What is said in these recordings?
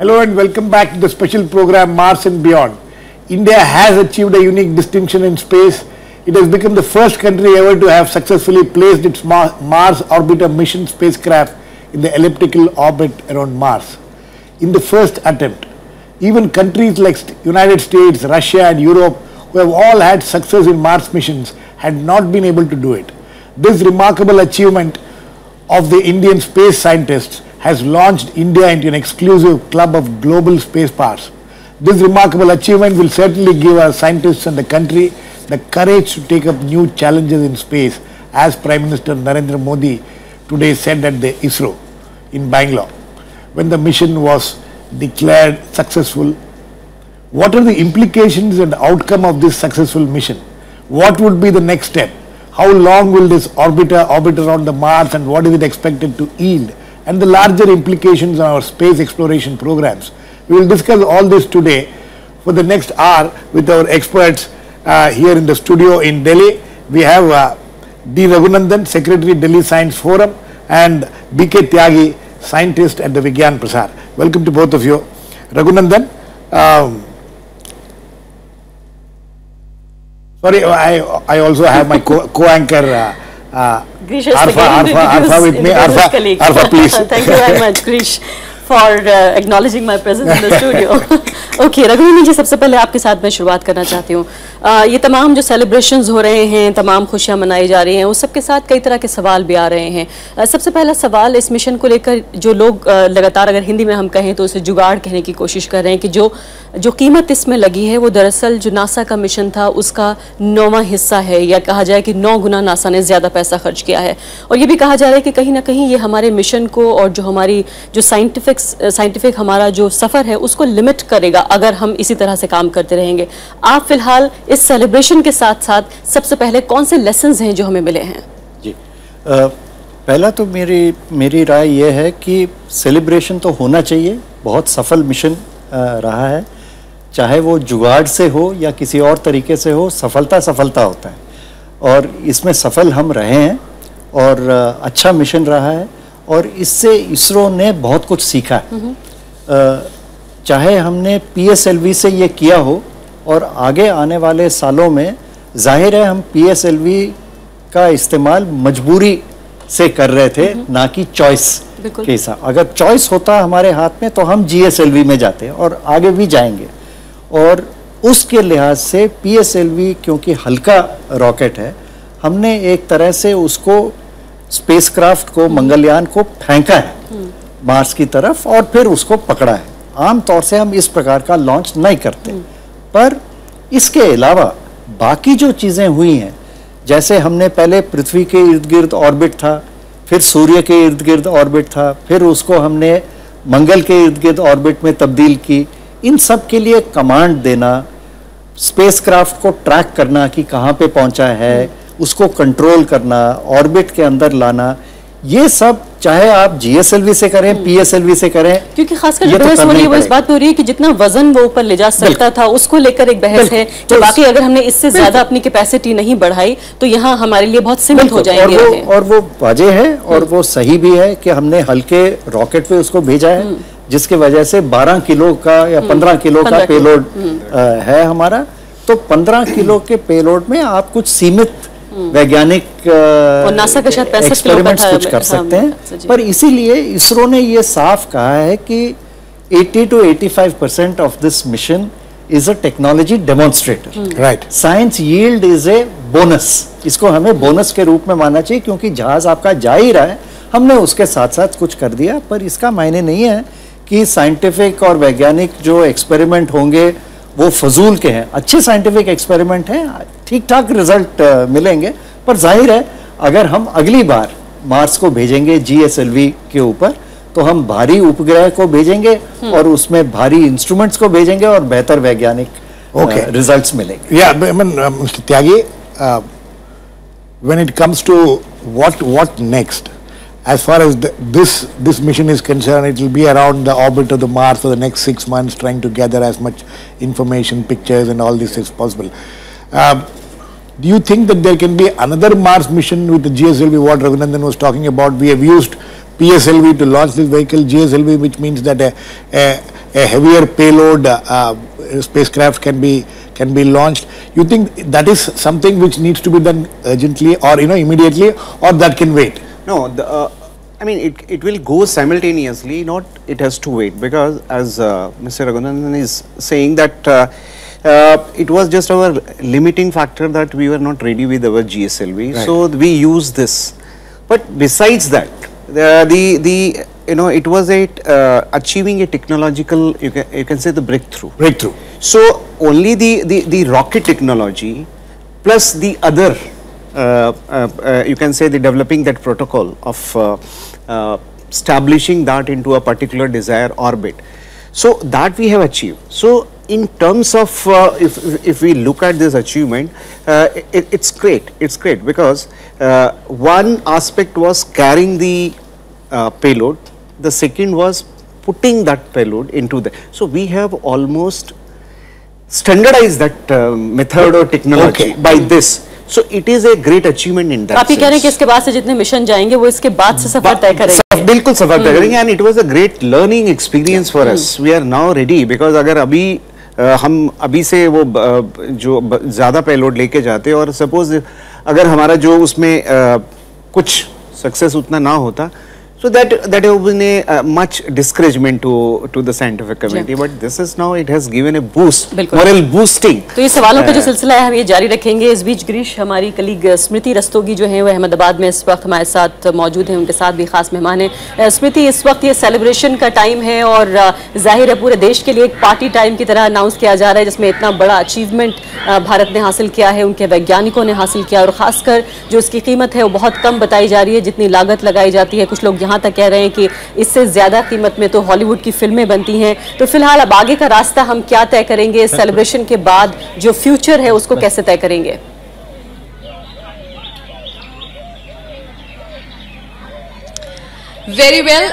Hello and welcome back to the special program Mars and Beyond. India has achieved a unique distinction in space. It has become the first country ever to have successfully placed its Mars Orbiter mission spacecraft in the elliptical orbit around Mars. In the first attempt, even countries like United States, Russia and Europe, who have all had success in Mars missions, had not been able to do it. This remarkable achievement of the Indian space scientists has launched India into an exclusive club of global space powers. This remarkable achievement will certainly give our scientists and the country the courage to take up new challenges in space, as Prime Minister Narendra Modi today said at the ISRO in Bangalore, when the mission was declared successful. What are the implications and outcome of this successful mission? What would be the next step? How long will this orbiter orbit around the Mars, and what is it expected to yield? And the larger implications on our space exploration programs. We will discuss all this today for the next hour with our experts here in the studio in Delhi. We have D. Raghunandan, Secretary, Delhi Science Forum, and B.K. Tyagi, scientist at the Vigyan Prasar. Welcome to both of you. Raghunandan, sorry, I also have my co-anchor Arfa with me. Arfa, please. Thank you very much, Grish, for acknowledging my presence in the studio. Okay, Raghunandan जी, सबसे पहले आपके साथ मैं शुरुआत करना चाहती हूँ. ये तमाम जो सेलिब्रेशंस हो रहे हैं, तमाम खुशियाँ मनाई जा रही हैं, उस सब के साथ कई तरह के सवाल भी आ रहे हैं. सबसे पहला सवाल इस मिशन को लेकर जो लोग लगातार, अगर हिंदी में हम कहें तो उसे जुगाड़ कहने की कोशिश कर रहे हैं कि जो कीमत इसमें लगी है वो दरअसल जो नासा का मिशन था उसका 9वां हिस्सा है, या कहा जाए कि 9 गुना नासा ने ज़्यादा पैसा खर्च किया है. और ये भी कहा जा रहा है कि कहीं ना कहीं ये हमारे मिशन को और जो हमारी जो साइंटिफिक हमारा जो सफ़र है उसको लिमिट करेगा अगर हम इसी तरह से काम करते रहेंगे. आप फिलहाल इस सेलिब्रेशन के साथ साथ सबसे पहले कौन से लेसन्स हैं जो हमें मिले हैं? जी, पहला तो मेरी राय ये है कि सेलिब्रेशन तो होना चाहिए. बहुत सफल मिशन रहा है, चाहे वो जुगाड़ से हो या किसी और तरीके से हो, सफलता होता है. और इसमें सफल हम रहे हैं और अच्छा मिशन रहा है, और इससे इसरो ने बहुत कुछ सीखा है. चाहे हमने PSLV से ये किया हो, और आगे आने वाले सालों में जाहिर है हम PSLV का इस्तेमाल मजबूरी से कर रहे थे, ना कि चॉइस के हिसाब. अगर चॉइस होता हमारे हाथ में तो हम GSLV में जाते और आगे भी जाएंगे. और उसके लिहाज से PSLV क्योंकि हल्का रॉकेट है, हमने एक तरह से उसको स्पेसक्राफ्ट को, मंगलयान को फेंका है मार्स की तरफ और फिर उसको पकड़ा है. आम तौर से हम इस प्रकार का लॉन्च नहीं करते. पर इसके अलावा बाकी जो चीज़ें हुई हैं, जैसे हमने पहले पृथ्वी के इर्द गिर्द ऑर्बिट था, फिर सूर्य के इर्द गिर्द ऑर्बिट था, फिर उसको हमने मंगल के इर्द गिर्द ऑर्बिट में तब्दील की. इन सब के लिए कमांड देना, स्पेसक्राफ्ट को ट्रैक करना कि कहाँ पे पहुँचा है, उसको कंट्रोल करना, ऑर्बिट के अंदर लाना, ये सब चाहे आप GSLV से करें, PSLV से करें, क्योंकि खासकर जो बहस हो रही है वो इस बात पे हो रही है कि जितना वजन वो ऊपर ले जा सकता था उसको लेकर एक बहस है कि बाकी अगर हमने इससे ज्यादा अपनी कैपेसिटी नहीं बढ़ाई तो यहाँ हमारे लिए बहुत सीमित हो जाएंगे. और वो वाजह है और वो सही भी है कि हमने हल्के रॉकेट पे उसको भेजा है, जिसकी वजह से 12 किलो का या 15 किलो का पेलोड है हमारा. तो 15 किलो के पेलोड में आप कुछ सीमित वैज्ञानिक एक्सपेरिमेंट्स कुछ कर सकते हैं. पर इसीलिए इसरो ने ये साफ कहा है कि 80 to 85% of this mission is a technology demonstrator. Right. Science yield is a bonus. इसको हमें बोनस के रूप में मानना चाहिए, क्योंकि जहाज आपका जा ही रहा है, हमने उसके साथ साथ कुछ कर दिया. पर इसका मायने नहीं है कि साइंटिफिक और वैज्ञानिक जो एक्सपेरिमेंट होंगे वो फजूल के हैं. अच्छे साइंटिफिक एक्सपेरिमेंट हैं, ठीक ठाक रिजल्ट मिलेंगे. पर जाहिर है अगर हम अगली बार मार्स को भेजेंगे GSLV के ऊपर, तो हम भारी उपग्रह को भेजेंगे और उसमें भारी इंस्ट्रूमेंट्स को भेजेंगे और बेहतर वैज्ञानिक रिजल्ट्स मिलेंगे. Yeah, I mean, Mr. Tyagi, when it comes to what next, as far as this mission is concerned, it will be around the orbit of the Mars for the next 6 months, trying to gather as much information, pictures and all this as possible. Do you think that there can be another Mars mission with the GSLV, what Raghunandan was talking about? We have used PSLV to launch this vehicle, GSLV, which means that a heavier payload spacecraft can be launched. You think that is something which needs to be done urgently, or immediately, or that can wait? No, I mean it will go simultaneously. Not it has to wait, because as Mr. Raghunandan is saying that it was just our limiting factor that we were not ready with our GSLV. Right. So we use this. But besides that, it was achieving a technological, you can say, the breakthrough. So only the rocket technology plus the other, you can say, the developing that protocol of establishing that into a particular desired orbit. So that we have achieved. So in terms of if we look at this achievement, it's great. It's great because one aspect was carrying the payload. The second was putting that payload into the. So we have almost standardized that method or technology by this. So it is a great achievement in that आप ये कह रहे हैं कि इसके बाद से जितने मिशन जाएंगे वो इसके बाद से सफर तय करेंगे. बिल्कुल सफर तय करेंगे, and it was a great learning experience for us. We are now ready because अगर अभी हम अभी से वो जो ज़्यादा पेलोड लेके जाते और सपोज अगर हमारा जो उसमें कुछ सक्सेस उतना ना होता, so that would been a much discouragement to the scientific community. But this is now, it has given a boost, moral boosting. तो ये सवालों का जो सिलसिला है हम ये जारी रखेंगे. इस बीच गिरीश, हमारी कलीग स्मृति रस्तोगी जो है वो अहमदाबाद में इस वक्त हमारे साथ मौजूद हैं. उनके साथ भी खास मेहमान हैं. स्मृति, इस वक्त ये सेलिब्रेशन का टाइम है और जाहिर है पूरे देश के लिए एक पार्टी टाइम की तरह अनाउंस किया जा रहा है, जिसमें इतना बड़ा अचीवमेंट भारत ने हासिल किया है, उनके वैज्ञानिकों ने हासिल किया, और खासकर जो इसकी कीमत है वो बहुत कम बताई जा रही है जितनी लागत लगाई जाती है. कुछ लोग यहाँ तक कह रहे हैं कि इससे ज्यादा कीमत में तो हॉलीवुड की फिल्में बनती हैं. तो फिलहाल अब आगे का रास्ता हम क्या तय करेंगे? इस सेलिब्रेशन के बाद जो फ्यूचर है उसको कैसे तय करेंगे? Very well.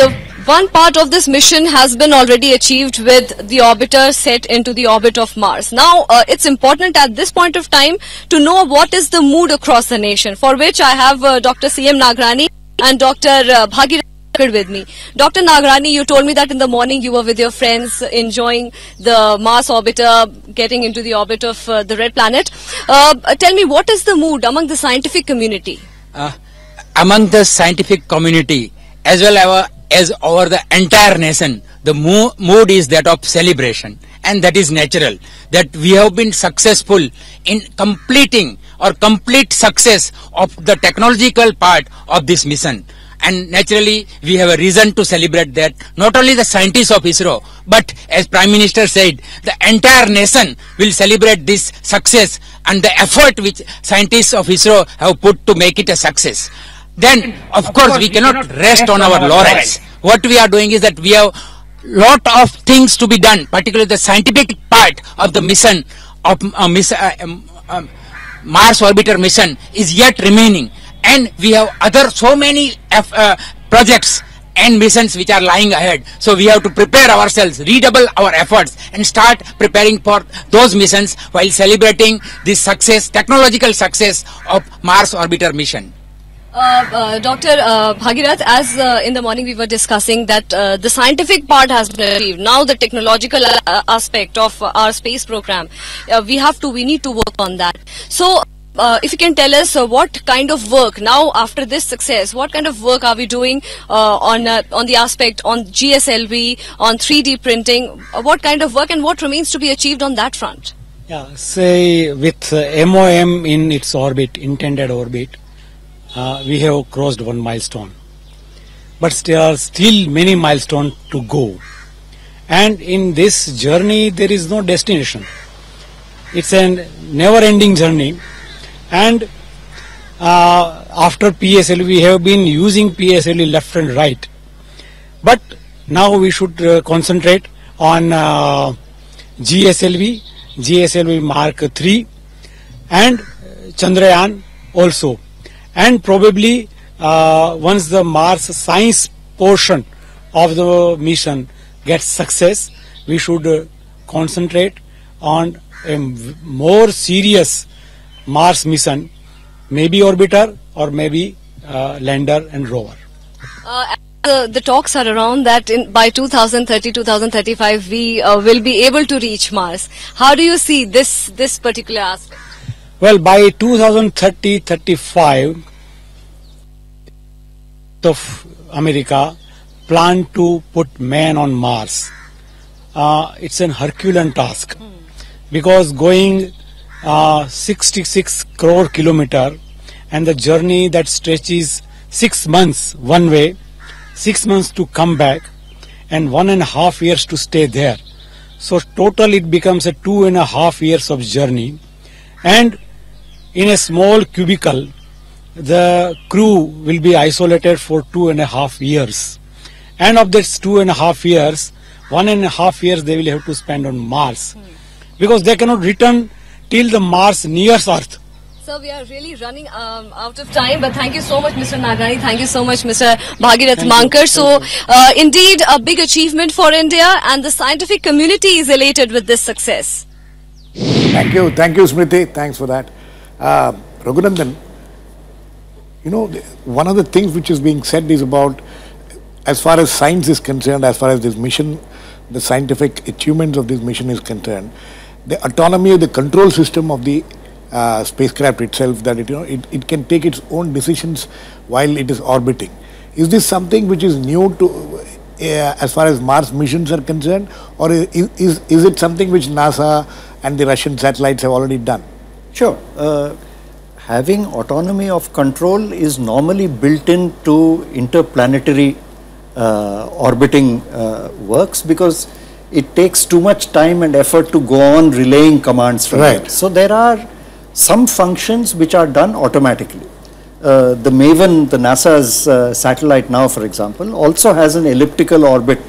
The one part of this mission has been already achieved with the orbiter set into the orbit of Mars. Now, it's important at this point of time to know what is the mood across the nation, for which I have Dr. C.M. Nagrani and Dr. Bhagirath with me. Dr. Nagrani, you told me that in the morning you were with your friends enjoying the Mars orbiter, getting into the orbit of the red planet. Tell me, what is the mood among the scientific community? Among the scientific community as well as over the entire nation, the mood is that of celebration, and that is natural, that we have been successful in completing or complete success of the technological part of this mission. And naturally we have a reason to celebrate that. Not only the scientists of ISRO, but as Prime Minister said, the entire nation will celebrate this success and the effort which scientists of ISRO have put to make it a success. Then of course we cannot rest on our laurels. What we are doing is that we have lot of things to be done, particularly the scientific part of the mission of Mars orbiter mission is yet remaining, and we have other so many projects and missions which are lying ahead. So we have to prepare ourselves, redouble our efforts, and start preparing for those missions while celebrating this success, technological success of Mars orbiter mission. Dr. Bhagirath, as in the morning we were discussing that the scientific part has been achieved. Now the technological aspect of our space program, we need to work on that. So if you can tell us what kind of work now after this success, what kind of work are we doing on the aspect on GSLV, on 3D printing, what kind of work and what remains to be achieved on that front? Yeah, say with MOM in its orbit, intended orbit, we have crossed one milestone, but there are still many milestones to go, and in this journey there is no destination. It's a never-ending journey, and after PSLV we have been using PSLV left and right, but now we should concentrate on GSLV Mark III and Chandrayaan also. And probably once the Mars science portion of the mission gets success, we should concentrate on a more serious Mars mission, maybe orbiter or maybe lander and rover. the talks are around that by 2030, 2035, we will be able to reach Mars. How do you see this particular aspect? Well, by 2030-35, of America plan to put man on Mars. It's an Herculean task because going 66 crore kilometer and the journey that stretches 6 months one way, 6 months to come back, and 1.5 years to stay there. So total it becomes a 2.5 years of journey, and in a small cubicle the crew will be isolated for 2.5 years, and of this 2.5 years, 1.5 years they will have to spend on Mars because they cannot return till the Mars nears Earth. So we are really running out of time, but thank you so much, Mr. Nagrani. Thank you so much, Mr. Bhagirath Mankar. So indeed a big achievement for India, and the scientific community is elated with this success. Thank you, Smriti. Thanks for that. Raghunandan, you know, one of the things which is being said is about, as far as science is concerned, as far as this mission, the scientific achievements of this mission is concerned, the autonomy of the control system of the spacecraft itself, that it can take its own decisions while it is orbiting. Is this something which is new to as far as Mars missions are concerned, or is it something which NASA and the Russian satellites have already done? Sure. Having autonomy of control is normally built into interplanetary orbiting works because it takes too much time and effort to go on relaying commands from there. So there are some functions which are done automatically. The MAVEN, the NASA's satellite now, for example, also has an elliptical orbit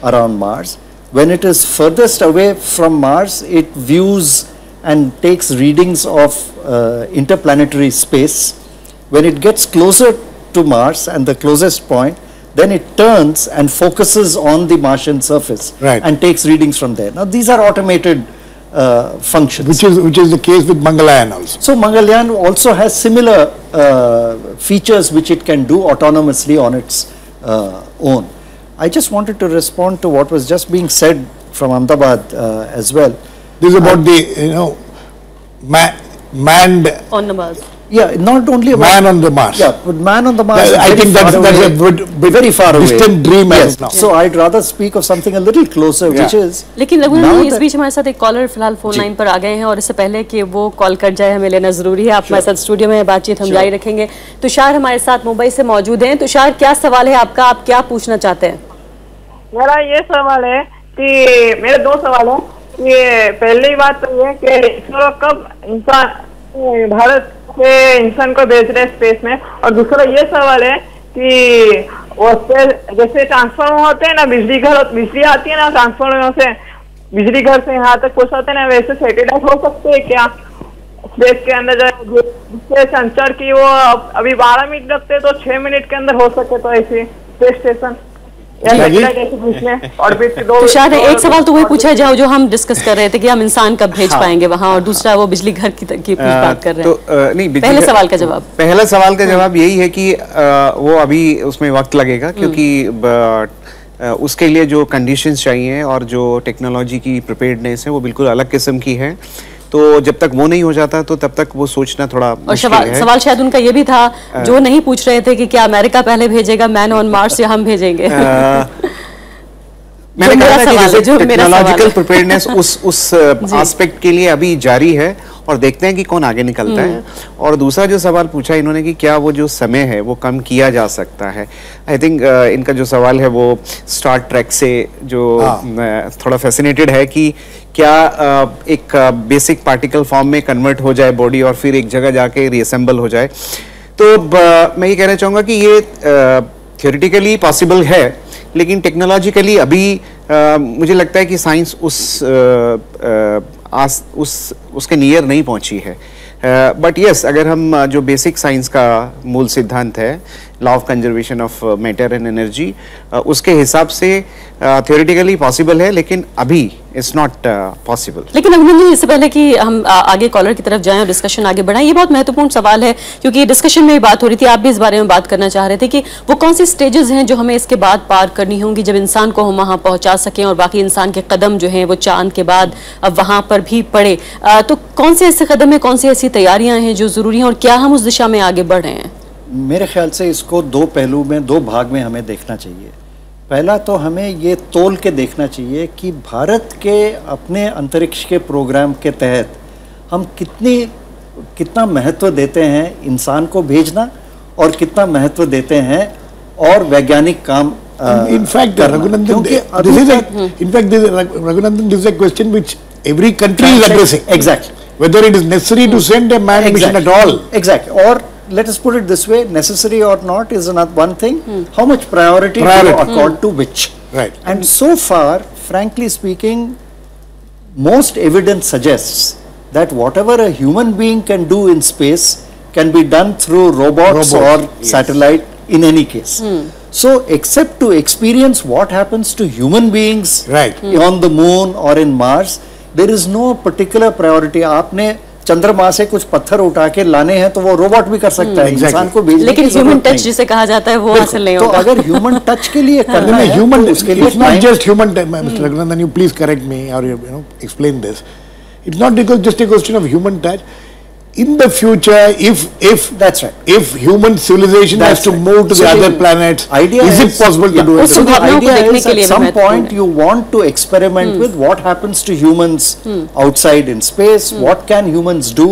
around Mars. When it is furthest away from Mars, it views and takes readings of interplanetary space. When it gets closer to Mars and the closest point, then it turns and focuses on the Martian surface and takes readings from there. Now these are automated functions. Which is the case with Mangalyaan also. So Mangalyaan also has similar features which it can do autonomously on its own. I just wanted to respond to what was just being said from Ahmedabad as well. This is about the, manned on the Mars. Yeah, not only about man on the Mars. Yeah, but man on the Mars. I think that's a very far away. Distant dream as of now. So I'd rather speak of something a little closer, which is. लेकिन रघुनंदन जी, इस बीच हमारे साथ एक collar फिलहाल phone line पर आ गए हैं, और इससे पहले कि वो कॉल कट जाए हमें लेना जरूरी है. आप हमारे साथ स्टूडियो में बातचीत हम जारी रखेंगे. तुषार हमारे साथ मुंबई से मौजूद हैं. तुषार, क्या सवाल है आपका? आप क्या पूछना चाहते हैं? मेरा ये सवाल है कि मेरे दो सवाल हैं. ये पहली बात तो ये कि इसरो कब इंसान भारत के इंसान को भेज रहे स्पेस में, और दूसरा ये सवाल है कि वो जैसे ट्रांसफॉर्मर होते हैं ना, बिजली आती है ना ट्रांसफॉर्मर से, बिजली घर से यहाँ तक पहुँचाते हैं ना, वैसे सैटेलाइट हो सकते हैं क्या स्पेस के अंदर? जिससे संचार की वो अभी 12 मिनट लगते हैं तो 6 मिनट के अंदर हो सके, तो ऐसे स्पेस स्टेशन तुषार ने एक सवाल तो वही पूछा है जो हम डिस्कस कर रहे थे कि हम इंसान कब भेज पाएंगे वहां, और दूसरा वो बिजली घर की बात कर रहे हैं. तो नहीं, पहले सवाल का जवाब यही है कि वो अभी उसमें वक्त लगेगा, क्योंकि उसके लिए जो कंडीशंस चाहिए और जो टेक्नोलॉजी की प्रिपेयर्डनेस है वो बिल्कुल अलग किस्म की है. तो जब तक वो नहीं हो जाता तो तब तक वो सोचना थोड़ा मुश्किल है. सवाल शायद उनका ये भी था, जो नहीं पूछ रहे थे कि क्या अमेरिका पहले भेजेगा मैन ऑन मार्स या हम भेजेंगे. मैंने कहा कि जैसे टेक्नोलॉजिकल प्रिपेयर्डनेस उस एस्पेक्ट के लिए अभी जारी है, और देखते हैं कि कौन आगे निकलता है. और दूसरा जो सवाल पूछा इन्होंने कि क्या वो जो समय है वो कम किया जा सकता है. आई थिंक इनका जो सवाल है वो स्टार ट्रैक से जो थोड़ा फैसिनेटेड है कि क्या एक बेसिक पार्टिकल फॉर्म में कन्वर्ट हो जाए बॉडी और फिर एक जगह जाके रीअसेंबल हो जाए. तो मैं ये कहना चाहूँगा कि ये थियोरेटिकली पॉसिबल है, लेकिन टेक्नोलॉजिकली अभी मुझे लगता है कि साइंस उसके नियर नहीं पहुंची है. बट यस, अगर हम जो बेसिक साइंस का मूल सिद्धांत है law of conservation of matter and energy, उसके हिसाब से थियोरेटिकली पॉसिबल है, लेकिन अभी इट्स नॉट पॉसिबल। लेकिन अभिनंदन जी, इससे पहले कि हम आगे कॉलर की तरफ जाएं और डिस्कशन आगे बढ़ाएं, ये बहुत महत्वपूर्ण सवाल है क्योंकि डिस्कशन में बात हो रही थी, आप भी इस बारे में बात करना चाह रहे थे कि वो कौन सी स्टेजेस हैं जो हमें इसके बाद पार करनी होंगी जब इंसान को हम वहां पहुंचा सकें और बाकी इंसान के कदम जो हैं वो चांद के बाद अब वहां पर भी पड़े। तो कौन से ऐसे कदम है, कौन सी ऐसी तैयारियां हैं जो जरूरी हैं और क्या हम उस दिशा में आगे बढ़ रहे हैं? मेरे ख्याल से इसको दो पहलू में, दो भाग में हमें देखना चाहिए। पहला तो हमें ये तोल के देखना चाहिए कि भारत के अपने अंतरिक्ष के प्रोग्राम के तहत हम कितना महत्व देते हैं इंसान को भेजना और कितना महत्व देते हैं और वैज्ञानिक काम। In fact Raghunandan, this is a question which every country is addressing. Exactly. Whether it is necessary to send a manned mission at all. Exactly. Or let us put it this way, necessary or not is another one thing. How much priority do you accord to which? Right. And so far, frankly speaking, most evidence suggests that whatever a human being can do in space can be done through robots or satellite in any case. So, except to experience what happens to human beings on the moon or in Mars, there is no particular priority. आपने चंद्रमा से कुछ पत्थर उठा के लाने हैं तो वो रोबोट भी कर सकता है, इंसान को भेजने लेकिन ह्यूमन टच जिसे कहा जाता है वो हासिल नहीं होगा। तो अगर ह्यूमन टच के लिए करना है, ह्यूमन, उसके लिए it's not just human touch. Mr. Raghunath, you please correct me or explain this. It's not just a question of human touch. In the future, if that's right, if human civilization has to move to the other planets, is it possible to do it? So the idea is at some point you want to experiment with what happens to humans outside in space, what can humans do,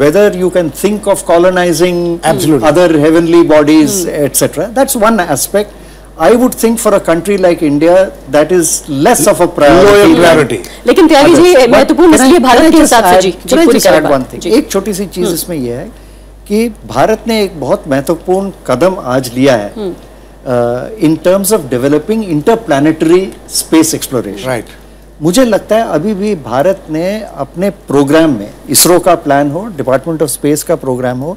whether you can think of colonizing other heavenly bodies, etc. That's one aspect. I would think for a country like India that is less of a priority. लेकिन त्यागी जी महत्वपूर्ण इसलिए भारत के हिसाब से जी एक छोटी सी चीज इसमें यह है कि भारत ने एक बहुत महत्वपूर्ण कदम आज लिया है in terms of developing interplanetary space exploration. Right. मुझे लगता है अभी भी भारत ने अपने प्रोग्राम में, इसरो का प्लान हो, डिपार्टमेंट ऑफ स्पेस का प्रोग्राम हो,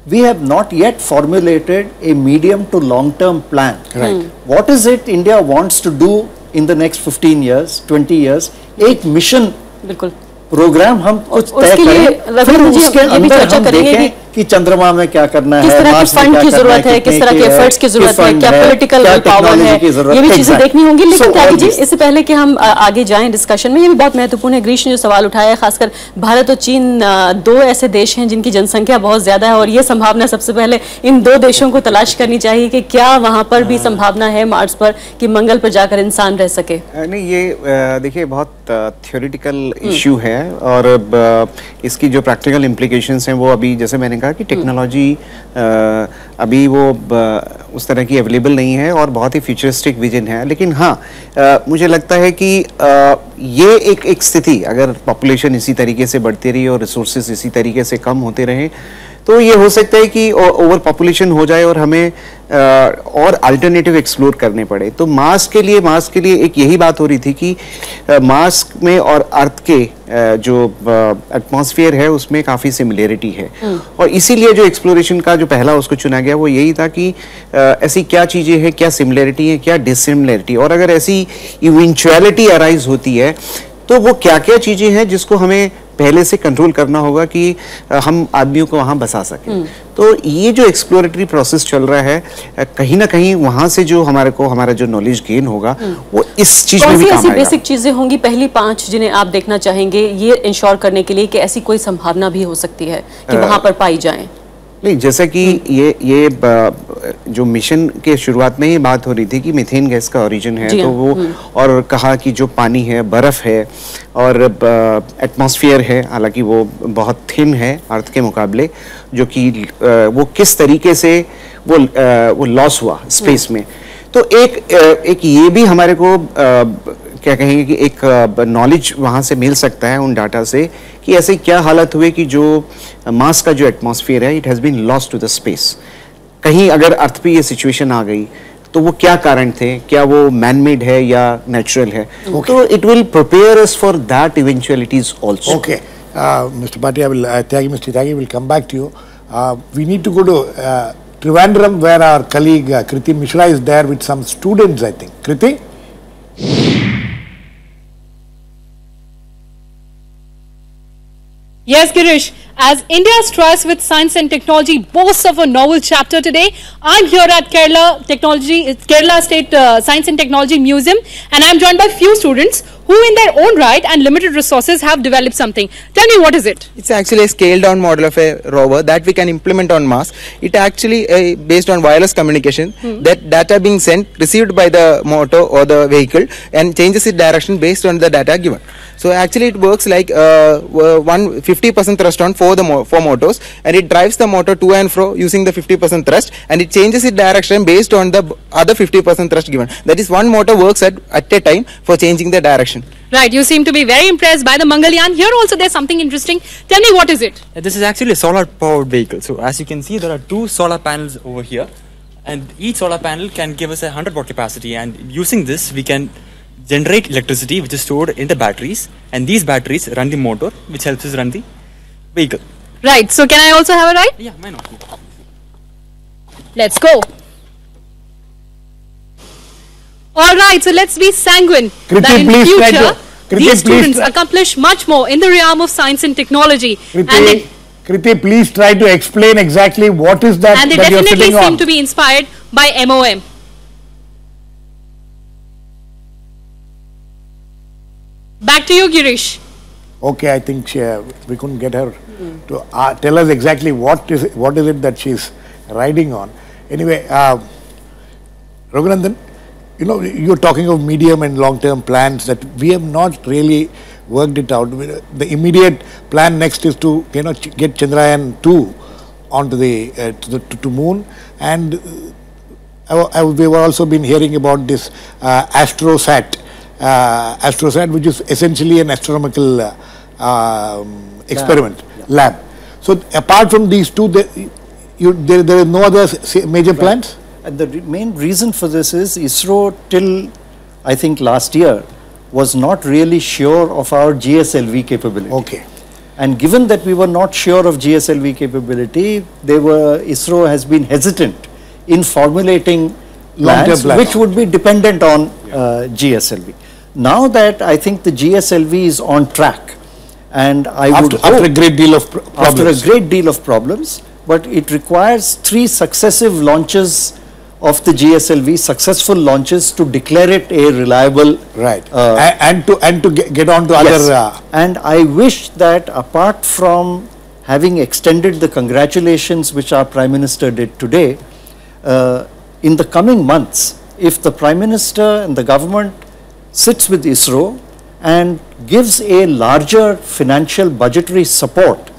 we have not yet formulated a medium to long term plan. Right. What is it India wants to do in the next 15 years, 20 years? एक मिशन प्रोग्राम हम कुछ तय करें, फिर उसके अंदर हम देखें कि चंद्रमा में क्या करना है, किस तरह के फंड की जरूरत है, किस तरह के एफर्ट्स की जरूरत है, क्या पॉलिटिकल पावर है, ये भी चीजें देखनी होंगी। लेकिन त्यागी जी, इससे पहले कि हम आगे जाएं डिस्कशन में, ये भी बहुत महत्वपूर्ण है, ग्रीश ने जो सवाल उठाया है, खासकर भारत और चीन दो ऐसे देश हैं जिनकी जनसंख्या बहुत ज्यादा है और ये संभावना सबसे पहले इन दो देशों को तलाश करनी चाहिए कि क्या वहां पर भी संभावना है मार्स पर कि मंगल पर जाकर इंसान रह सके। नहीं, ये देखिए बहुत थ्योरेटिकल इश्यू है और इसकी जो प्रैक्टिकल इम्प्लीकेशंस हैं वो अभी, जैसे मैंने कहा कि टेक्नोलॉजी अभी वो उस तरह की अवेलेबल नहीं है और बहुत ही फ्यूचरिस्टिक विजन है। लेकिन हाँ, मुझे लगता है कि ये एक स्थिति, अगर पॉपुलेशन इसी तरीके से बढ़ती रही और रिसोर्सेज इसी तरीके से कम होते रहे तो ये हो सकता है कि ओवर पॉपुलेशन हो जाए और हमें और अल्टरनेटिव एक्सप्लोर करने पड़े। तो मार्स के लिए एक यही बात हो रही थी कि मार्स में और अर्थ के जो एटमॉस्फेयर है उसमें काफ़ी सिमिलरिटी है और इसीलिए जो एक्सप्लोरेशन का जो पहला उसको चुना गया वो यही था कि ऐसी क्या चीज़ें हैं, क्या सिमिलरिटी है, क्या डिसिमिलरिटी, और अगर ऐसी इवेंचुअलिटी अराइज होती है तो वो क्या क्या चीज़ें हैं जिसको हमें पहले से कंट्रोल करना होगा कि हम आदमियों को वहां बसा सकें। तो ये जो एक्सप्लोरेटरी प्रोसेस चल रहा है, कहीं ना कहीं वहां से जो हमारा जो नॉलेज गेन होगा वो इस चीज में भी काम आएगा। ऐसी बेसिक चीजें होंगी पहली 5 जिन्हें आप देखना चाहेंगे ये इंश्योर करने के लिए कि ऐसी कोई संभावना भी हो सकती है कि वहां पर पाई जाए? नहीं, जैसा कि ये जो मिशन के शुरुआत में ही बात हो रही थी कि मीथेन गैस का ओरिजिन है, तो वो और कहा कि जो पानी है, बर्फ है और एटमॉस्फेयर है, हालांकि वो बहुत थिन है अर्थ के मुकाबले, जो कि वो किस तरीके से वो लॉस हुआ स्पेस में। तो एक ये भी हमारे को क्या कहेंगे कि एक नॉलेज वहाँ से मिल सकता है उन डाटा से कि ऐसे क्या हालत हुए कि जो मार्स का जो एटमॉस्फेयर है it has been lost to the space. कहीं अगर अर्थ पे ये सिचुएशन आ गई तो वो क्या कारण थे, क्या वो मैन मेड है या नेचुरल है? तो it will prepare us for that eventualities also. Okay, mister Bhatia, Mr. Tyagi will come back to you. We need to go to Trivandrum, where our colleague Kriti Mishra is there with some students, I think. Kriti? Yes, Girish. As India's Trust with Science and Technology boasts of a novel chapter today, I'm here at Kerala State Science and Technology Museum, and I'm joined by few students who in their own right and limited resources have developed something. Tell me, what is it? It's actually a scaled down model of a rover that we can implement on Mars. It actually based on wireless communication, that data being sent, received by the motor or the vehicle, and changes its direction based on the data given. So actually it works like 50% thrust on four motors, and it drives the motor to and fro using the 50% thrust, and it changes its direction based on the other 50% thrust given. That is, one motor works at a time for changing the direction. Right, you seem to be very impressed by the Mangalyaan. Here also there's something interesting. Tell me, what is it? This is actually a solar powered vehicle. So as you can see, there are two solar panels over here, and each solar panel can give us a 100 watt capacity, and using this we can generate electricity which is stored in the batteries, and these batteries run the motor which helps us run the vehicle. Right, so can I also have a ride? Yeah, why not? Let's go. Alright, so let's be sanguine that in future these students accomplish much more in the realm of science and technology. Kriti, please try to explain exactly what is that. And they definitely seem to be inspired by MOM. Back to you, Girish. Okay, I think we couldn't get her to tell us exactly what is it that she's riding on. Anyway, Raghunandan, you know, you're talking of medium and long-term plans that we have not really worked it out. The immediate plan next is to, you know, get Chandrayaan 2 onto the to moon, and we've also been hearing about this AstroSat, which is essentially an astronomical experiment lab. So apart from these two, there are no other major plans? And the main reason for this is ISRO till I think last year was not really sure of our GSLV capability. Okay. And given that we were not sure of GSLV capability, ISRO has been hesitant in formulating plans which would be dependent on GSLV. Now that I think the GSLV is on track, and after a great deal of problems, but it requires 3 successive launches of the GSLV, successful launches, to declare it a reliable. Right. And to get on to other. And I wish that apart from having extended the congratulations which our Prime Minister did today, in the coming months, if the Prime Minister and the government sits with ISRO and gives a larger financial budgetary support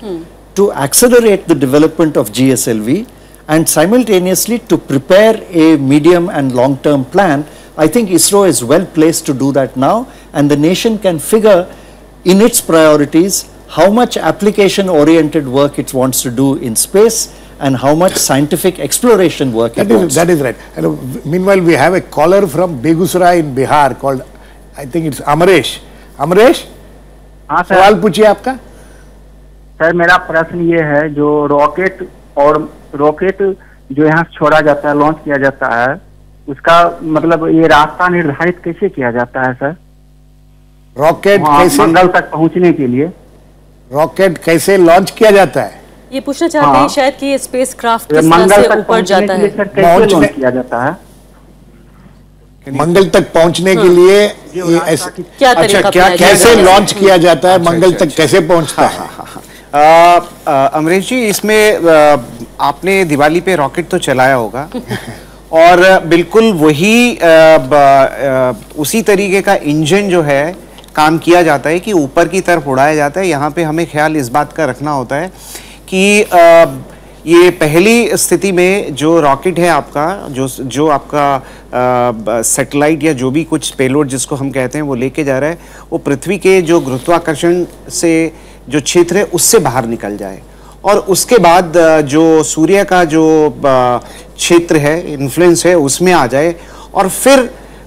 to accelerate the development of GSLV, and simultaneously to prepare a medium and long-term plan, I think ISRO is well placed to do that now, and the nation can figure in its priorities how much application-oriented work it wants to do in space and how much scientific exploration work it wants. That is right. And meanwhile, we have a caller from Begusarai in Bihar called, I think it's Amresh. Amresh? हाँ sir. सवाल पूछिए आपका। Sir मेरा प्रश्न ये है, जो rocket जो यहाँ छोड़ा जाता है, लॉन्च किया जाता है, उसका मतलब ये रास्ता निर्धारित कैसे किया जाता है सर? रॉकेट कैसे मंगल तक पहुँचने के लिए रॉकेट कैसे लॉन्च किया जाता है? ये पूछना चाहते हैं शायद कि स्पेस क्राफ्ट किस मंगल तरह से तक ऊपर जाता है। कैसे लॉन्च किया जाता है? मंगल तक पहुंचने के लिए क्या तरीका कैसे लॉन्च किया जाता है, मंगल तक कैसे पहुंचता है? अमरीश जी, इसमें आपने दिवाली पे रॉकेट तो चलाया होगा और बिल्कुल वही उसी तरीके का इंजन जो है काम किया जाता है कि ऊपर की तरफ उड़ाया जाता है। यहाँ पे हमें ख्याल इस बात का रखना होता है कि ये पहली स्थिति में जो रॉकेट है आपका, जो आपका सैटेलाइट या जो भी कुछ पेलोड जिसको हम कहते हैं वो लेके जा रहा है, वो पृथ्वी के जो गुरुत्वाकर्षण से जो क्षेत्र है उससे बाहर निकल जाए, और उसके बाद जो सूर्य का जो क्षेत्र है, इन्फ्लुएंस है, उसमें आ जाए, और फिर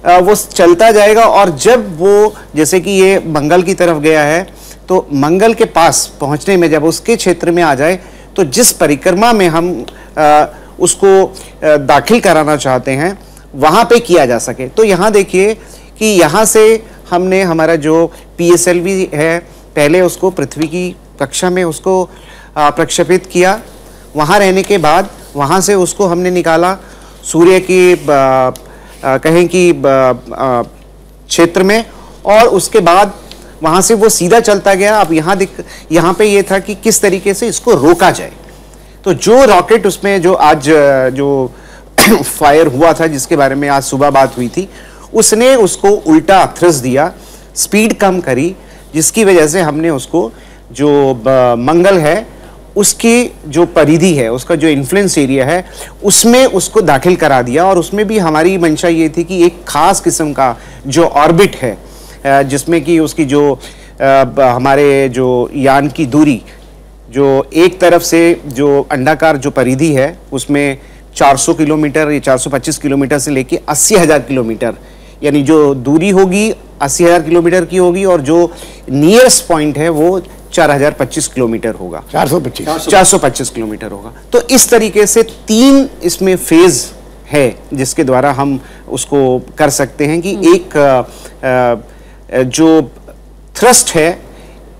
वो चलता जाएगा। और जब वो, जैसे कि ये मंगल की तरफ गया है, तो मंगल के पास पहुंचने में जब उसके क्षेत्र में आ जाए, तो जिस परिक्रमा में हम उसको दाखिल कराना चाहते हैं वहाँ पे किया जा सके। तो यहाँ देखिए कि यहाँ से हमने हमारा जो PSLV है पहले उसको पृथ्वी की कक्षा में उसको प्रक्षेपित किया, वहाँ रहने के बाद वहाँ से उसको हमने निकाला सूर्य की कहें कि क्षेत्र में, और उसके बाद वहाँ से वो सीधा चलता गया। अब यहाँ पे ये था कि किस तरीके से इसको रोका जाए। तो जो रॉकेट उसमें जो आज जो फायर हुआ था, जिसके बारे में आज सुबह बात हुई थी, उसने उसको उल्टा थ्रस्ट दिया, स्पीड कम करी, जिसकी वजह से हमने उसको जो मंगल है उसकी जो परिधि है, उसका जो इन्फ्लुएंस एरिया है, उसमें उसको दाखिल करा दिया। और उसमें भी हमारी मंशा ये थी कि एक खास किस्म का जो ऑर्बिट है, जिसमें कि उसकी जो हमारे जो यान की दूरी जो एक तरफ से जो अंडाकार जो परिधि है उसमें 400 किलोमीटर या 425 किलोमीटर से लेके 80,000 किलोमीटर, यानी जो दूरी होगी 80,000 किलोमीटर की होगी, और जो नियरेस्ट पॉइंट है वो 4025 किलोमीटर होगा, 425 किलोमीटर होगा। तो इस तरीके से 3 इसमें फेज है जिसके द्वारा हम उसको कर सकते हैं कि एक जो थ्रस्ट है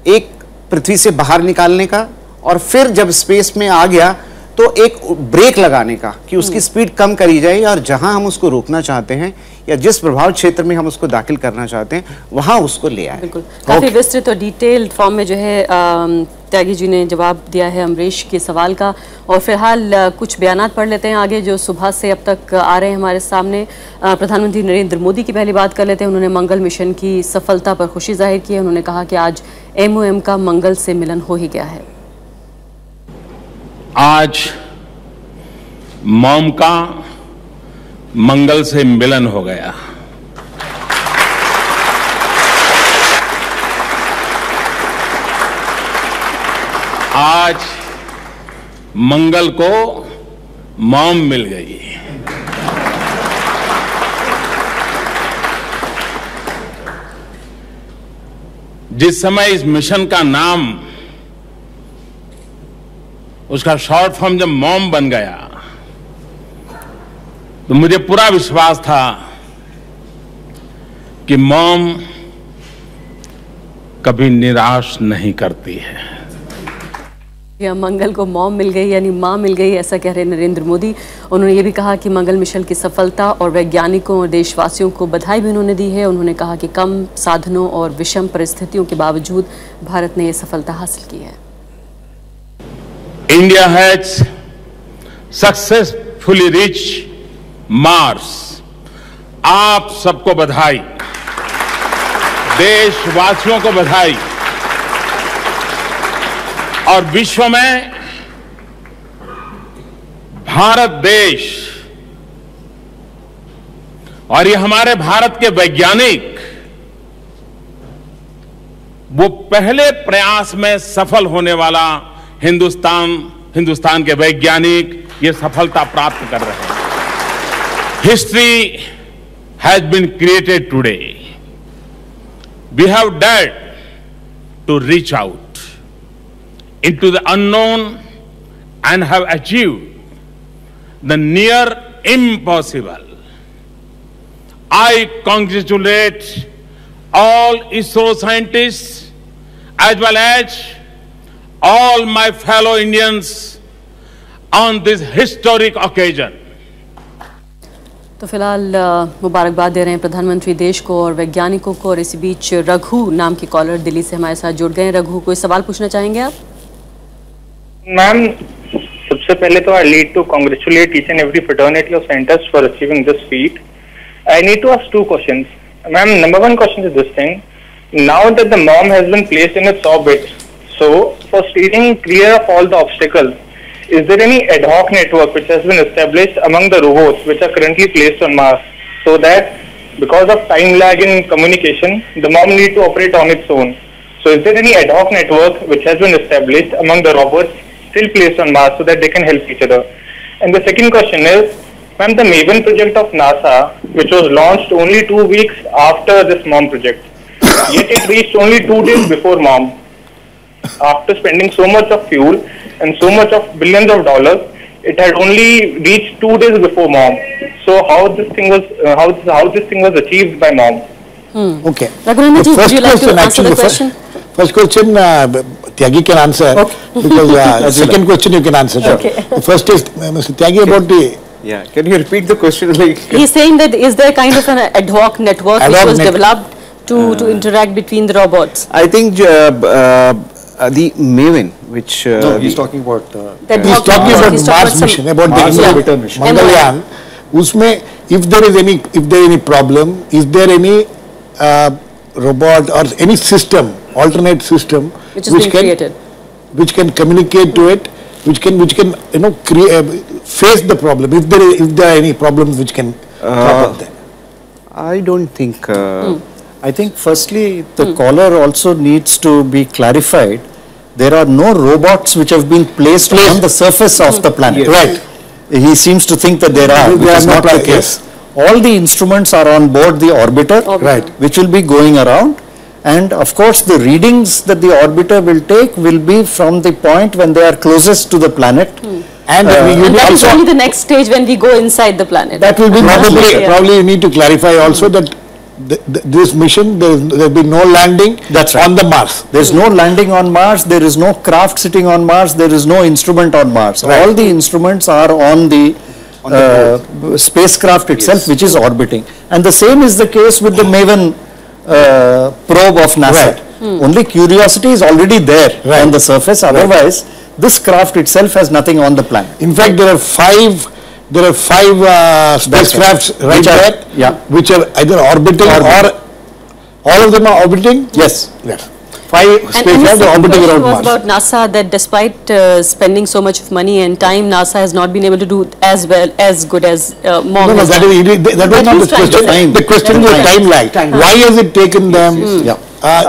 एक पृथ्वी से बाहर निकालने का, और फिर जब स्पेस में आ गया तो एक ब्रेक लगाने का कि उसकी स्पीड कम करी जाए, और जहां हम उसको रोकना चाहते हैं या जिस प्रभाव क्षेत्र में हम उसको दाखिल करना चाहते हैं वहां उसको ले आए। बिल्कुल, काफी विस्तृत और डिटेल्ड फॉर्म में जो है त्यागी जी ने जवाब दिया है अमरीश के सवाल का। और फिलहाल कुछ बयानात पढ़ लेते हैं आगे जो सुबह से अब तक आ रहे हैं हमारे सामने। प्रधानमंत्री नरेंद्र मोदी की पहली बात कर लेते हैं। उन्होंने मंगल मिशन की सफलता पर खुशी जाहिर की है। उन्होंने कहा कि आज MOM का मंगल से मिलन हो ही गया है। आज मॉम का मंगल से मिलन हो गया। आज मंगल को मॉम मिल गई। जिस समय इस मिशन का नाम, उसका शॉर्ट फॉर्म जब मॉम बन गया तो मुझे पूरा विश्वास था कि मॉम कभी निराश नहीं करती है। मंगल को मॉम मिल गई यानी मां मिल गई, ऐसा कह रहे नरेंद्र मोदी। उन्होंने ये भी कहा कि मंगल मिशन की सफलता और वैज्ञानिकों और देशवासियों को बधाई भी उन्होंने दी है। उन्होंने कहा कि कम साधनों और विषम परिस्थितियों के बावजूद भारत ने ये सफलता हासिल की है। India has successfully reached Mars. आप सबको बधाई, देशवासियों को बधाई। और विश्व में भारत देश और ये हमारे भारत के वैज्ञानिक वो पहले प्रयास में सफल होने वाला हिंदुस्तान के वैज्ञानिक ये सफलता प्राप्त कर रहे हैं। History has been created today. We have dared to reach out into the unknown and have achieved the near impossible. I congratulate all ISRO scientists as well as all my fellow Indians on this historic occasion. तो फिलहाल मुबारकबाद दे रहे हैं प्रधानमंत्री देश को और वैज्ञानिकों को। और इसी बीच रघु नाम के कॉलर दिल्ली से हमारे साथ जुड़ गए। रघु, कोई सवाल पूछना चाहेंगे आप? मैम, सबसे पहले तो I need to congratulate each and every fraternity of scientists for achieving this feat. I need to ask 2 questions. Ma'am, number 1 question is this thing. Now that the MOM has been placed in its orbit, so for steering clear of all the obstacles, is there any ad hoc network which has been established among the robots which are currently placed on Mars, so that because of time lag in communication, the MOM need to operate on its own? So is there any ad hoc network which has been established among the robots still placed on Mars so that they can help each other? And the second question is, ma'am, the MAVEN project of NASA, which was launched only 2 weeks after this MOM project, yet it reached only 2 days before MOM. After spending so much of fuel and so much of billions of dollars, it had only reached 2 days before MOM. So how this thing was how this thing was achieved by MOM? Okay. Raghunandan ji, would you like to answer the question? First question, Tyagi can answer, because second question you can answer. Okay. The first is, Mr. Tyagi, about the... Yeah, can you repeat the question? He's saying that is there kind of an ad hoc network which was developed to interact between the robots? I think the Maven, which... no, he's talking about... he's talking about Mars mission, about the orbiter mission. Mangalyaan. Usme, if there is any problem, is there any robot or any system, alternate system, which is being created, which can communicate to it, which can face the problem, if there are any problems which can crop up there? I don't think. I think firstly the caller also needs to be clarified. There are no robots which have been placed on the surface of the planet. Right. He seems to think that there are, which is not the case. All the instruments are on board the orbiter, right, which will be going around, and of course the readings that the orbiter will take will be from the point when they are closest to the planet. And that is only the next stage when we go inside the planet. That will be probably you need to clarify also that this mission, there will be no landing on the Mars. There is no landing on Mars, there is no craft sitting on Mars, there is no instrument on Mars. Right. All the instruments are on the spacecraft itself, which is orbiting. And the same is the case with the Maven probe of NASA. Right. Only Curiosity is already there on the surface, otherwise this craft itself has nothing on the planet. In fact, there are five spacecrafts right there, which are either orbiting or all of them are orbiting. Yes. Yes. 5 spacecraft are orbiting around Mars. About NASA, that despite spending so much of money and time, NASA has not been able to do as good as MOM. No, that was not the question. The question was time lag. Why has it taken them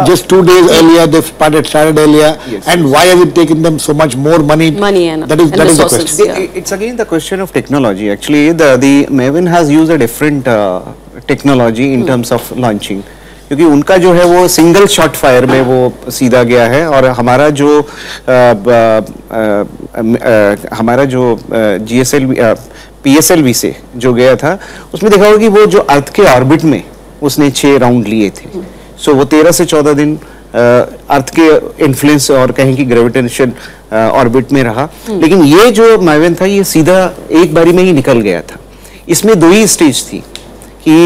just 2 days earlier? They started earlier, and why has it taken them so much more money? And that is the question. It's again the question of technology. Actually, the Maven has used a different technology in terms of launching. क्योंकि उनका जो है वो single shot fire में वो सीधा गया है, और हमारा जो PSLV से जो गया था उसमें देखा होगा कि वो जो अर्थ के ऑर्बिट में उसने 6 राउंड लिए थे. सो वो 13 से 14 दिन अर्थ के इन्फ्लुएंस और कहें कि ग्रेविटेशन ऑर्बिट में रहा. लेकिन ये जो मैवन था ये सीधा एक बारी में ही निकल गया था. इसमें 2 ही स्टेज थी कि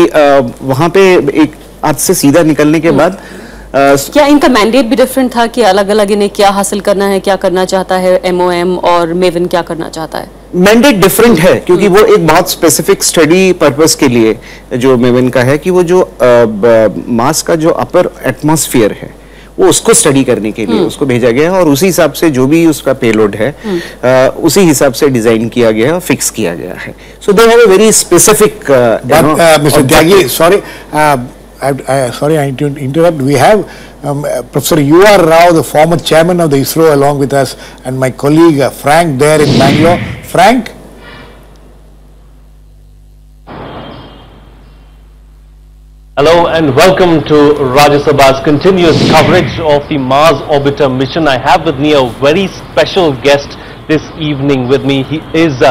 वहाँ पे एक अर्थ से सीधा निकलने के बाद क्या इनका मैंडेट भी डिफरेंट था कि अलग-अलग इन्हें क्या हासिल करना है, क्या करना चाहता है MOM और मेवन क्या करना चाहता है? मैंडेट डिफरेंट है क्योंकि वो एक बहुत स्पेसिफिक स्टडी पर्पस के लिए जो मेवन का है कि वो जो मार्स का जो अपर एटमॉस्फेयर है वो उसको स्टडी करने के लिए उसको भेजा गया है, और उसी हिसाब से जो भी उसका पेलोड है उसी हिसाब से डिजाइन किया गया है और फिक्स किया गया है. So they have a very specific. Mister Tyagi, sorry, I need to interrupt. We have Professor U.R. Rao, the former chairman of the ISRO, along with us, and my colleague Frank there in Bangalore. Frank? Hello and welcome to Rajya Sabha's continuous coverage of the Mars Orbiter mission. I have with me a very special guest this evening with me. He is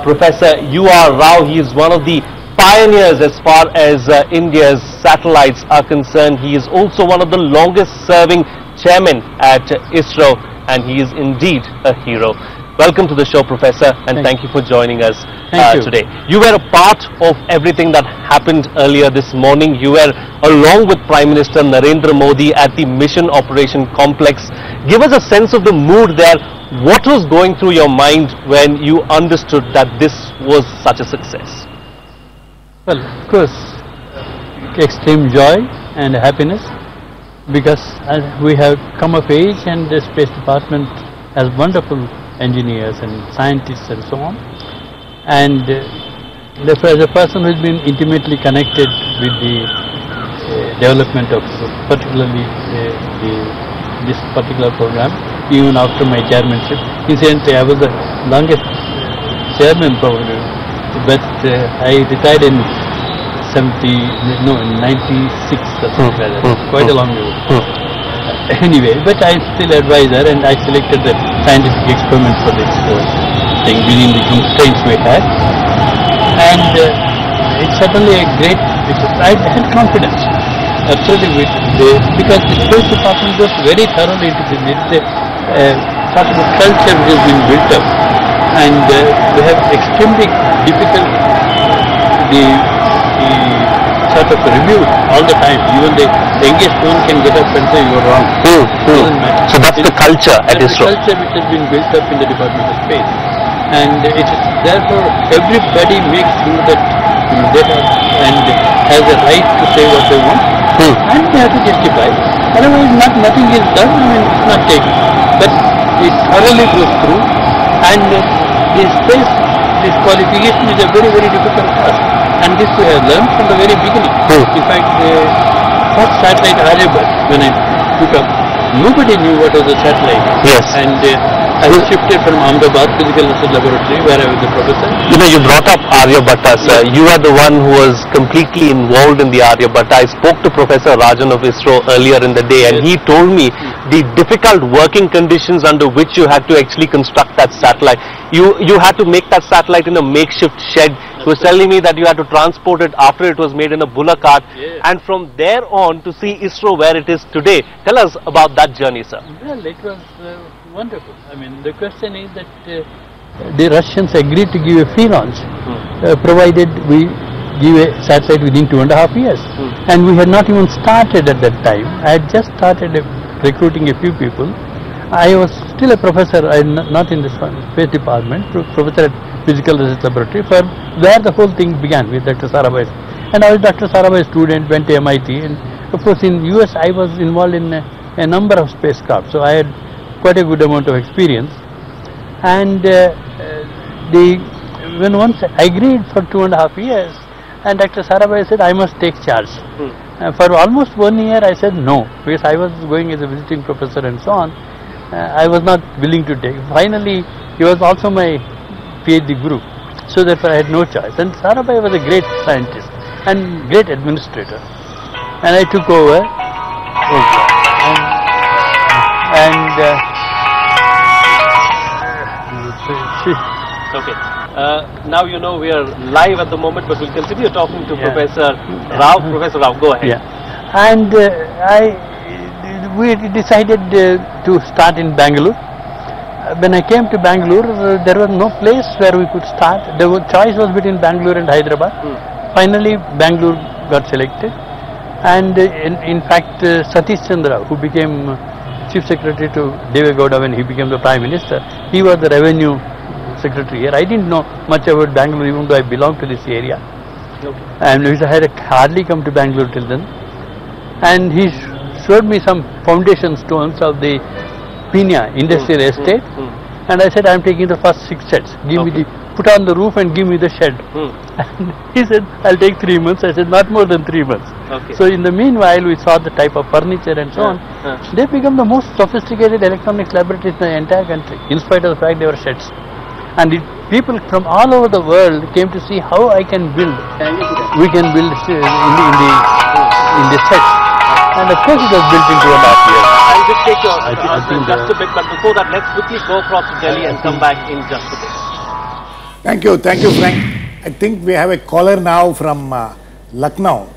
Professor U.R. Rao. He is one of the pioneers as far as India's satellites are concerned. He is also one of the longest serving chairmen at ISRO, and he is indeed a hero. Welcome to the show, Professor, and thank you for joining us today. You were a part of everything that happened earlier this morning. You were along with Prime Minister Narendra Modi at the Mission Operation Complex. Give us a sense of the mood there. What was going through your mind when you understood that this was such a success? Well, of course, extreme joy and happiness, because we have come of age and the Space Department has wonderful engineers and scientists and so on. And therefore, as a person who has been intimately connected with the development of particularly this particular program, even after my chairmanship. Incidentally, I was the longest chairman probably, but I retired in 96 or something like that, quite a long ago. Anyway, but I still advise her, and I selected the scientific experiment for this thing within the constraints we had, and it's certainly a great. I had confidence, absolutely, because the Space Department goes very thoroughly into this. It's a sort of a culture which has been built up, and we have extremely difficult the sort of review all the time. Even the youngest one can get up and say you are wrong. Doesn't matter. So that's the culture at ISRO. The culture which has been built up in the Department of Space, and it is therefore everybody makes sure that they have and has a right to say what they want, and they have to justify. Otherwise, nothing is done. I mean, it's not taken. But it thoroughly goes through, and the space disqualification is a very, very difficult task. And this we have learned from the very beginning. In fact, the first satellite Aryabhat, when I took up, nobody knew what was a satellite. Yes. And I was shifted from Ahmedabad Physical Research Laboratory, where I was the professor. You know, you brought up Aryabhatta, sir. You are the one who was completely involved in the Aryabhatta. I spoke to Professor Rajan of ISRO earlier in the day, and he told me the difficult working conditions under which you had to actually construct that satellite. You had to make that satellite in a makeshift shed. He was telling me that you had to transport it after it was made in a bullock cart, and from there on to see ISRO where it is today. Tell us about that journey, sir. Well, it was wonderful. I mean, the question is that the Russians agreed to give a free launch, provided we give a satellite within 2.5 years. And we had not even started at that time. I had just started recruiting a few people. I was still a professor, not in the Space Department, professor at Physical Research Laboratory, for where the whole thing began with Dr. Sarabhai. And I was Dr. Sarabhai's student, went to MIT, and of course in US I was involved in a number of spacecraft, so I had quite a good amount of experience. And when once I agreed for 2.5 years, and Dr. Sarabhai said I must take charge. For almost 1 year I said no, because I was going as a visiting professor and so on. I was not willing to take. Finally, he was also my PhD guru, so therefore I had no choice. And Sarabhai was a great scientist and great administrator, and I took over. Okay. Now you know we are live at the moment, but we'll continue talking to Professor Rao. Professor Rao, go ahead. Yeah. And we decided to start in Bangalore. When I came to Bangalore, there was no place where we could start. The choice was between Bangalore and Hyderabad. Finally, Bangalore got selected. And in fact, Satish Chandra, who became Chief Secretary to Deve Gowda when he became the Prime Minister, he was the Revenue Secretary here. I didn't know much about Bangalore, even though I belonged to this area. And I had hardly come to Bangalore till then. And he showed me some foundation stones of the Pina industrial estate, and I said, I am taking the first 6 sheds. Give me the, put on the roof and give me the shed. And he said, I'll take 3 months. I said, not more than 3 months. So in the meanwhile, we saw the type of furniture and so on. They become the most sophisticated electronics laboratories in the entire country, in spite of the fact they were sheds. And people from all over the world came to see how I can build. We can build in the sets. And of course it was built in 2.5 years. I'll just take your answer in just a bit, but before that, let's quickly go across to Delhi and come back in just a bit. Thank you, Frank. I think we have a caller now from Lucknow,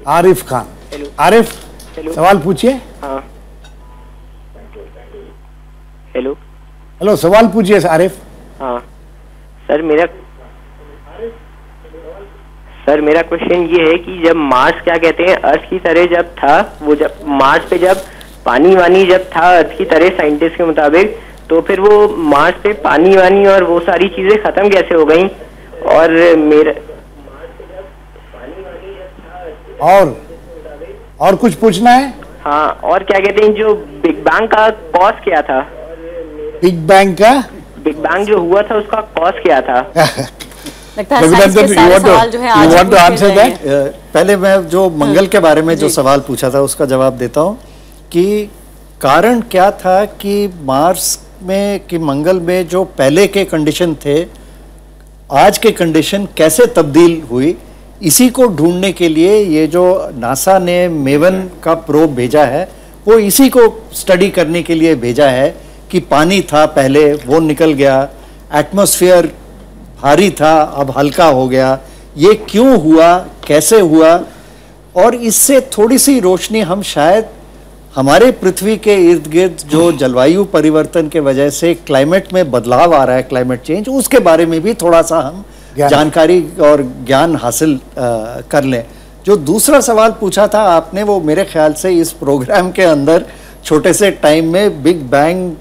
Arif Khan. Hello. Arif, सवाल पूछिए. हाँ. Hello. Hello, सवाल पूछिए आरिफ. हाँ. Sir मेरा question ये है कि जब मार्स क्या कहते हैं अर्थ की तरह जब था, वो जब मार्स पे जब पानी वानी जब था अर्थ की तरह साइंटिस्ट के मुताबिक, तो फिर वो मार्स पे पानी वानी और वो सारी चीजें खत्म कैसे हो गई? और मेरा और कुछ पूछना है? हाँ, और क्या कहते हैं जो बिग बैंग का कॉज क्या था? बिग बैंग जो हुआ था उसका कॉज क्या था? पहले मैं जो मंगल के बारे में जो सवाल पूछा था उसका जवाब देता हूँ कि कारण क्या था कि मार्स में कि मंगल में जो पहले के कंडीशन थे आज के कंडीशन कैसे तब्दील हुई, इसी को ढूंढने के लिए ये जो नासा ने मेवन का प्रोब भेजा है वो इसी को स्टडी करने के लिए भेजा है कि पानी था पहले वो निकल गया, एटमॉस्फेयर भारी था अब हल्का हो गया, ये क्यों हुआ, कैसे हुआ, और इससे थोड़ी सी रोशनी हम शायद हमारे पृथ्वी के इर्द गिर्द जो जलवायु परिवर्तन के वजह से क्लाइमेट में बदलाव आ रहा है, क्लाइमेट चेंज, उसके बारे में भी थोड़ा सा हम जानकारी और ज्ञान हासिल कर लें। जो दूसरा सवाल पूछा था आपने, वो मेरे ख्याल से इस प्रोग्राम के अंदर छोटे से टाइम में बिग बैंग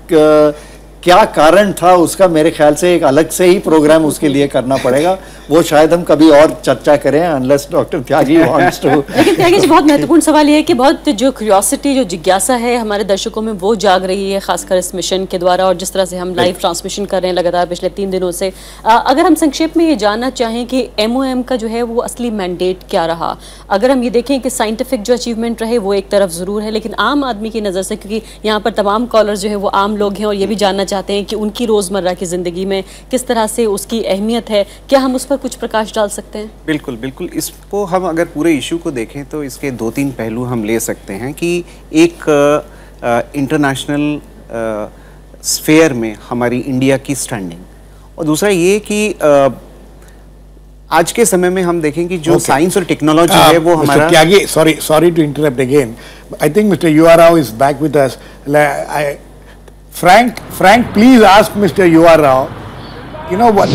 क्या कारण था उसका मेरे ख्याल से एक अलग से ही प्रोग्राम उसके लिए करना पड़ेगा, वो शायद हम कभी और चर्चा करें, unless doctor Tyagi wants to. लेकिन त्यागी जी, बहुत महत्वपूर्ण सवाल ये है कि बहुत जो क्यूरियोसिटी, जो जिज्ञासा है हमारे दर्शकों में, वो जाग रही है खासकर इस मिशन के द्वारा, और जिस तरह से हम लाइव ट्रांसमिशन कर रहे हैं लगातार पिछले 3 दिनों से। अगर हम संक्षेप में ये जानना चाहें कि MOM का जो है वो असली मैंडेट क्या रहा, अगर हम ये देखें कि साइंटिफिक जो अचीवमेंट रहे वो एक तरफ ज़रूर है, लेकिन आम आदमी की नज़र से, क्योंकि यहाँ पर तमाम कॉलर जो है वो आम लोग हैं और ये भी जानना चाहते हैं कि उनकी रोज़मर्रा की ज़िंदगी में किस तरह से उसकी अहमियत है, क्या हम उस पर कुछ प्रकाश डाल सकते हैं? बिल्कुल बिल्कुल, इसको हम अगर पूरे इशू को देखें तो इसके 2-3 पहलू हम ले सकते हैं कि एक इंटरनेशनल स्फेयर में हमारी इंडिया की स्टैंडिंग, और दूसरा ये कि आज के समय में हम देखें कि जो साइंस और टेक्नोलॉजी है वो हमारा। त्यागी, sorry to interrupt again. I think Mr. UR Rao is back with us. Frank, please ask Mr. UR Rao. You know what?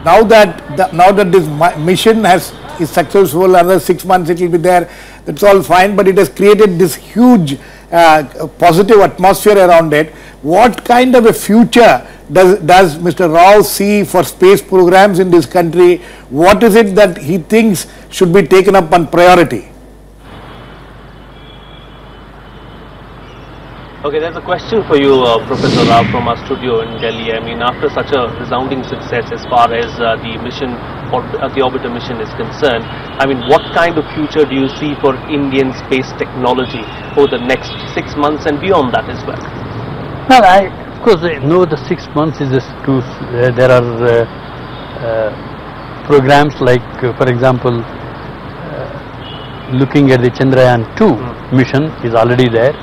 Now that this mission is successful, another 6 months it will be there. That's all fine, but it has created this huge positive atmosphere around it. What kind of a future does Mr. Rao see for space programs in this country? What is it that he thinks should be taken up on priority? Okay, there's a question for you, Professor Rao, from our studio in Delhi. I mean, after such a resounding success as far as the mission or the orbiter mission is concerned, I mean, what kind of future do you see for Indian space technology over the next 6 months and beyond that as well? Well, of course, I know the 6 months is just too. There are programs like, for example, looking at the Chandrayaan-2 mission is already there,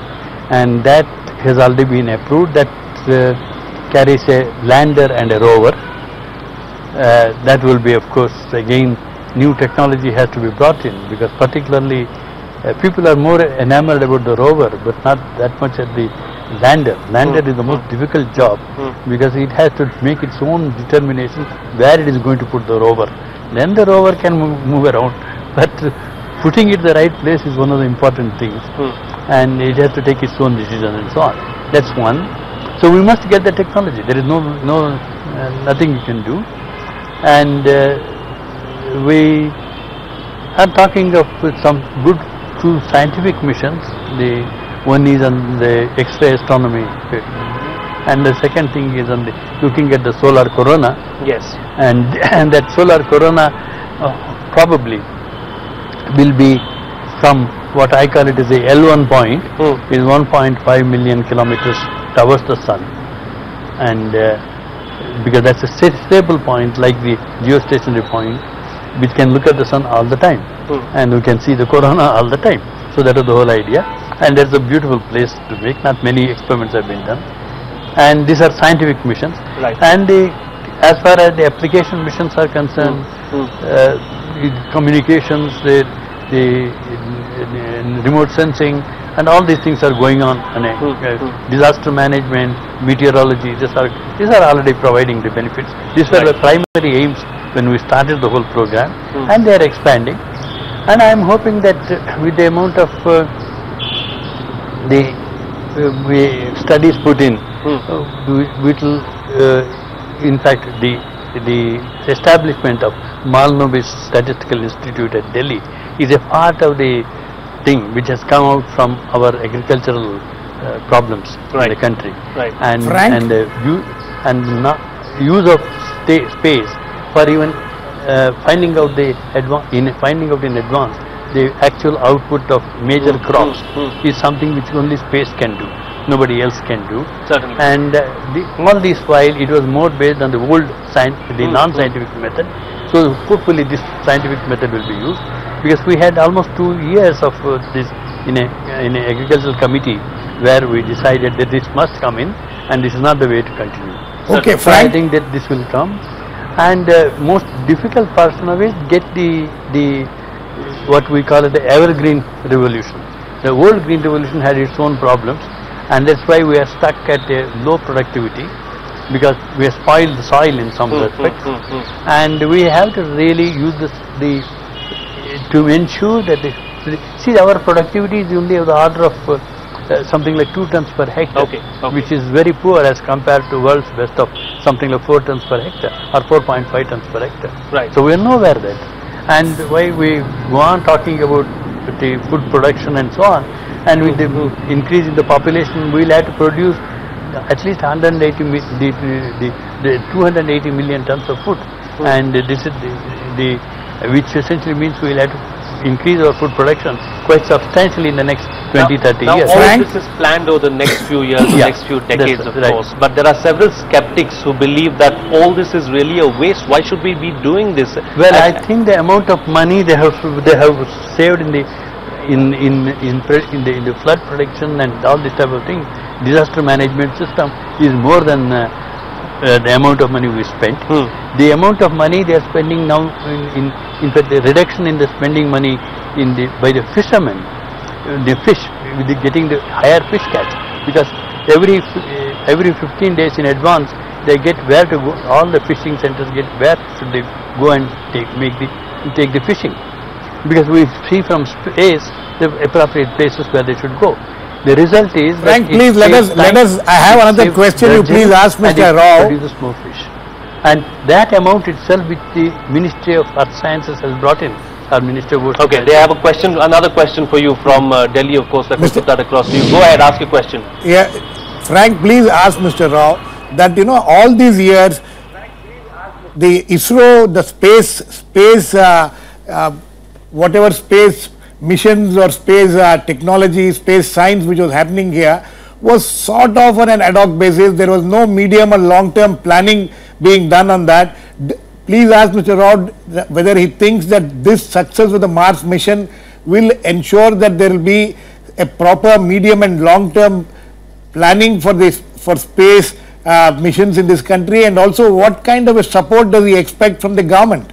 and that has already been approved. That carries a lander and a rover. That will be, of course, again, new technology has to be brought in, because particularly people are more enamored about the rover, but not that much at the lander. Lander is the most difficult job, because it has to make its own determination where it is going to put the rover. Then the rover can move around, but putting it the right place is one of the important things, and it has to take its own decision and so on. That's one. So we must get the technology. There is nothing you can do, and we are talking of some good 2 scientific missions. The one is on the X-ray astronomy, and the second thing is on the looking at the solar corona. Yes. And that solar corona probably will be from what I call it is a L1 point, is 1.5 million kilometers towards the sun, and because that's a stable point like the geostationary point, which can look at the sun all the time, and we can see the corona all the time. So that is the whole idea, and there's a beautiful place to make. Not many experiments have been done, and these are scientific missions. Right. And as far as the application missions are concerned, communications, the remote sensing, and all these things are going on. And disaster management, meteorology, these are already providing the benefits. These were the primary aims when we started the whole program, and they are expanding. And I am hoping that with the amount of the studies put in, we will, in fact, the establishment of Malnobis Statistical Institute at Delhi is a part of the thing which has come out from our agricultural problems in the country. Right. And use of space for even finding out in advance the actual output of major crops is something which only space can do. Nobody else can do. Certainly. And all this while it was more based on the old the non-scientific method. So hopefully this scientific method will be used, because we had almost 2 years of this in a agricultural committee where we decided that this must come in, and this is not the way to continue. Okay, so I think that this will come. And most difficult part of it, get the what we call it the evergreen revolution. The old green revolution had its own problems, and that's why we are stuck at a low productivity, because we have spoiled the soil in some respects, and we have to really use to ensure that see, our productivity is only of the order of something like 2 tons per hectare, which is very poor as compared to world's best of something like 4 tons per hectare or 4.5 tons per hectare. Right. So we are nowhere there. And why we go on talking about the food production and so on, and with the increase in the population, we will have to produce at least 280 million tons of food, and this is which essentially means we will have to increase our food production quite substantially in the next 20-30 now years. All of this is planned over the next few years, the next few decades, of course. But there are several skeptics who believe that all this is really a waste. Why should we be doing this? Well, I think the amount of money they have saved in the flood protection and all this type of thing, disaster management system, is more than the amount of money we spent. The amount of money they are spending now, in fact, the reduction in the spending money by the fishermen, the fish, with getting the higher fish catch, because every 15 days in advance they get where to go. All the fishing centers get where should they go and take the fishing, because we see from space the appropriate places where they should go. The result is Frank, please let us. I have another question. You please ask Mr. Rao. Produces more fish, and that amount itself, which the Ministry of Earth Sciences has brought in, our Minister of Ocean. Okay, they have a question, another question for you from Delhi, of course. Let me put that across to you. Go ahead, ask your question. Yeah, Frank, please ask Mr. Rao that all these years, the ISRO, the space, whatever space missions or space technology, space science which was happening here was sort of on an ad hoc basis. There was no medium or long-term planning being done on that. Please ask Mr. Rao whether he thinks that this success with the Mars mission will ensure that there will be a proper medium and long-term planning for space missions in this country, and also what kind of a support does he expect from the government?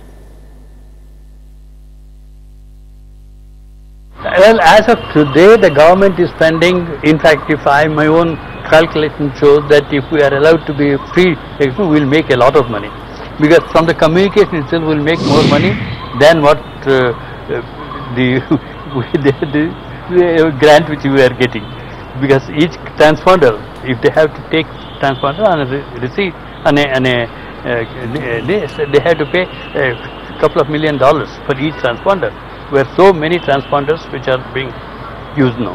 Well, as of today, the government is spending, in fact, my own calculation shows that if we are allowed to be free, we will make a lot of money. Because from the communication itself, we will make more money than what the grant which we are getting. Because each transponder, if they have to take transponder on a receipt, they have to pay a couple of $1 million for each transponder. Where so many transponders which are being used now.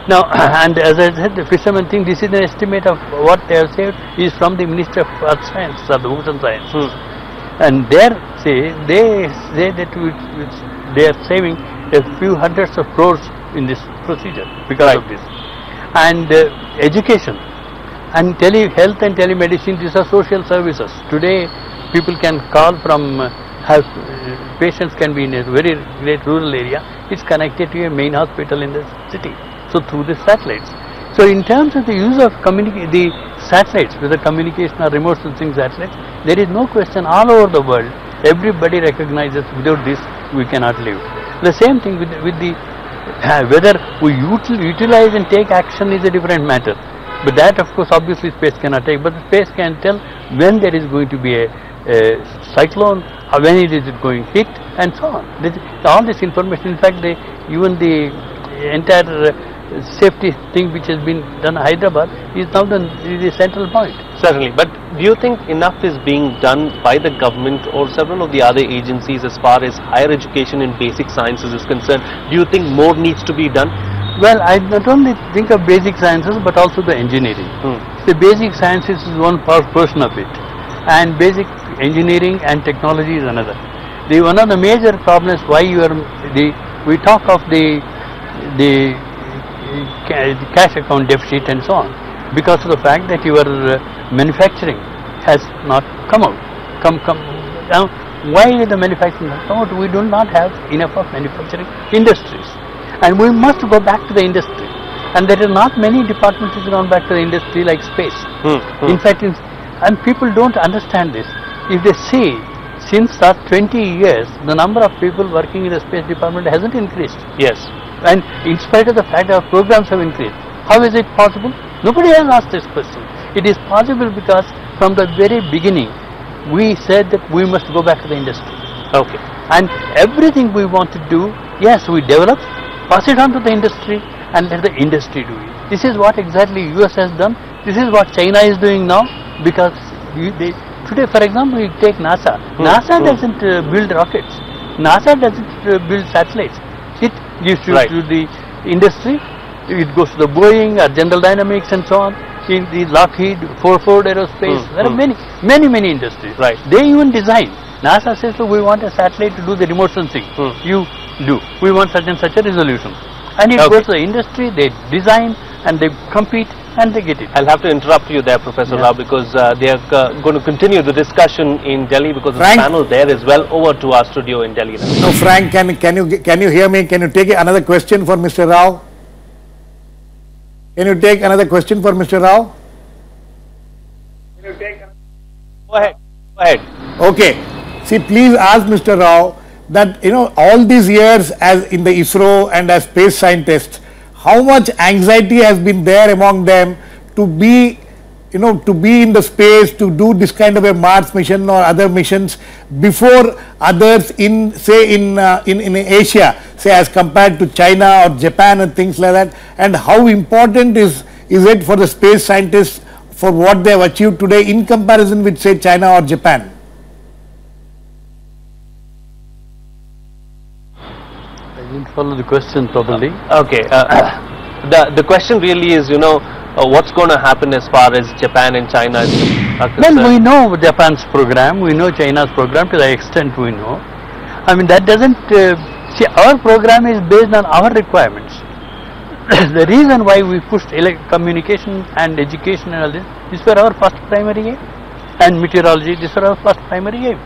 Now, and as I said, the fishermen think this is an estimate of what they have saved is from the Ministry of Earth Science or the Ocean Science. And they say that they are saving a few hundreds of crores in this procedure because of this. And education and health and telemedicine, these are social services. Today, people can call from patients can be in a very great rural area. It's connected to a main hospital in the city. So through the satellites. So in terms of the use of the satellites, whether communication or remote sensing satellites, there is no question all over the world. Everybody recognizes without this we cannot live. The same thing with the whether we utilize and take action is a different matter. But that, of course, obviously space cannot take. But the space can tell when there is going to be a cyclone, or when it is going to hit, and so on. All this information, in fact, even the entire safety thing which has been done in Hyderabad is now the central point. Certainly, but do you think enough is being done by the government or several of the other agencies as far as higher education in basic sciences is concerned? Do you think more needs to be done? Well, I not only think of basic sciences but also the engineering. The basic sciences is one portion of it, and basic engineering and technology is another. One of the major problems why we talk of the cash account deficit and so on, because of the fact that your manufacturing has not come out. Now, why is the manufacturing not come out? We do not have enough of manufacturing industries, and we must go back to the industry. And there are not many departments which have gone back to the industry like space. In fact, And people don't understand this. If they see, since last 20 years, the number of people working in the space department hasn't increased. Yes. And in spite of the fact our programs have increased. How is it possible? Nobody has asked this question. It is possible because from the very beginning, we said that we must go back to the industry. Okay. And everything we want to do, yes, we develop, pass it on to the industry, and let the industry do it. This is what exactly US has done. This is what China is doing now, because today, for example, you take NASA. NASA doesn't build rockets. NASA doesn't build satellites. It gives to the industry. It goes to the Boeing or General Dynamics and so on. In the Lockheed, Ford Aerospace, there are many industries. Right. They even design. NASA says, so we want a satellite to do the remote sensing. You do. We want such and such a resolution. And it goes to the industry, they design and they compete and they get it. I'll have to interrupt you there, Professor Rao, because they are going to continue the discussion in Delhi, because the panel there is well over to our studio in Delhi now. No, Frank, can you hear me? Can you take another question for Mr. Rao? Can you take another question for Mr. Rao? Go ahead. Go ahead. Okay. See, please ask Mr. Rao that, all these years as in the ISRO and as space scientists, how much anxiety has been there among them to be, to be in the space, to do this kind of a Mars mission or other missions before others in, say, in Asia, say as compared to China or Japan and things like that, and how important is it for the space scientists for what they have achieved today in comparison with, say, China or Japan? I didn't follow the question properly. Okay. The question really is, what's going to happen as far as Japan and China is concerned? Well, we know Japan's program, we know China's program to the extent we know. I mean, that doesn't, see, our program is based on our requirements. The reason why we pushed communication and education and all this, these were our first primary aim. And meteorology, these were our first primary aim.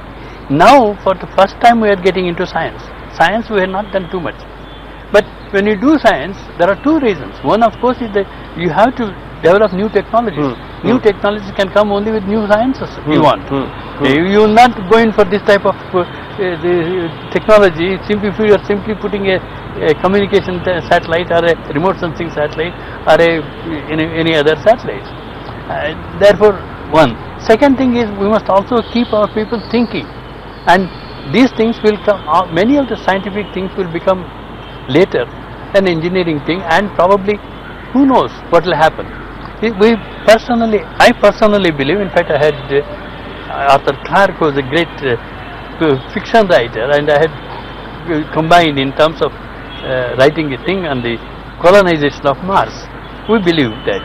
Now, for the first time, we are getting into science. Science we have not done too much. But when you do science, there are two reasons. One, of course, is that you have to develop new technologies. New technologies can come only with new sciences you want. You will not go in for this type of technology if you are simply putting a communication satellite or a remote sensing satellite or any other satellite. Therefore, one. Second thing is we must also keep our people thinking, and these things will come, many of the scientific things will become later an engineering thing, and probably who knows what will happen. I personally believe, in fact I had Arthur Clarke, who was a great fiction writer, and I had combined in terms of writing a thing on the colonization of Mars. We believe that.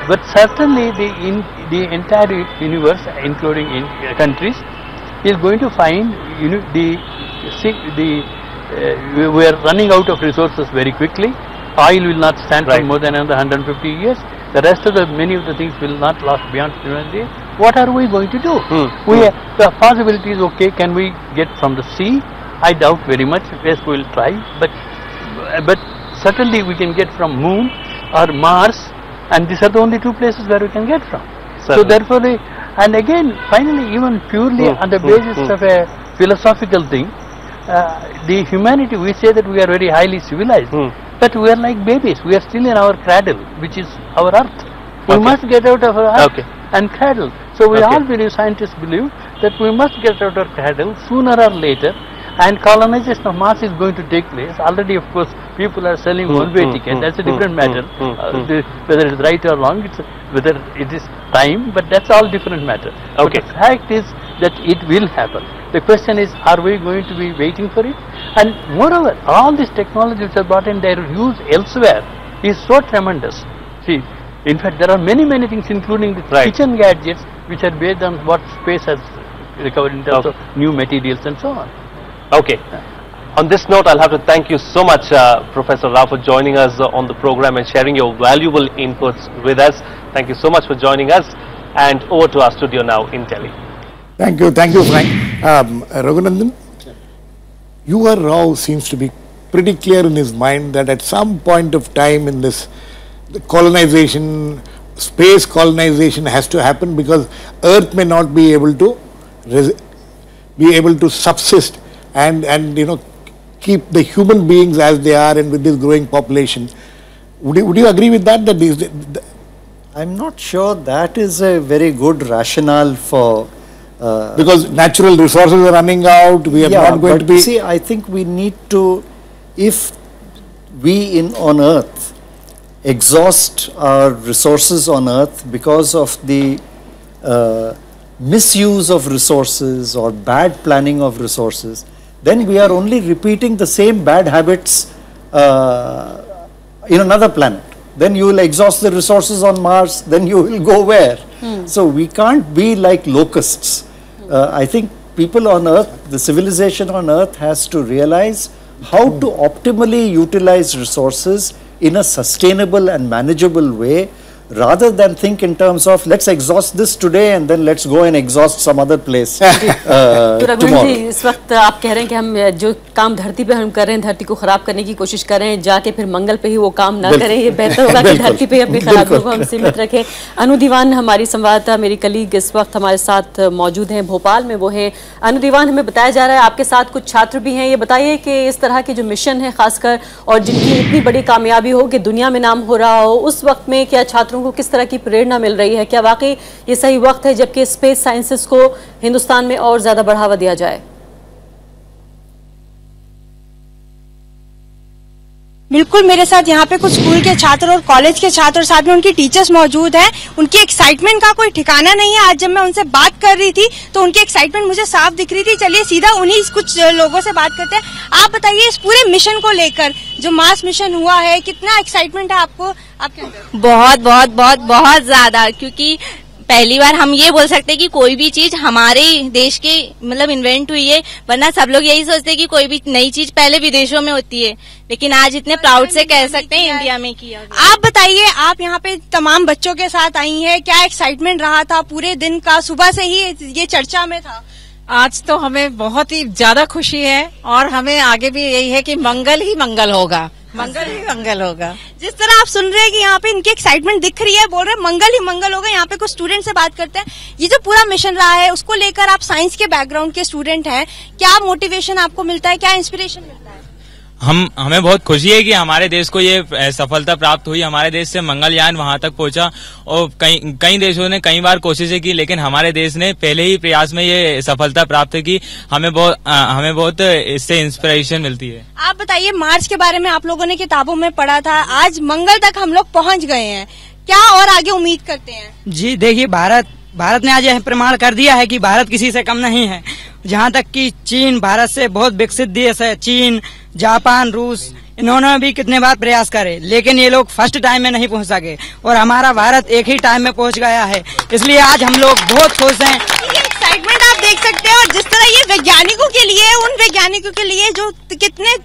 But certainly the entire universe, including in countries, is going to find we are running out of resources very quickly. Oil will not stand for more than another 150 years. The rest of many of the things will not last beyond 200 years. What are we going to do? The possibility is, okay, can we get from the sea? I doubt very much. Yes, we will try, but certainly we can get from Moon or Mars, and these are the only two places where we can get from. So therefore, and again, finally, even purely on the basis of a philosophical thing, the humanity, we say that we are very highly civilized, but we are like babies. We are still in our cradle, which is our earth. We must get out of our earth and cradle. So we all believe, scientists believe, that we must get out of our cradle sooner or later, and colonization of Mars is going to take place. Already, of course, people are selling one-way tickets. That's a different matter. Whether it's right or wrong, whether it is time, but that's all different matter. But the fact is that it will happen. The question is, are we going to be waiting for it? And moreover, all these technologies which are brought in, their use elsewhere is so tremendous. See, in fact, there are many things, including the kitchen gadgets, which are based on what space has recovered in terms of new materials and so on. Okay. On this note, I'll have to thank you so much, Professor Rao, for joining us on the program and sharing your valuable inputs with us. Thank you so much for joining us, and over to our studio now in Delhi. Thank you, Frank. Raghunandan, U.R. Rao seems to be pretty clear in his mind that at some point of time in this, the colonization space colonization has to happen, because Earth may not be able to subsist and keep the human beings as they are, and with this growing population. Would you agree with that? I'm not sure that is a very good rationale for. Because natural resources are running out, we are not going to be. See, I think we need to, if we on Earth exhaust our resources on Earth because of the misuse of resources or bad planning of resources, then we are only repeating the same bad habits in another planet. Then you will exhaust the resources on Mars, then you will go where? So we can't be like locusts. I think people on Earth, the civilization on Earth has to realize how to optimally utilize resources in a sustainable and manageable way, rather than think in terms of let's exhaust this today and then let's go and exhaust some other place tomorrow. इस वक्त आप कह रहे हैं कि हम जो काम धरती पे हम कर रहे हैं, धरती को खराब करने की कोशिश कर रहे हैं, जाके फिर मंगल पे ही वो काम ना करें, ये बेहतर होगा कि धरती पे अपनी खराबियों को हम सीमित रखें। अनु दीवान हमारी संवाददाता, मेरी कलीग इस वक्त हमारे साथ मौजूद हैं भोपाल में, वो है अनु दीवान। हमें बताया जा रहा है आपके साथ कुछ छात्र भी हैं, ये बताइए कि इस तरह के जो मिशन है खासकर और जिनकी इतनी बड़ी कामयाबी हो कि दुनिया में नाम हो रहा हो, उस वक्त में क्या छात्रों को किस तरह की प्रेरणा मिल रही है? क्या वाकई ये सही वक्त है जबकि स्पेस साइंसेस को हिंदुस्तान में और ज्यादा बढ़ावा दिया जाए? बिल्कुल, मेरे साथ यहाँ पे कुछ स्कूल के छात्र और कॉलेज के छात्र और साथ में उनकी टीचर्स मौजूद हैं। उनकी एक्साइटमेंट का कोई ठिकाना नहीं है। आज जब मैं उनसे बात कर रही थी तो उनकी एक्साइटमेंट मुझे साफ दिख रही थी। चलिए सीधा उन्हीं कुछ लोगों से बात करते हैं। आप बताइए, इस पूरे मिशन को लेकर जो मार्स मिशन हुआ है, कितना एक्साइटमेंट है आपको, आपके अंदर? बहुत बहुत बहुत बहुत ज्यादा, क्योंकि पहली बार हम ये बोल सकते हैं कि कोई भी चीज हमारे देश के मतलब इन्वेंट हुई है, वरना सब लोग यही सोचते हैं कि कोई भी नई चीज पहले विदेशों में होती है, लेकिन आज इतने प्राउड से कह सकते हैं इंडिया में किया। आप बताइए, आप यहाँ पे तमाम बच्चों के साथ आई हैं, क्या एक्साइटमेंट रहा था पूरे दिन का? सुबह से ही ये चर्चा में था। आज तो हमें बहुत ही ज्यादा खुशी है और हमें आगे भी यही है कि मंगल ही मंगल होगा, मंगल ही मंगल होगा। जिस तरह आप सुन रहे हैं कि यहाँ पे इनकी एक्साइटमेंट दिख रही है, बोल रहे हैं मंगल ही मंगल होगा। यहाँ पे कुछ स्टूडेंट से बात करते हैं। ये जो पूरा मिशन रहा है उसको लेकर, आप साइंस के बैकग्राउंड के स्टूडेंट हैं, क्या मोटिवेशन आपको मिलता है, क्या इंस्पिरेशन मिलता है? हमें बहुत खुशी है कि हमारे देश को ये सफलता प्राप्त हुई। हमारे देश से मंगलयान वहां तक पहुंचा और कई देशों ने कई बार कोशिशें की, लेकिन हमारे देश ने पहले ही प्रयास में ये सफलता प्राप्त की। हमें बहुत इससे इंस्पिरेशन मिलती है। आप बताइए, मार्स के बारे में आप लोगों ने किताबों में पढ़ा था, आज मंगल तक हम लोग पहुंच गए हैं, क्या और आगे उम्मीद करते हैं? जी देखिए, भारत ने आज यह प्रमाण कर दिया है कि भारत किसी से कम नहीं है। जहाँ तक कि चीन भारत से बहुत विकसित देश है, चीन, जापान, रूस, इन्होंने भी कितने बार प्रयास करे, लेकिन ये लोग फर्स्ट टाइम में नहीं पहुँच सके और हमारा भारत एक ही टाइम में पहुँच गया है। इसलिए आज हम लोग बहुत खुश हैं। एक्साइटमेंट आप देख सकते हैं, और जिस तरह ये वैज्ञानिकों के लिए, उन वैज्ञानिकों के लिए जो कितने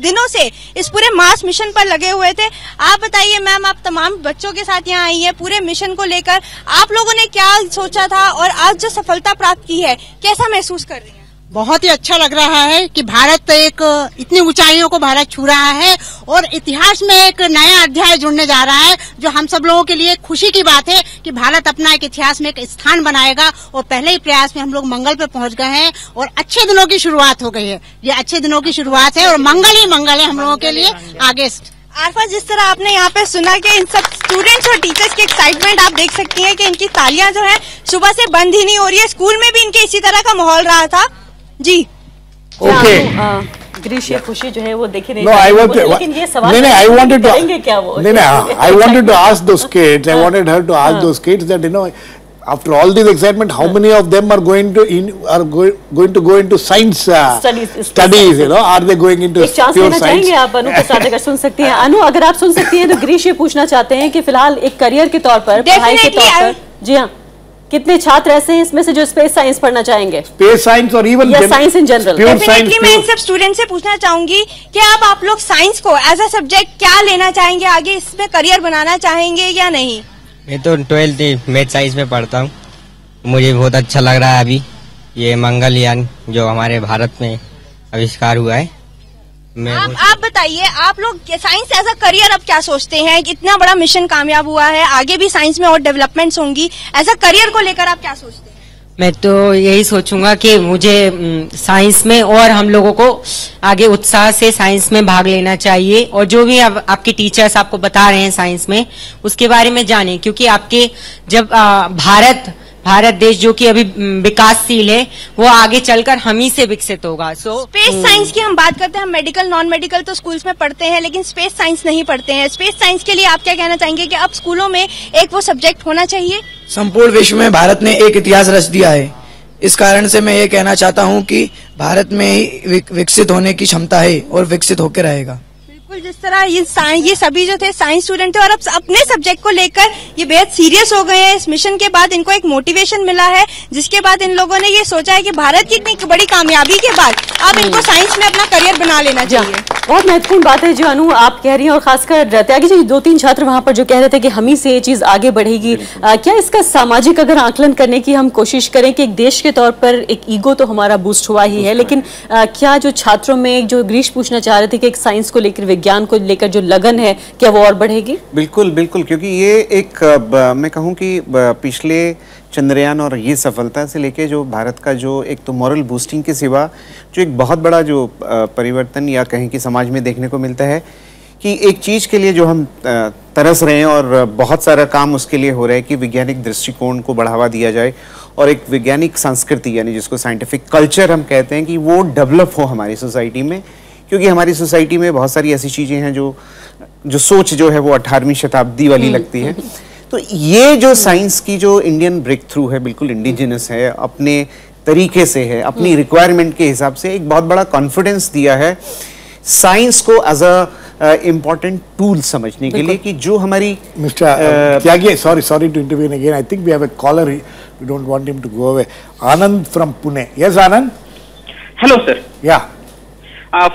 दिनों से इस पूरे मार्स मिशन पर लगे हुए थे। आप बताइए मैम, आप तमाम बच्चों के साथ यहाँ आई हैं पूरे मिशन को लेकर, आप लोगों ने क्या सोचा था और आज जो सफलता प्राप्त की है, कैसा महसूस कर रही हैं? बहुत ही अच्छा लग रहा है कि भारत एक इतनी ऊंचाइयों को भारत छू रहा है और इतिहास में एक नया अध्याय जुड़ने जा रहा है, जो हम सब लोगों के लिए खुशी की बात है कि भारत अपना एक इतिहास में एक स्थान बनाएगा। और पहले ही प्रयास में हम लोग मंगल पे पहुंच गए हैं और अच्छे दिनों की शुरुआत हो गई है। ये अच्छे दिनों की शुरुआत है और मंगल ही मंगल है हम लोगों के लिए आगे। आरफा, जिस तरह आपने यहाँ पे सुना कि इन सब स्टूडेंट्स और टीचर्स की एक्साइटमेंट आप देख सकती हैं कि इनकी तालियां जो है सुबह से बंद ही नहीं हो रही है। स्कूल में भी इनके इसी तरह का माहौल रहा था। जी ओके, ग्रीश, ये खुशी जो है वो देखी नहीं। No, I want to. लेकिन ये सवाल नहीं, I wanted to. करेंगे क्या वो? I wanted to ask those kids. I wanted her to ask those kids that after all this excitement, how many of them are going to go into science studies? Are they going into एक chance pure लेना science? चाहेंगे आप अनु के साथ, अगर सुन सकती हैं? अनु, अगर आप सुन सकती हैं तो ग्रीश ये पूछना चाहते हैं कि फिलहाल एक करियर के तौर पर, पढ़ाई के तौर पर, जी हाँ, कितने छात्र ऐसे हैं इसमें से जो स्पेस साइंस पढ़ना चाहेंगे? स्पेस साइंस और even science in general. Definitely मैं इन सब स्टूडेंट से पूछना चाहूंगी कि अब आप लोग साइंस को एज अ सब्जेक्ट क्या लेना चाहेंगे, आगे इसमें करियर बनाना चाहेंगे या नहीं? मैं तो 12th मैथ साइंस में पढ़ता हूँ। मुझे बहुत अच्छा लग रहा है अभी ये मंगलयान जो हमारे भारत में आविष्कार हुआ है। आप बताइए, आप लोग साइंस एज अ करियर अब क्या सोचते हैं? इतना बड़ा मिशन कामयाब हुआ है, आगे भी साइंस में और डेवलपमेंट्स होंगी, एज अ करियर को लेकर आप क्या सोचते हैं? मैं तो यही सोचूंगा कि मुझे साइंस में और हम लोगों को आगे उत्साह से साइंस में भाग लेना चाहिए, और जो भी आपके टीचर्स आपको बता रहे हैं साइंस में, उसके बारे में जानें, क्योंकि आपके जब भारत देश जो कि अभी विकासशील है, वो आगे चलकर हम ही से विकसित होगा। स्पेस साइंस की हम बात करते हैं, हम मेडिकल नॉन मेडिकल तो स्कूल्स में पढ़ते हैं, लेकिन स्पेस साइंस नहीं पढ़ते हैं। स्पेस साइंस के लिए आप क्या कहना चाहेंगे कि अब स्कूलों में एक वो सब्जेक्ट होना चाहिए? संपूर्ण विश्व में भारत ने एक इतिहास रच दिया है। इस कारण से मैं ये कहना चाहता हूँ कि भारत में ही विकसित होने की क्षमता है और विकसित होकर रहेगा। बिल्कुल, जिस तरह ये सभी जो थे साइंस स्टूडेंट थे और अब अपने सब्जेक्ट को लेकर ये बेहद सीरियस हो गए हैं। इस मिशन के बाद इनको एक मोटिवेशन मिला है, जिसके बाद इन लोगों ने ये सोचा है कि भारत की इतनी बड़ी कामयाबी के बाद अब इनको साइंस में अपना करियर बना लेना चाहिए। बहुत महत्वपूर्ण बात है जानू आप कह रही हैं, और खासकर त्यागी जी 2-3 छात्र वहां पर जो कह रहे थे कि हम ही से ये चीज आगे बढ़ेगी। क्या इसका सामाजिक अगर आकलन करने की हम कोशिश करें कि एक देश के तौर पर एक ईगो तो हमारा बूस्ट हुआ ही है, लेकिन क्या जो छात्रों में जो ग्रीश पूछना चाह रहे थे कि एक साइंस को लेकर, विज्ञान को लेकर जो लगन है, क्या वो और बढ़ेगी? बिल्कुल बिल्कुल, क्योंकि ये एक मैं कहूँ कि पिछले चंद्रयान और ये सफलता से लेके जो भारत का जो एक तो मॉरल बूस्टिंग के सिवा जो एक बहुत बड़ा जो परिवर्तन या कहें कि समाज में देखने को मिलता है कि एक चीज़ के लिए जो हम तरस रहे हैं और बहुत सारा काम उसके लिए हो रहा है कि वैज्ञानिक दृष्टिकोण को बढ़ावा दिया जाए और एक वैज्ञानिक संस्कृति यानी जिसको साइंटिफिक कल्चर हम कहते हैं कि वो डेवलप हो हमारी सोसाइटी में, क्योंकि हमारी सोसाइटी में बहुत सारी ऐसी चीज़ें हैं जो सोच जो है वो 18वीं शताब्दी वाली लगती है। तो ये जो साइंस की जो इंडियन ब्रेक थ्रू है, बिल्कुल इंडिजिनस है, अपने तरीके से है, अपनी रिक्वायरमेंट के हिसाब से एक बहुत बड़ा कॉन्फिडेंस दिया है साइंस को एज अ इम्पोर्टेंट टूल समझने के लिए कि जो हमारी mister Tyagi, sorry to interview again, I think we have a caller, we don't want him to go away. Anand from Pune. Yes Anand. Hello sir. Yeah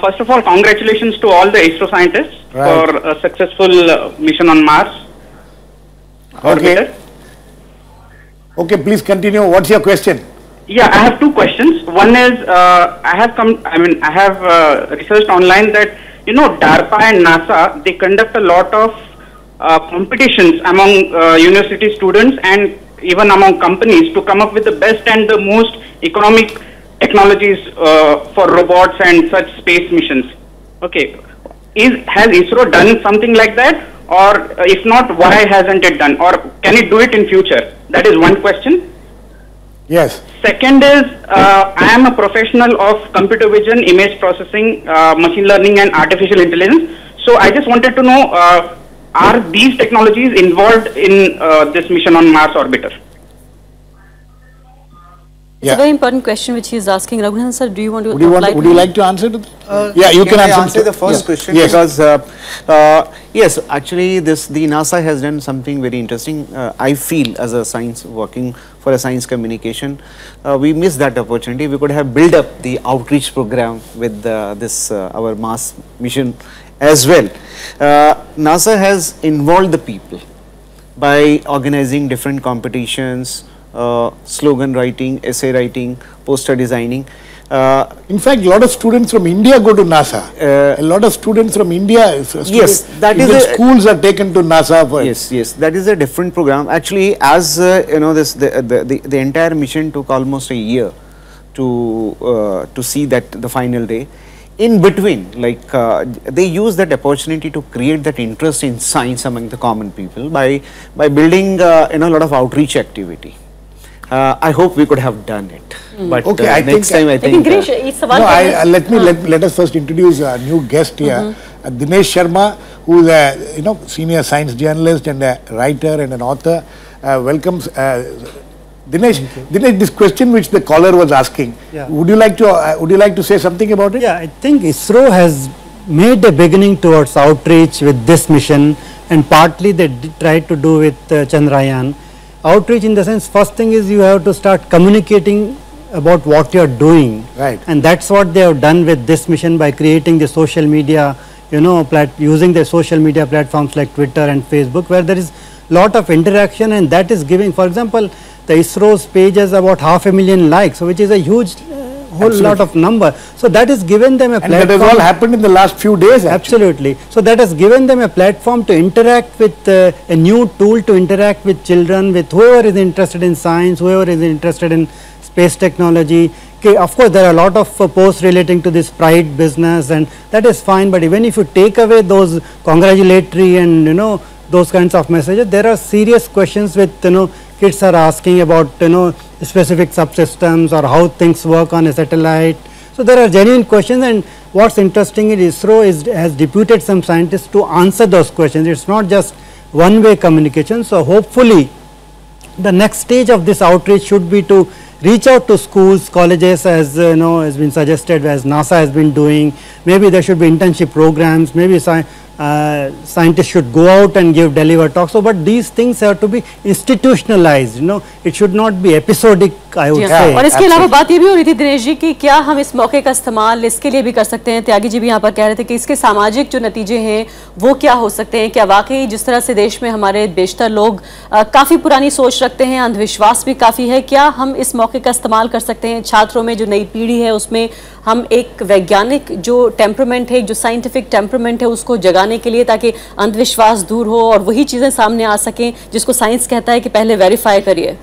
first of all, congratulations to all the ISRO scientists for a successful mission on Mars. Okay. Okay, please continue. What's your question? Yeah, I have two questions. One is, I have researched online that, DARPA and NASA, they conduct a lot of competitions among university students and even among companies to come up with the best and the most economic technologies for robots and such space missions. Okay, has ISRO done something like that, or if not, why hasn't it done, or can it do it in future? That is one question. Yes. Second is, I am a professional of computer vision, image processing, machine learning and artificial intelligence. So I just wanted to know, are these technologies involved in this mission on Mars orbiter? It's a very important question which he is asking. Raghunath sir, do you want to would you like to answer to yeah, you can answer the first question. Yes. Because yes, actually the NASA has done something very interesting. I feel as a science working for a science communication, we missed that opportunity. We could have built up the outreach program with this our Mars mission as well. NASA has involved the people by organizing different competitions, slogan writing, essay writing, poster designing. In fact, a lot of students from India go to NASA. A lot of students from India, yes, that is schools are taken to NASA for yes, that is a different program. Actually, as the entire mission took almost a year to see that the final day. In between, like they use that opportunity to create that interest in science among the common people by building a lot of outreach activity. I hope we could have done it, but okay, next time I think. Let us first introduce a new guest here, Dinesh Sharma, who is a senior science journalist and a writer and an author. Welcomes Dinesh. Dinesh, this question which the caller was asking, would you like to say something about it? Yeah, I think ISRO has made a beginning towards outreach with this mission, and partly they tried to do with Chandrayaan. Outreach in the sense, first thing is you have to start communicating about what you are doing, right? And that's what they have done with this mission by creating the social media, using the social media platforms like Twitter and Facebook, where there is lot of interaction, and that is giving, for example, the ISRO's page has about 500,000 likes, which is a whole lot of number. So that has given them a platform. And that has all happened in the last few days. Absolutely. So that has given them a platform to interact with a new tool to interact with children, with whoever is interested in science, whoever is interested in space technology. Okay, of course, there are a lot of posts relating to this pride business, and that is fine. But even if you take away those congratulatory and those kinds of messages, there are serious questions with kids are asking about specific subsystems or how things work on a satellite. So there are genuine questions, and what's interesting is ISRO has deputed some scientists to answer those questions. It's not just one-way communication. So hopefully the next stage of this outreach should be to reach out to schools, colleges, as has been suggested, as NASA has been doing. Maybe there should be internship programs. Maybe scientists should go out and deliver talks. So, but these things have to be institutionalized. It should not be episodic, I would say. और इसके अलावा बात ये भी हो रही थी दिनेश जी कि क्या हम इस मौके का इस्तेमाल इसके लिए भी कर सकते हैं। त्यागी जी भी यहाँ पर कह रहे थे कि इसके सामाजिक जो नतीजे हैं वो क्या हो सकते हैं। क्या वाकई जिस तरह से देश में हमारे बेशतर लोग काफी पुरानी सोच रखते हैं, अंधविश्वास भी काफी है, क्या हम इस मौके का इस्तेमाल कर सकते हैं छात्रों में, जो नई पीढ़ी है उसमें हम एक वैज्ञानिक जो टेम्परामेंट है, जो साइंटिफिक टेम्परामेंट है उसको जगाने के लिए, ताकि अंधविश्वास दूर हो और वही चीजें सामने आ सकें जिसको साइंस कहता है कि पहले वेरीफाई करिए।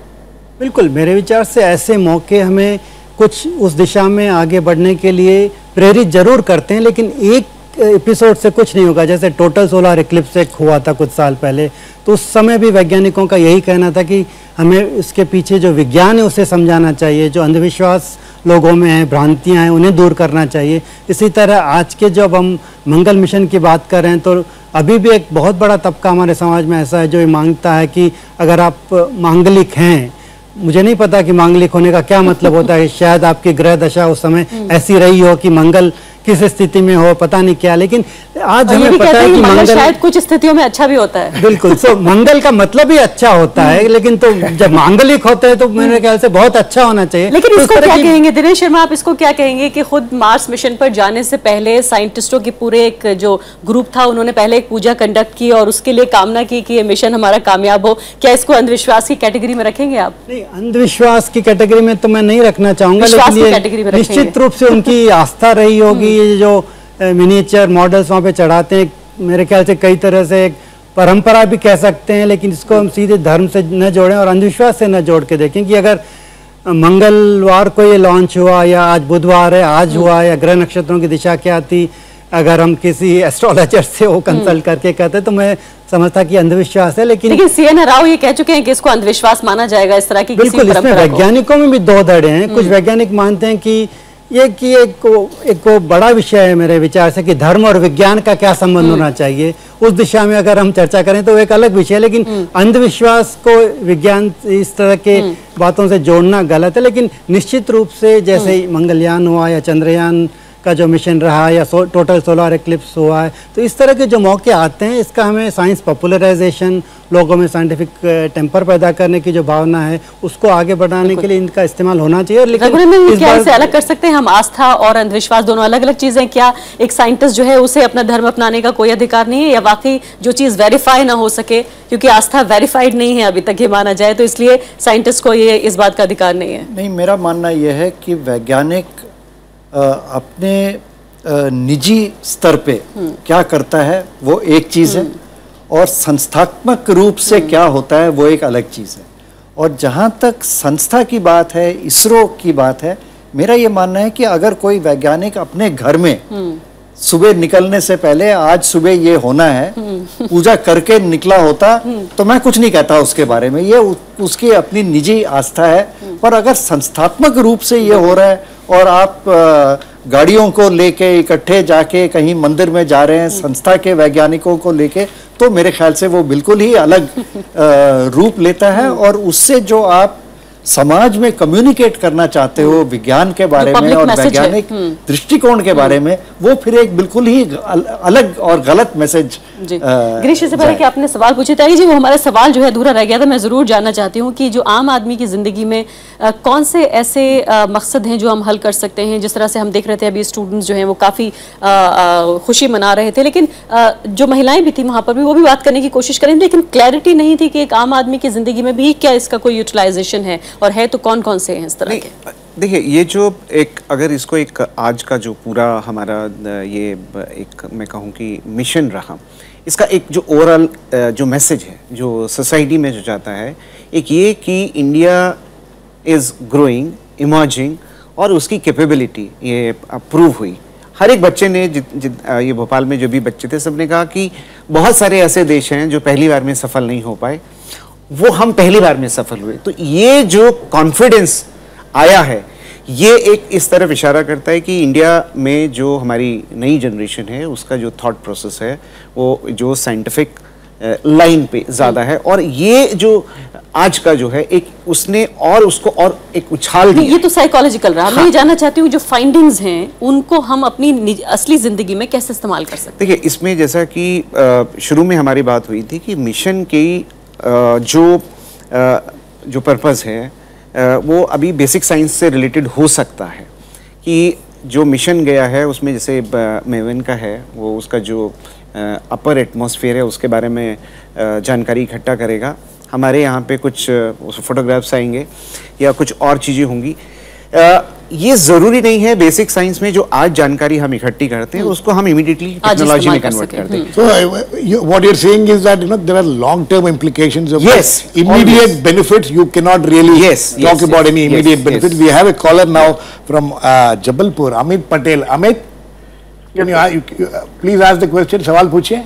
बिल्कुल, मेरे विचार से ऐसे मौके हमें कुछ उस दिशा में आगे बढ़ने के लिए प्रेरित जरूर करते हैं, लेकिन एक एपिसोड से कुछ नहीं होगा। जैसे टोटल सोलर इक्लिप्स एक हुआ था कुछ साल पहले, तो उस समय भी वैज्ञानिकों का यही कहना था कि हमें इसके पीछे जो विज्ञान है उसे समझाना चाहिए, जो अंधविश्वास लोगों में है, भ्रांतियां हैं, उन्हें दूर करना चाहिए। इसी तरह आज के जब हम मंगल मिशन की बात कर रहे हैं, तो अभी भी एक बहुत बड़ा तबका हमारे समाज में ऐसा है जो ये मांगता है कि अगर आप मांगलिक हैं, मुझे नहीं पता कि मांगलिक होने का क्या मतलब होता है, शायद आपकी ग्रह दशा उस समय ऐसी रही हो कि मंगल किस स्थिति में हो, पता नहीं क्या, लेकिन आज हमें पता है कि मंगल शायद कुछ स्थितियों में अच्छा भी होता है। बिल्कुल, सो मंगल का मतलब ही अच्छा होता है, लेकिन तो जब मांगलिक होते हैं तो मेरे ख्याल से बहुत अच्छा होना चाहिए। लेकिन इसको क्या कहेंगे दिनेश शर्मा, आप इसको क्या कहेंगे कि खुद मार्स मिशन पर जाने से पहले साइंटिस्टों के पूरे एक जो ग्रुप था उन्होंने पहले एक पूजा कंडक्ट की और उसके लिए कामना की कि ये मिशन हमारा कामयाब हो। क्या इसको अंधविश्वास की कैटेगरी में रखेंगे आप? नहीं, अंधविश्वास की कैटेगरी में तो मैं नहीं रखना चाहूंगा, लेकिन ये निश्चित रूप से उनकी आस्था रही होगी। ये जो मिनिएचर मॉडल्स वहाँ पे चढ़ाते हैं, मेरे ख्याल से कई तरह से एक परंपरा भी कह सकते हैं, लेकिन इसको हम सीधे धर्म से न जोड़ें और अंधविश्वास से न जोड़ के देखें कि अगर मंगलवार को ये लॉन्च हुआ या आज बुधवार है आज हुआ, या ग्रह नक्षत्रों की दिशा क्या थी, अगर हम किसी एस्ट्रोलॉजर से वो कंसल्ट करके कहते तो मैं समझता कि अंधविश्वास है। लेकिन सीएन राव ये कह चुके हैं कि इसको अंधविश्वास माना जाएगा इस तरह की किसी बिल्कुल, इसमें वैज्ञानिकों में भी दो धड़े हैं। कुछ वैज्ञानिक मानते हैं कि एक बड़ा विषय है मेरे विचार से कि धर्म और विज्ञान का क्या संबंध होना चाहिए, उस दिशा में अगर हम चर्चा करें तो एक अलग विषय है। लेकिन अंधविश्वास को विज्ञान इस तरह के बातों से जोड़ना गलत है। लेकिन निश्चित रूप से जैसे मंगलयान हुआ या चंद्रयान का जो मिशन रहा है या टोटल सोलर इक्लिप्स हुआ है, तो इस तरह के जो मौके आते हैं इसका हमें साइंस पॉपुलराइजेशन, लोगों में साइंटिफिक टेम्पर पैदा करने की जो भावना है उसको आगे बढ़ाने के लिए इनका इस्तेमाल होना चाहिए। लेकिन क्या इसे अलग कर सकते हैं हम? आस्था और अंधविश्वास दोनों अलग अलग चीजें। क्या एक साइंटिस्ट जो है उसे अपना धर्म अपनाने का कोई अधिकार नहीं है, या वाकई जो चीज वेरीफाई ना हो सके, क्योंकि आस्था वेरीफाइड नहीं है अभी तक ये माना जाए, तो इसलिए साइंटिस्ट को ये इस बात का अधिकार नहीं है? नहीं, मेरा मानना यह है कि वैज्ञानिक अपने निजी स्तर पे क्या करता है वो एक चीज़ है, और संस्थात्मक रूप से क्या होता है वो एक अलग चीज़ है। और जहाँ तक संस्था की बात है, इसरो की बात है, मेरा ये मानना है कि अगर कोई वैज्ञानिक अपने घर में सुबह निकलने से पहले आज सुबह ये होना है पूजा करके निकला होता तो मैं कुछ नहीं कहता उसके बारे में, ये उसकी अपनी निजी आस्था है। पर अगर संस्थात्मक रूप से ये हो रहा है और आप गाड़ियों को लेके इकट्ठे जाके कहीं मंदिर में जा रहे हैं संस्था के वैज्ञानिकों को लेके, तो मेरे ख्याल से वो बिल्कुल ही अलग रूप लेता है। और उससे जो आप समाज में कम्युनिकेट करना चाहते हो विज्ञान के बारे में और वैज्ञानिक दृष्टिकोण के बारे में, वो फिर एक बिल्कुल ही अलग और गलत मैसेज। गिरीश, इससे पहले कि आपने सवाल पूछे था जी, वो हमारा सवाल जो है अधूरा रह गया था। मैं जरूर जानना चाहती हूँ कि जो आम आदमी की जिंदगी में कौन से ऐसे मकसद हैं जो हम हल कर सकते हैं। जिस तरह से हम देख रहे थे अभी स्टूडेंट्स जो हैं वो काफ़ी खुशी मना रहे थे, लेकिन जो महिलाएं भी थी वहाँ पर भी वो भी बात करने की कोशिश करें, लेकिन क्लैरिटी नहीं थी कि एक आम आदमी की जिंदगी में भी क्या इसका कोई यूटिलाइजेशन है। और है तो कौन कौन से हैं इस तरह के? देखिए, ये जो एक अगर इसको एक आज का जो पूरा हमारा ये एक मैं कहूँ कि मिशन रहा, इसका एक जो ओवरऑल जो मैसेज है जो सोसाइटी में जो जाता है, एक ये कि इंडिया इज़ ग्रोइंग, इमर्जिंग, और उसकी कैपेबिलिटी ये प्रूव हुई। हर एक बच्चे ने ये भोपाल में जो भी बच्चे थे सबने कहा कि बहुत सारे ऐसे देश हैं जो पहली बार में सफल नहीं हो पाए, वो हम पहली बार में सफल हुए। तो ये जो कॉन्फिडेंस आया है ये एक इस तरफ इशारा करता है कि इंडिया में जो हमारी नई जनरेशन है उसका जो थॉट प्रोसेस है वो जो साइंटिफिक लाइन पे ज़्यादा है, और ये जो आज का जो है एक उसने और उसको और एक उछाल दिया। ये तो साइकोलॉजिकल रहा। मैं ये जानना चाहती हूँ जो फाइंडिंग्स हैं उनको हम अपनी असली जिंदगी में कैसे इस्तेमाल कर सकते हैं? देखिए, इसमें जैसा कि शुरू में हमारी बात हुई थी कि मिशन की जो पर्पस है वो अभी बेसिक साइंस से रिलेटेड हो सकता है कि जो मिशन गया है उसमें जैसे मेवन का है वो उसका जो अपर एटमॉस्फेयर है उसके बारे में जानकारी इकट्ठा करेगा। हमारे यहाँ पे कुछ फोटोग्राफ्स आएंगे या कुछ और चीज़ें होंगी। ये ज़रूरी नहीं है बेसिक साइंस में जो आज जानकारी हम इकट्ठी करते हैं उसको हम इमीडिएटली टेक्नोलॉजी में कन्वर्ट करते हैं। So what you're saying is that there are long-term implications of immediate benefits. You cannot really talk about any immediate benefits. We have a caller now from Jabalpur, Amit Patel. Amit, can you please ask the question? सवाल पूछिए।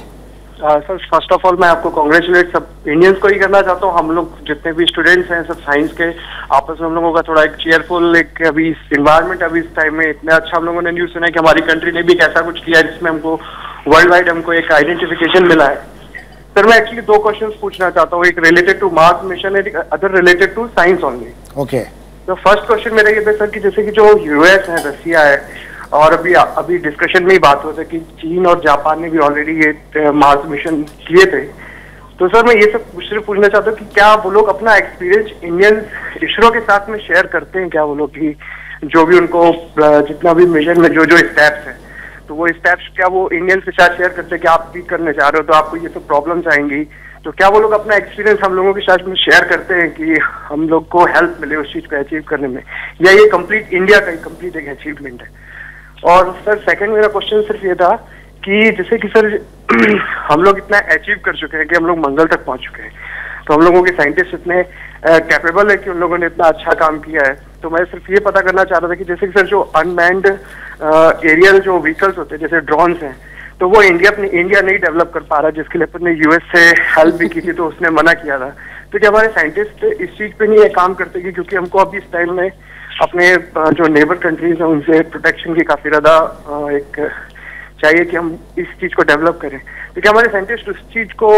Sir, first of all मैं आपको congratulate सब Indians को ही करना चाहता हूँ। हम लोग जितने भी स्टूडेंट्स हैं सब साइंस के, आपस में हम लोगों का थोड़ा एक चीयरफुल एक अभी इन्वायरमेंट अभी इस टाइम में इतना अच्छा हम लोगों ने न्यूज सुना है कि हमारी कंट्री ने भी ऐसा कुछ किया है जिसमें हमको वर्ल्ड वाइड हमको एक आइडेंटिफिकेशन मिला है। सर, मैं एक्चुअली दो क्वेश्चन पूछना चाहता हूँ, एक related to Mars mission and other related to science only. Okay, तो फर्स्ट क्वेश्चन मेरा ये था सर कि जैसे कि जो यूएस है, रसिया है, और अभी डिस्कशन में ही बात हो रही है कि चीन और जापान ने भी ऑलरेडी ये मार्स मिशन किए थे। तो सर मैं ये सब सिर्फ पूछना चाहता हूँ कि क्या वो लोग अपना एक्सपीरियंस इंडियन इसरो के साथ में शेयर करते हैं क्या? वो लोग की जो भी उनको जितना भी मिशन में जो स्टेप्स हैं तो वो स्टेप्स क्या वो इंडियंस के साथ शेयर करते हैं कि आप भी करने जा रहे हो तो आपको ये सब प्रॉब्लम्स आएंगी, तो क्या वो लोग अपना एक्सपीरियंस हम लोगों के साथ में शेयर करते हैं कि हम लोग को हेल्प मिले उस चीज को अचीव करने में, या ये कंप्लीट इंडिया का कंप्लीट एक अचीवमेंट है? और सर सेकंड मेरा क्वेश्चन सिर्फ ये था कि जैसे कि सर हम लोग इतना अचीव कर चुके हैं कि हम लोग मंगल तक पहुंच चुके हैं, तो हम लोगों के साइंटिस्ट इतने कैपेबल है कि उन लोगों ने इतना अच्छा काम किया है। तो मैं सिर्फ ये पता करना चाह रहा था कि जैसे कि सर जो अनमैन्ड एरियल जो व्हीकल्स होते हैं जैसे ड्रोन्स हैं, तो वो इंडिया नहीं डेवलप कर पा रहा, जिसके लिए अपने यूएस से हेल्प भी की थी तो उसने मना किया था। तो क्या हमारे साइंटिस्ट इस चीज पे नहीं काम करते कि क्योंकि हमको अभी इस टाइम में अपने जो नेबर कंट्रीज हैं उनसे प्रोटेक्शन की काफी ज्यादा एक चाहिए कि हम इस चीज को डेवलप करें, तो क्या हमारे साइंटिस्ट उस चीज को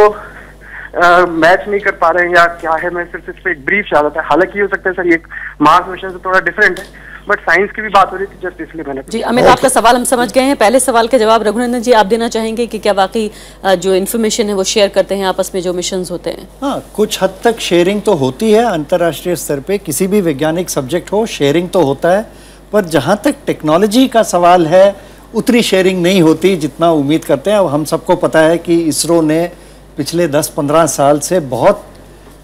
मैच नहीं कर पा रहे हैं या क्या है? मैं सिर्फ इस पे एक ब्रीफ चाह रहा था। हालांकि हो सकता है सर ये मार्स मिशन से थोड़ा डिफरेंट है, बट साइंस की भी बात हो रही थी जस्ट इसलिए मैंने। जी अमित, आपका सवाल हम समझ गए हैं। पहले सवाल का जवाब रघुनंदन जी आप देना चाहेंगे कि क्या वाकई जो इन्फॉर्मेशन है वो शेयर करते हैं आपस में जो मिशंस होते हैं? हाँ, कुछ हद तक शेयरिंग तो होती है अंतर्राष्ट्रीय स्तर पे, किसी भी वैज्ञानिक सब्जेक्ट हो शेयरिंग तो होता है, पर जहाँ तक टेक्नोलॉजी का सवाल है उतनी शेयरिंग नहीं होती जितना उम्मीद करते हैं। अब हम सबको पता है कि इसरो ने पिछले 10-15 साल से बहुत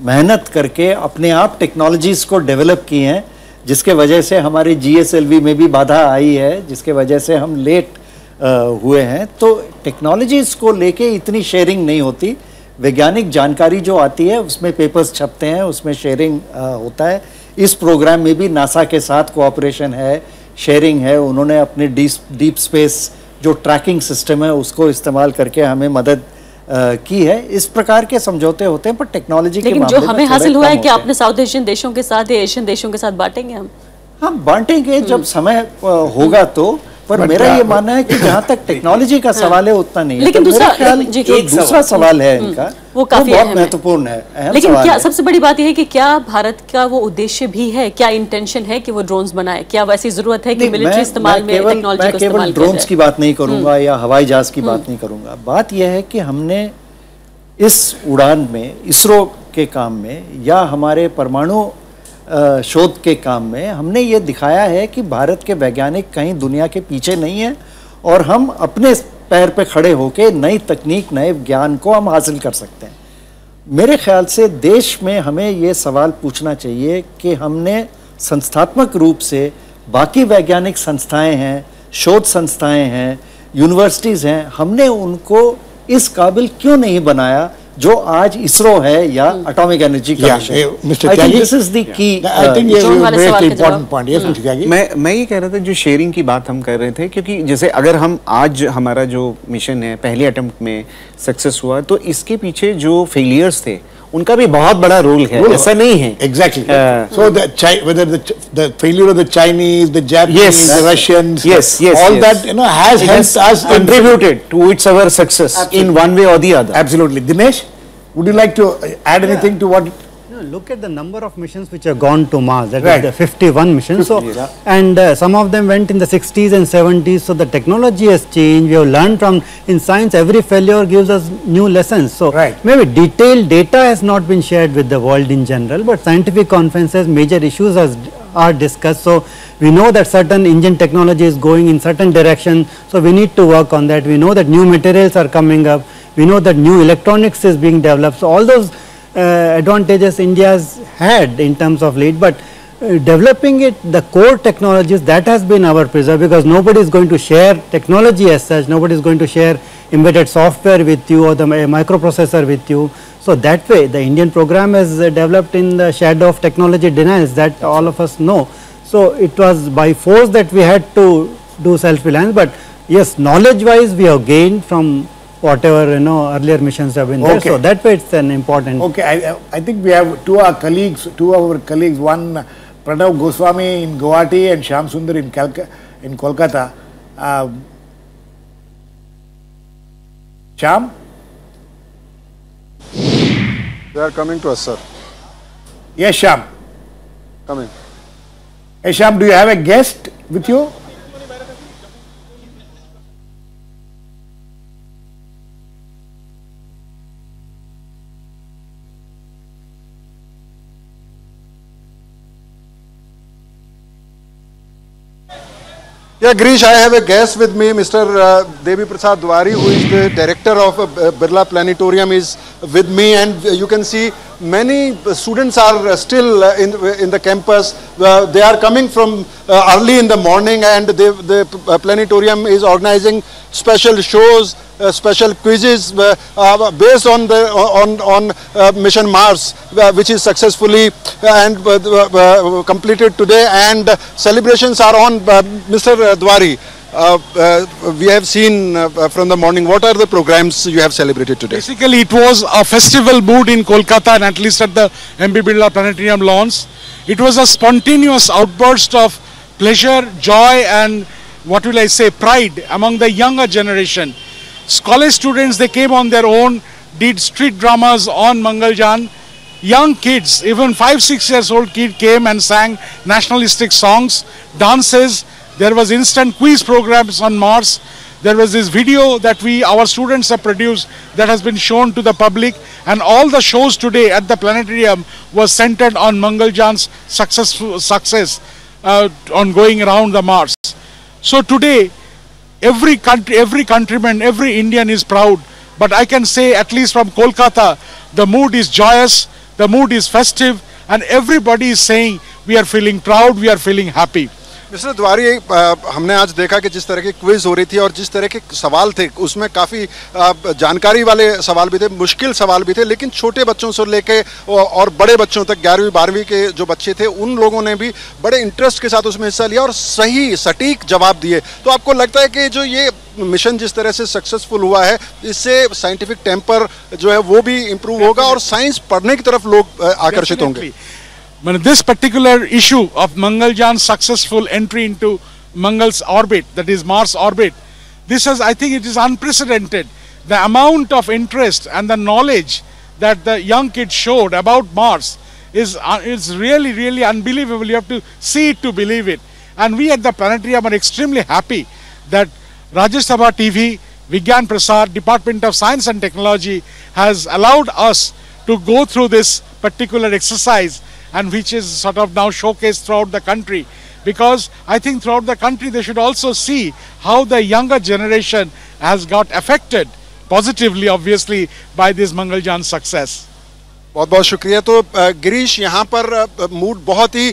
मेहनत करके अपने आप टेक्नोलॉजीज़ को डेवलप की हैं, जिसके वजह से हमारी GSLV में भी बाधा आई है, जिसके वजह से हम लेट हुए हैं। तो टेक्नोलॉजीज़ को लेके इतनी शेयरिंग नहीं होती। वैज्ञानिक जानकारी जो आती है उसमें पेपर्स छपते हैं, उसमें शेयरिंग होता है। इस प्रोग्राम में भी नासा के साथ कोऑपरेशन है, शेयरिंग है। उन्होंने अपने डीप स्पेस जो ट्रैकिंग सिस्टम है उसको इस्तेमाल करके हमें मदद की है। इस प्रकार के समझौते होते हैं, पर टेक्नोलॉजी के मामले में जो हमें हासिल हुआ है कि आपने साउथ एशियन देशों के साथ या एशियन देशों के साथ बांटेंगे हम बांटेंगे जब समय होगा तो। पर मेरा ये मानना है कि जहाँ तक टेक्नोलॉजी का सवाल है उतना नहीं है। लेकिन दूसरा सवाल है इनका, वो काफी बहुत महत्वपूर्ण है। लेकिन क्या सबसे बड़ी बात यह है कि क्या भारत का वो उद्देश्य भी है, क्या इंटेंशन है कि वो ड्रोन्स बनाए? क्या वैसी जरूरत है कि मिलिट्री इस्तेमाल में टेक्नोलॉजी को इस्तेमाल किया जाए? ड्रोन्स की बात नहीं करूंगा या हवाई जहाज की बात नहीं करूंगा। बात यह है कि हमने इस उड़ान में, इसरो के काम में या हमारे परमाणु शोध के काम में हमने ये दिखाया है कि भारत के वैज्ञानिक कहीं दुनिया के पीछे नहीं है और हम अपने पैर पे खड़े होकर नई तकनीक, नए ज्ञान को हम हासिल कर सकते हैं। मेरे ख्याल से देश में हमें ये सवाल पूछना चाहिए कि हमने संस्थात्मक रूप से बाकी वैज्ञानिक संस्थाएं हैं, शोध संस्थाएं हैं, यूनिवर्सिटीज़ हैं, हमने उनको इस काबिल क्यों नहीं बनाया जो आज इसरो है या atomic energy commission. I think this is the key. I think ये very important point. Yes mister Tyagi. मैं ये कह रहा था जो शेयरिंग की बात हम कर रहे थे, क्योंकि जैसे अगर हम आज हमारा जो मिशन है पहले अटेम्प्ट में सक्सेस हुआ, तो इसके पीछे जो फेलियर्स थे उनका भी बहुत बड़ा रोल है, ऐसा नहीं है। Exactly. So whether the failure of the Chinese, the Japanese, the Russians, all that has helped us, contributed towards our success in one way or the other. Absolutely. Dinesh, would you like to add anything to what? Look at the number of missions which have gone to Mars. That is the 51 missions. So, and some of them went in the 60s and 70s. So the technology has changed. We have learned from, in science, every failure gives us new lessons. So maybe detailed data has not been shared with the world in general, but scientific conferences, major issues are discussed. So we know that certain engine technology is going in certain direction. So we need to work on that. We know that new materials are coming up. We know that new electronics is being developed. So all those advantages India's had in terms of lead, but developing it, the core technologies, that has been our preserve, because nobody is going to share technology as such, nobody is going to share embedded software with you or the microprocessor with you. So that way the Indian program is developed in the shadow of technology denials that all of us know. So it was by force that we had to do self-reliance, but yes, knowledge wise we have gained from whatever earlier missions have been there. So that way it's an important. Okay, I think we have two of our colleagues, one Pranav Goswami in Guwahati and Shyam Sundar in Kolkata. Shyam? They are coming to us, sir. Yes, Shyam. Come in. Hey, Shyam, do you have a guest with you? Yeah, Girish, I have a guest with me, Mr. Devi Prasad Dwari, who is the director of Birla Planetarium, is with me, and you can see many students are still in the campus. They are coming from early in the morning, and the planetarium is organizing special shows, special quizzes based on mission Mars, which is successfully completed today, and celebrations are on. Mr. Dwari, we have seen from the morning, what are the programs you have celebrated today? Basically, it was a festival mood in Kolkata, and at least at the MB Birla Planetarium lawns. It was a spontaneous outburst of pleasure, joy, and what will I say, pride among the younger generation. College students, they came on their own, did street dramas on Mangalyaan. Young kids, even 5-6 years old kid came and sang nationalistic songs, dances. There was instant quiz programs on Mars. There was this video that our students have produced that has been shown to the public, and all the shows today at the planetarium was centered on Mangalyaan's success on going around the Mars. So today, every countryman, every Indian is proud. But I can say, at least from Kolkata, the mood is joyous, the mood is festive, and everybody is saying we are feeling proud, we are feeling happy. Mister Dwari, हमने आज देखा कि जिस तरह की quiz हो रही थी और जिस तरह के सवाल थे, उसमें काफ़ी जानकारी वाले सवाल भी थे, मुश्किल सवाल भी थे, लेकिन छोटे बच्चों से लेके और बड़े बच्चों तक 11वीं 12वीं के जो बच्चे थे, उन लोगों ने भी बड़े इंटरेस्ट के साथ उसमें हिस्सा लिया और सही सटीक जवाब दिए। तो आपको लगता है कि जो ये मिशन जिस तरह से सक्सेसफुल हुआ है, इससे साइंटिफिक टेम्पर जो है वो भी इम्प्रूव होगा और साइंस पढ़ने की तरफ लोग आकर्षित होंगे? But this particular issue of Mangalyaan's successful entry into Mangal's orbit, that is Mars orbit, I think it is unprecedented. The amount of interest and the knowledge that the young kids showed about Mars is really, really unbelievable. You have to see it to believe it. And we at the planetarium are extremely happy that Rajya Sabha TV, Vigyan Prasad, Department of Science and Technology has allowed us to go through this particular exercise, and which is sort of now showcased throughout the country, because I think throughout the country they should also see how the younger generation has got affected positively, obviously, by this Mangalyaan success. बहुत बहुत शुक्रिया। तो गिरीश, यहाँ पर mood बहुत ही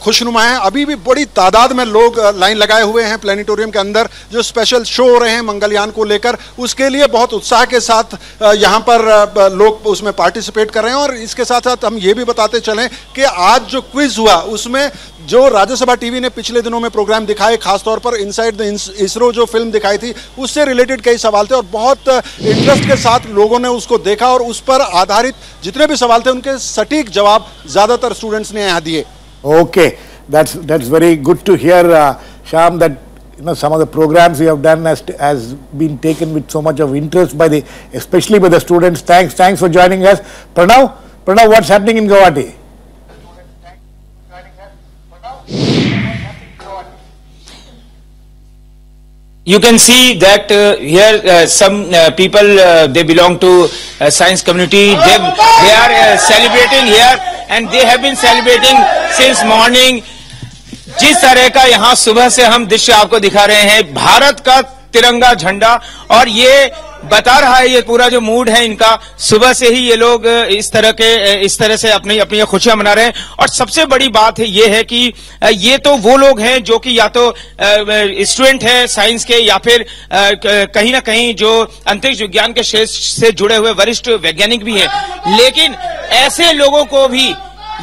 खुशनुमा है। अभी भी बड़ी तादाद में लोग लाइन लगाए हुए हैं प्लेनेटोरियम के अंदर। जो स्पेशल शो हो रहे हैं मंगलयान को लेकर, उसके लिए बहुत उत्साह के साथ यहाँ पर लोग उसमें पार्टिसिपेट कर रहे हैं। और इसके साथ साथ हम ये भी बताते चलें कि आज जो क्विज हुआ उसमें जो राज्यसभा टीवी ने पिछले दिनों में प्रोग्राम दिखाए, खासतौर पर इनसाइड द इसरो जो फिल्म दिखाई थी, उससे रिलेटेड कई सवाल थे और बहुत इंटरेस्ट के साथ लोगों ने उसको देखा और उस पर आधारित जितने भी सवाल थे उनके सटीक जवाब ज्यादातर स्टूडेंट्स ने यहाँ दिए। Okay, that's very good to hear, Shyam, that some of the programs you have done has been taken with so much of interest by especially by the students. Thanks for joining us. Pranav, what's happening in Guwahati? You can see that here some people they belong to science community. They are celebrating here and they have been celebrating since morning. जिस तरह का यहाँ सुबह से हम दृश्य आपको दिखा रहे हैं, भारत का तिरंगा झंडा, और ये बता रहा है, ये पूरा जो मूड है इनका, सुबह से ही ये लोग इस तरह से अपनी खुशियां मना रहे हैं। और सबसे बड़ी बात है ये है कि ये तो वो लोग हैं जो कि या तो स्टूडेंट है साइंस के या फिर कहीं ना कहीं जो अंतरिक्ष विज्ञान के क्षेत्र से जुड़े हुए वरिष्ठ वैज्ञानिक भी हैं, लेकिन ऐसे लोगों को भी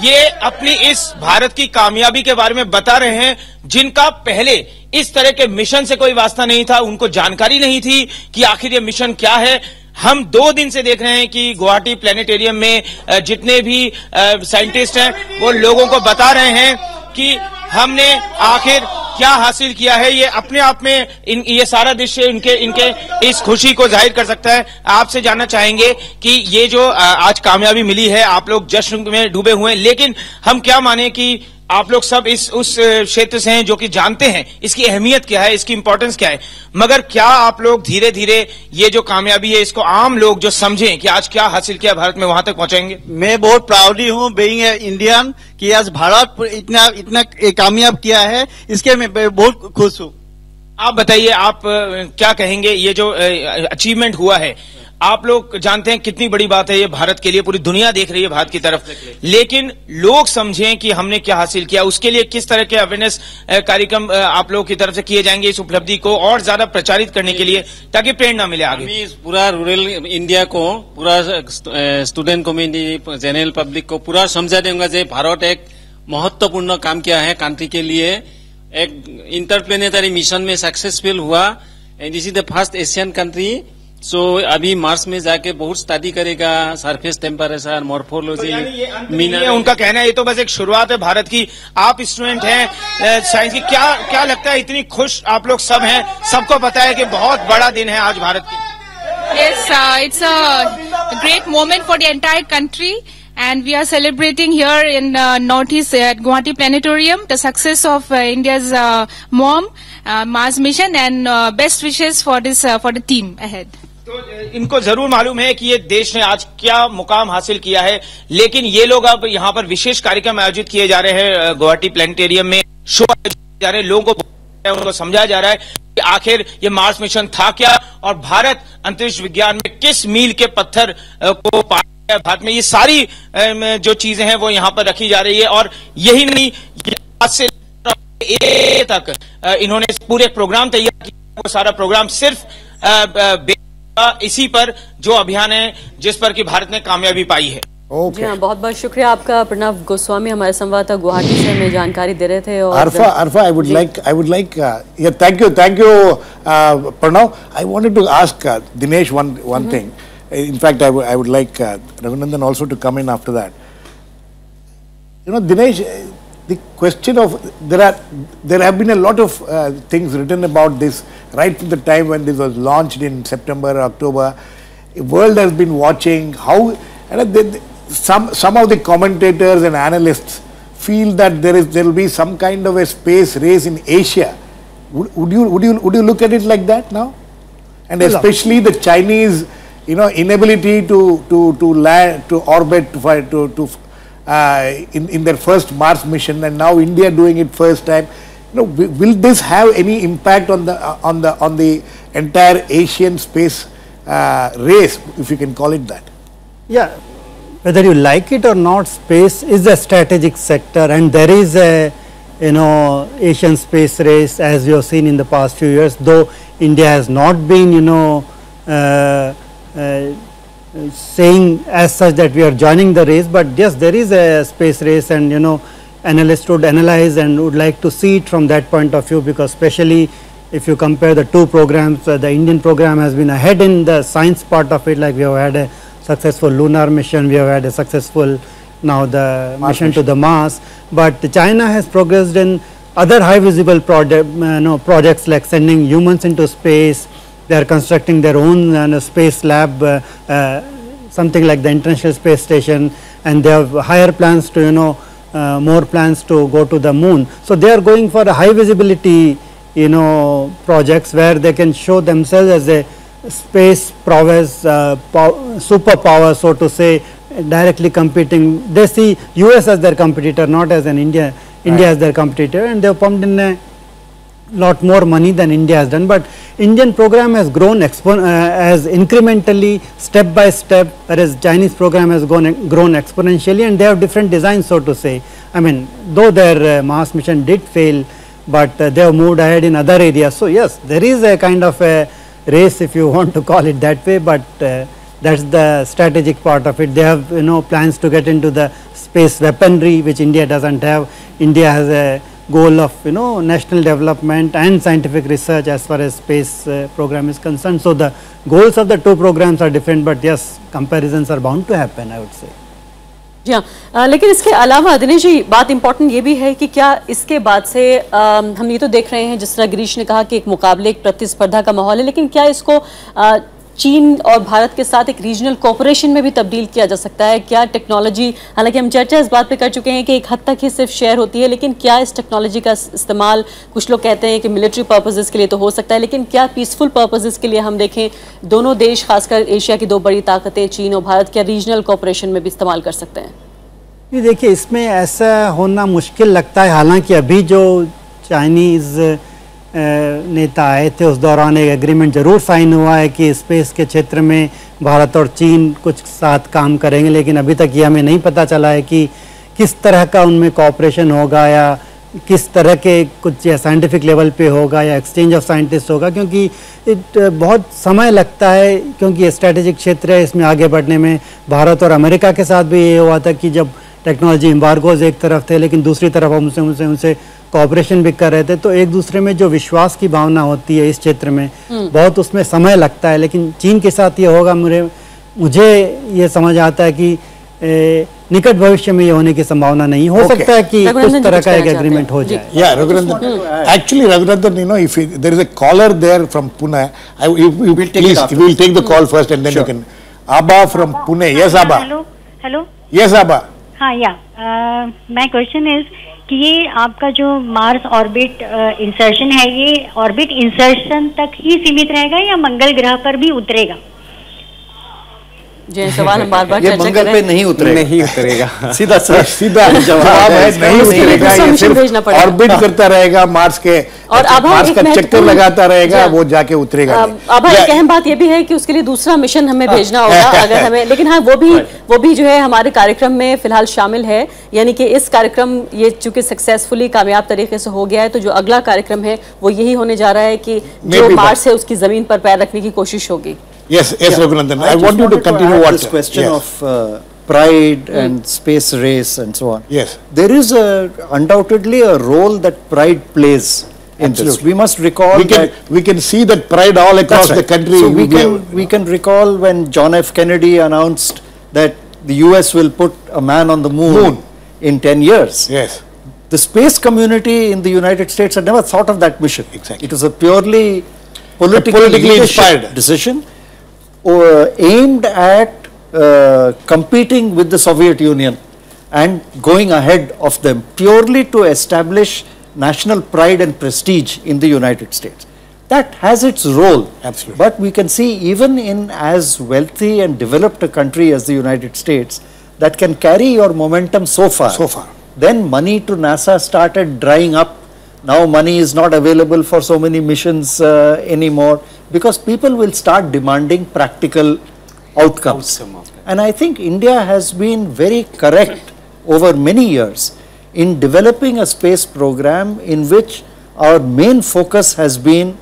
ये अपनी इस भारत की कामयाबी के बारे में बता रहे हैं जिनका पहले इस तरह के मिशन से कोई वास्ता नहीं था, उनको जानकारी नहीं थी कि आखिर ये मिशन क्या है। हम 2 दिन से देख रहे हैं कि गुवाहाटी प्लेनेटेरियम में जितने भी साइंटिस्ट हैं वो लोगों को बता रहे हैं कि हमने आखिर क्या हासिल किया है। ये अपने आप में ये सारा दृश्य इनके इस खुशी को जाहिर कर सकता है। आपसे जानना चाहेंगे कि ये जो आज कामयाबी मिली है, आप लोग जश्न में डूबे हुए हैं, लेकिन हम क्या माने कि आप लोग सब उस क्षेत्र से हैं जो कि जानते हैं इसकी अहमियत क्या है, इसकी इंपॉर्टेंस क्या है, मगर क्या आप लोग धीरे धीरे ये जो कामयाबी है इसको आम लोग जो समझें कि आज क्या हासिल किया भारत में, वहां तक पहुंचाएंगे? मैं बहुत प्राउडी हूँ बीइंग इंडियन कि आज भारत इतना कामयाब किया है, इसके मैं बहुत खुश हूँ। आप बताइए, आप क्या कहेंगे? ये जो अचीवमेंट हुआ है, आप लोग जानते हैं कितनी बड़ी बात है ये भारत के लिए, पूरी दुनिया देख रही है भारत की तरफ, लेकिन लोग समझें कि हमने क्या हासिल किया, उसके लिए किस तरह के अवेयरनेस कार्यक्रम आप लोगों की तरफ से किए जाएंगे इस उपलब्धि को और ज्यादा प्रचारित करने के लिए, ताकि प्रेरणा मिले आगे? पूरा रूरल इंडिया को, पूरा स्टूडेंट कम्युनिटी, जनरल पब्लिक को पूरा समझा देंगे कि भारत एक महत्वपूर्ण काम किया है कंट्री के लिए, एक इंटरप्लेनेटरी मिशन में सक्सेसफुल हुआ, and this is the first Asian country. So अभी मार्स में जाके बहुत स्टडी करेगा, सरफेस टेम्परेचर, मॉर्फोलॉजी, मिनरल। उनका कहना है ये तो बस एक शुरुआत है भारत की। आप स्टूडेंट हैं साइंस की, क्या लगता है, इतनी खुश आप लोग सब हैं, सबको पता है कि बहुत बड़ा दिन है आज भारत की? Yes, it's a great moment for the entire country, and we are celebrating here in Northeast at Guwahati Planetarium the success of India's MOM Mars mission, and best wishes for the team ahead. तो इनको जरूर मालूम है कि ये देश ने आज क्या मुकाम हासिल किया है, लेकिन ये लोग अब यहाँ पर विशेष कार्यक्रम आयोजित किए जा रहे हैं गुवाहाटी प्लेनेटेरियम में, शो जा रहे हैं, लोगों को उनको समझाया जा रहा है कि आखिर ये मार्स मिशन था क्या और भारत अंतरिक्ष विज्ञान में किस मील के पत्थर को पार किया। भारत में ये सारी जो चीजें हैं वो यहाँ पर रखी जा रही है, और यही नहीं, आज से तक इन्होंने पूरे प्रोग्राम तैयार किया। वो सारा प्रोग्राम सिर्फ इसी पर जो अभियान है जिस पर कि भारत ने कामयाबी पाई है। जी हाँ, बहुत बहुत शुक्रिया आपका प्रणव गोस्वामी, हमारे संवाददाता गुवाहाटी से हमें जानकारी दे रहे थे। और Arfa, I would like, yeah, thank you, Pranav. I wanted to ask Dinesh one thing. In fact, I would like Raghunandan also to come in after that. You know, Dinesh, the question of there have been a lot of things written about this right from the time when this was launched in September or October. The world has been watching how, and some of the commentators and analysts feel that there will be some kind of a space race in Asia. Would you look at it like that now? And especially the Chinese, inability to land, to orbit, in their first Mars mission, and now India doing it first time. Will this have any impact on the entire Asian space race, if you can call it that? Yeah, whether you like it or not, space is a strategic sector, and there is a, you know, Asian space race as you have seen in the past few years, though India has not been, you know, saying as such that we are joining the race, but yes, there is a space race, and you know, analysts would analyze and would like to see it from that point of view, because especially if you compare the two programs, the Indian program has been ahead in the science part of it, like we have had a successful lunar mission, we have had a successful now the mission to the Mars, but China has progressed in other high visible projects like sending humans into space. They are constructing their own space lab, something like the International Space Station, and they have higher plans to, you know, more plans to go to the moon. So they are going for a high visibility, you know, projects where they can show themselves as a space prowess, superpower, so to say, directly competing. They see US as their competitor, not as an India as their competitor, and they have pumped in a lot more money than India has done. But Indian program has grown as incrementally, step by step, whereas Chinese program has grown exponentially, and they have different designs, so to say. I mean, though their Mars mission did fail, but they have moved ahead in other areas. So yes, there is a kind of a race, if you want to call it that way, but that's the strategic part of it. They have, you know, plans to get into the space weaponry, which India doesn't have. India has a goal of, you know, national development and scientific research as far as space program is concerned. So the goals of the two programs are different, but yes, comparisons are bound to happen, I would say. जी हाँ, लेकिन इसके अलावा दिनेश जी, बात important ये भी है कि क्या इसके बाद से हम ये तो देख रहे हैं, जिस तरह गिरीश ने कहा कि एक मुकाबले, एक प्रतिस्पर्धा का माहौल है, लेकिन क्या इसको चीन और भारत के साथ एक रीजनल कोऑपरेशन में भी तब्दील किया जा सकता है? क्या टेक्नोलॉजी, हालांकि हम चर्चा इस बात पे कर चुके हैं कि एक हद तक ही सिर्फ शेयर होती है, लेकिन क्या इस टेक्नोलॉजी का इस्तेमाल, कुछ लोग कहते हैं कि मिलिट्री पर्पसेस के लिए तो हो सकता है, लेकिन क्या पीसफुल पर्पसेस के लिए हम देखें दोनों देश, खासकर एशिया की दो बड़ी ताकतें चीन और भारत, क्या रीजनल कोऑपरेशन में भी इस्तेमाल कर सकते हैं? ये देखिए, इसमें ऐसा होना मुश्किल लगता है। हालांकि अभी जो चाइनीज़ नेता आए थे उस दौरान एक एग्रीमेंट जरूर साइन हुआ है कि स्पेस के क्षेत्र में भारत और चीन कुछ साथ काम करेंगे, लेकिन अभी तक ये हमें नहीं पता चला है कि किस तरह का उनमें कोऑपरेशन होगा, या किस तरह के कुछ या साइंटिफिक लेवल पे होगा, या एक्सचेंज ऑफ साइंटिस्ट होगा, क्योंकि बहुत समय लगता है, क्योंकि ये स्ट्रेटेजिक क्षेत्र है। इसमें आगे बढ़ने में भारत और अमेरिका के साथ भी ये हुआ था कि जब टेक्नोलॉजी एम्बार्गोज एक तरफ थे, लेकिन दूसरी तरफ हम उनसे कोऑपरेशन भी कर रहे थे, तो एक दूसरे में जो विश्वास की भावना होती है इस क्षेत्र में बहुत उसमें समय लगता है। लेकिन चीन के साथ ये होगा, मुझे ये समझ आता है कि निकट भविष्य में ये होने की संभावना नहीं, हो सकता है कि उस तरह का एक एग्रीमेंट हो जाए। Yeah, Raghunandan, actually Raghunandan, you know, if there is a caller there from Pune, we'll take the call first and then you can. Abba from Pune. Yes, Abba. Hello. Yes, Abba. हाँ, या my question is कि ये आपका जो Mars orbit insertion है, ये orbit insertion तक ही सीमित रहेगा या मंगल ग्रह पर भी उतरेगा? सवाल हम बार-बार ये मंगल पे नहीं उतरेगा, सीधा जवाब है, नहीं उतरेगा, ये सिर्फ ऑर्बिट करता रहेगा मार्स के, और अब मार्स का चक्कर लगाता रहेगा, वो जाके उतरेगा। अब एक अहम बात ये भी है कि उसके लिए दूसरा मिशन हमें भेजना होगा अगर हमें, लेकिन हाँ वो भी जो है हमारे कार्यक्रम में फिलहाल शामिल है, यानी कि इस कार्यक्रम ये चूंकि सक्सेसफुली कामयाब तरीके से हो गया है, तो जो अगला कार्यक्रम है वो यही होने जा रहा है कि जो मार्स है उसकी जमीन पर पैर रखने की कोशिश होगी। Yes, Raghunandan, I want you to continue what this question of pride and space race and so on. Yes, there is undoubtedly a role that pride plays in this. We must recall we can see that pride all across the country. So we can recall when John F. Kennedy announced that the US will put a man on the moon in 10 years. Yes. The space community in the United States had never thought of that mission. Exactly. It was a purely politically inspired decision aimed at competing with the Soviet Union and going ahead of them purely to establish national pride and prestige in the United States. That has its role. Absolutely. But we can see even in as wealthy and developed a country as the United States that can carry your momentum so far. Then money to NASA started drying up. Now money is not available for so many missions anymore, because people will start demanding practical outcomes. And I think India has been very correct over many years in developing a space program in which our main focus has been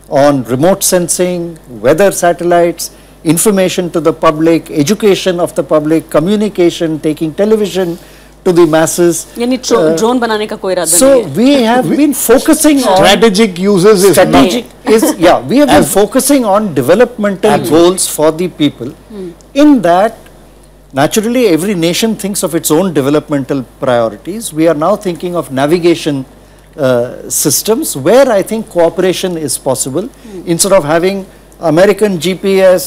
on remote sensing, weather satellites, information to the public, education of the public, communication, taking television to the masses. यानी drone बनाने का कोई इरादा नहीं So है. we have been focusing on strategic uses is strategic we have been focusing on developmental goals for the people. In that, naturally, every nation thinks of its own developmental priorities. We are now thinking of navigation systems where I think cooperation is possible. Instead of having American GPS,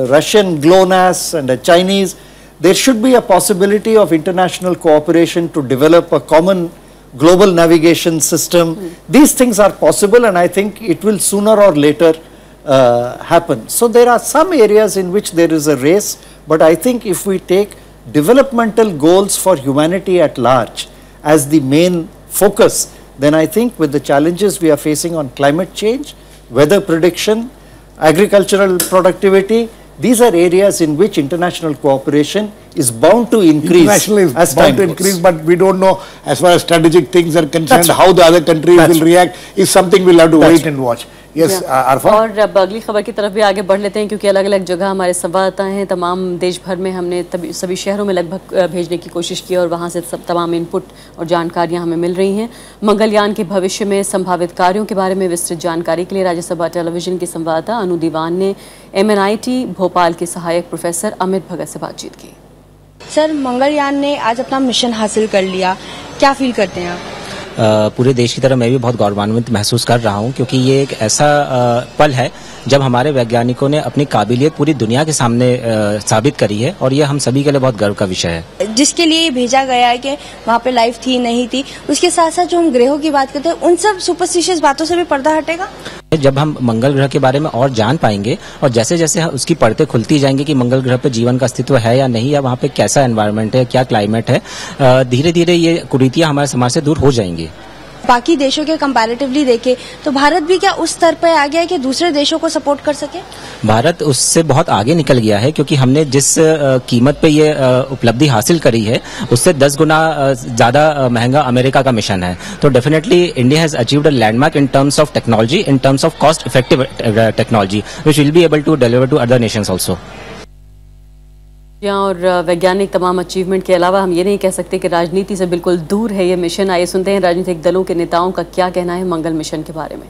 Russian GLONASS and a Chinese, there should be a possibility of international cooperation to develop a common global navigation system. These things are possible, and I think it will sooner or later happen. So there are some areas in which there is a race, but I think if we take developmental goals for humanity at large as the main focus, then I think with the challenges we are facing on climate change, weather prediction, agricultural productivity, these are areas in which international cooperation is bound to increase. International is as bound time to goes. increase, but we don't know as far as strategic things are concerned, how the other countries will react is something we'll have to wait and watch. Yes, Arfa. और अब अगली खबर की तरफ भी आगे बढ़ लेते हैं, क्योंकि अलग अलग जगह हमारे संवाददाता हैं. तमाम देश भर में हमने सभी शहरों में लगभग भेजने की कोशिश की और वहाँ से सब तमाम इनपुट और जानकारियाँ हमें मिल रही हैं. मंगलयान के भविष्य में संभावित कार्यों के बारे में विस्तृत जानकारी के लिए राज्यसभा टेलीविजन के संवाददाता अनु दीवान ने MNIT भोपाल के सहायक प्रोफेसर अमित भगत से बातचीत की. सर, मंगलयान ने आज अपना मिशन हासिल कर लिया, क्या फील करते हैं आप? पूरे देश की तरह मैं भी बहुत गौरवान्वित महसूस कर रहा हूं, क्योंकि ये एक ऐसा पल है जब हमारे वैज्ञानिकों ने अपनी काबिलियत पूरी दुनिया के सामने साबित करी है, और ये हम सभी के लिए बहुत गर्व का विषय है. जिसके लिए भेजा गया है कि वहाँ पे लाइफ थी नहीं थी, उसके साथ साथ जो हम ग्रहों की बात करते हैं उन सब सुपरस्टिशियस बातों से भी पर्दा हटेगा. जब हम मंगल ग्रह के बारे में और जान पाएंगे और जैसे जैसे उसकी परतें खुलती जाएंगी कि मंगल ग्रह पर जीवन का अस्तित्व है या नहीं, या वहाँ पे कैसा एनवायरनमेंट है, क्या क्लाइमेट है, धीरे धीरे ये कुरीतियां हमारे समाज से दूर हो जाएंगी. बाकी देशों के कंपैरेटिवली देखें तो भारत भी क्या उस स्तर पर आ गया है कि दूसरे देशों को सपोर्ट कर सके? भारत उससे बहुत आगे निकल गया है, क्योंकि हमने जिस कीमत पे ये उपलब्धि हासिल करी है उससे 10 गुना ज्यादा महंगा अमेरिका का मिशन है. तो definitely India has achieved a landmark in terms of technology, in terms of cost effective technology, which will be able to deliver to other nations also. और वैज्ञानिक तमाम अचीवमेंट के अलावा हम ये नहीं कह सकते कि राजनीति से बिल्कुल दूर है ये मिशन. आइए सुनते हैं राजनीतिक दलों के नेताओं का क्या कहना है मंगल मिशन के बारे में.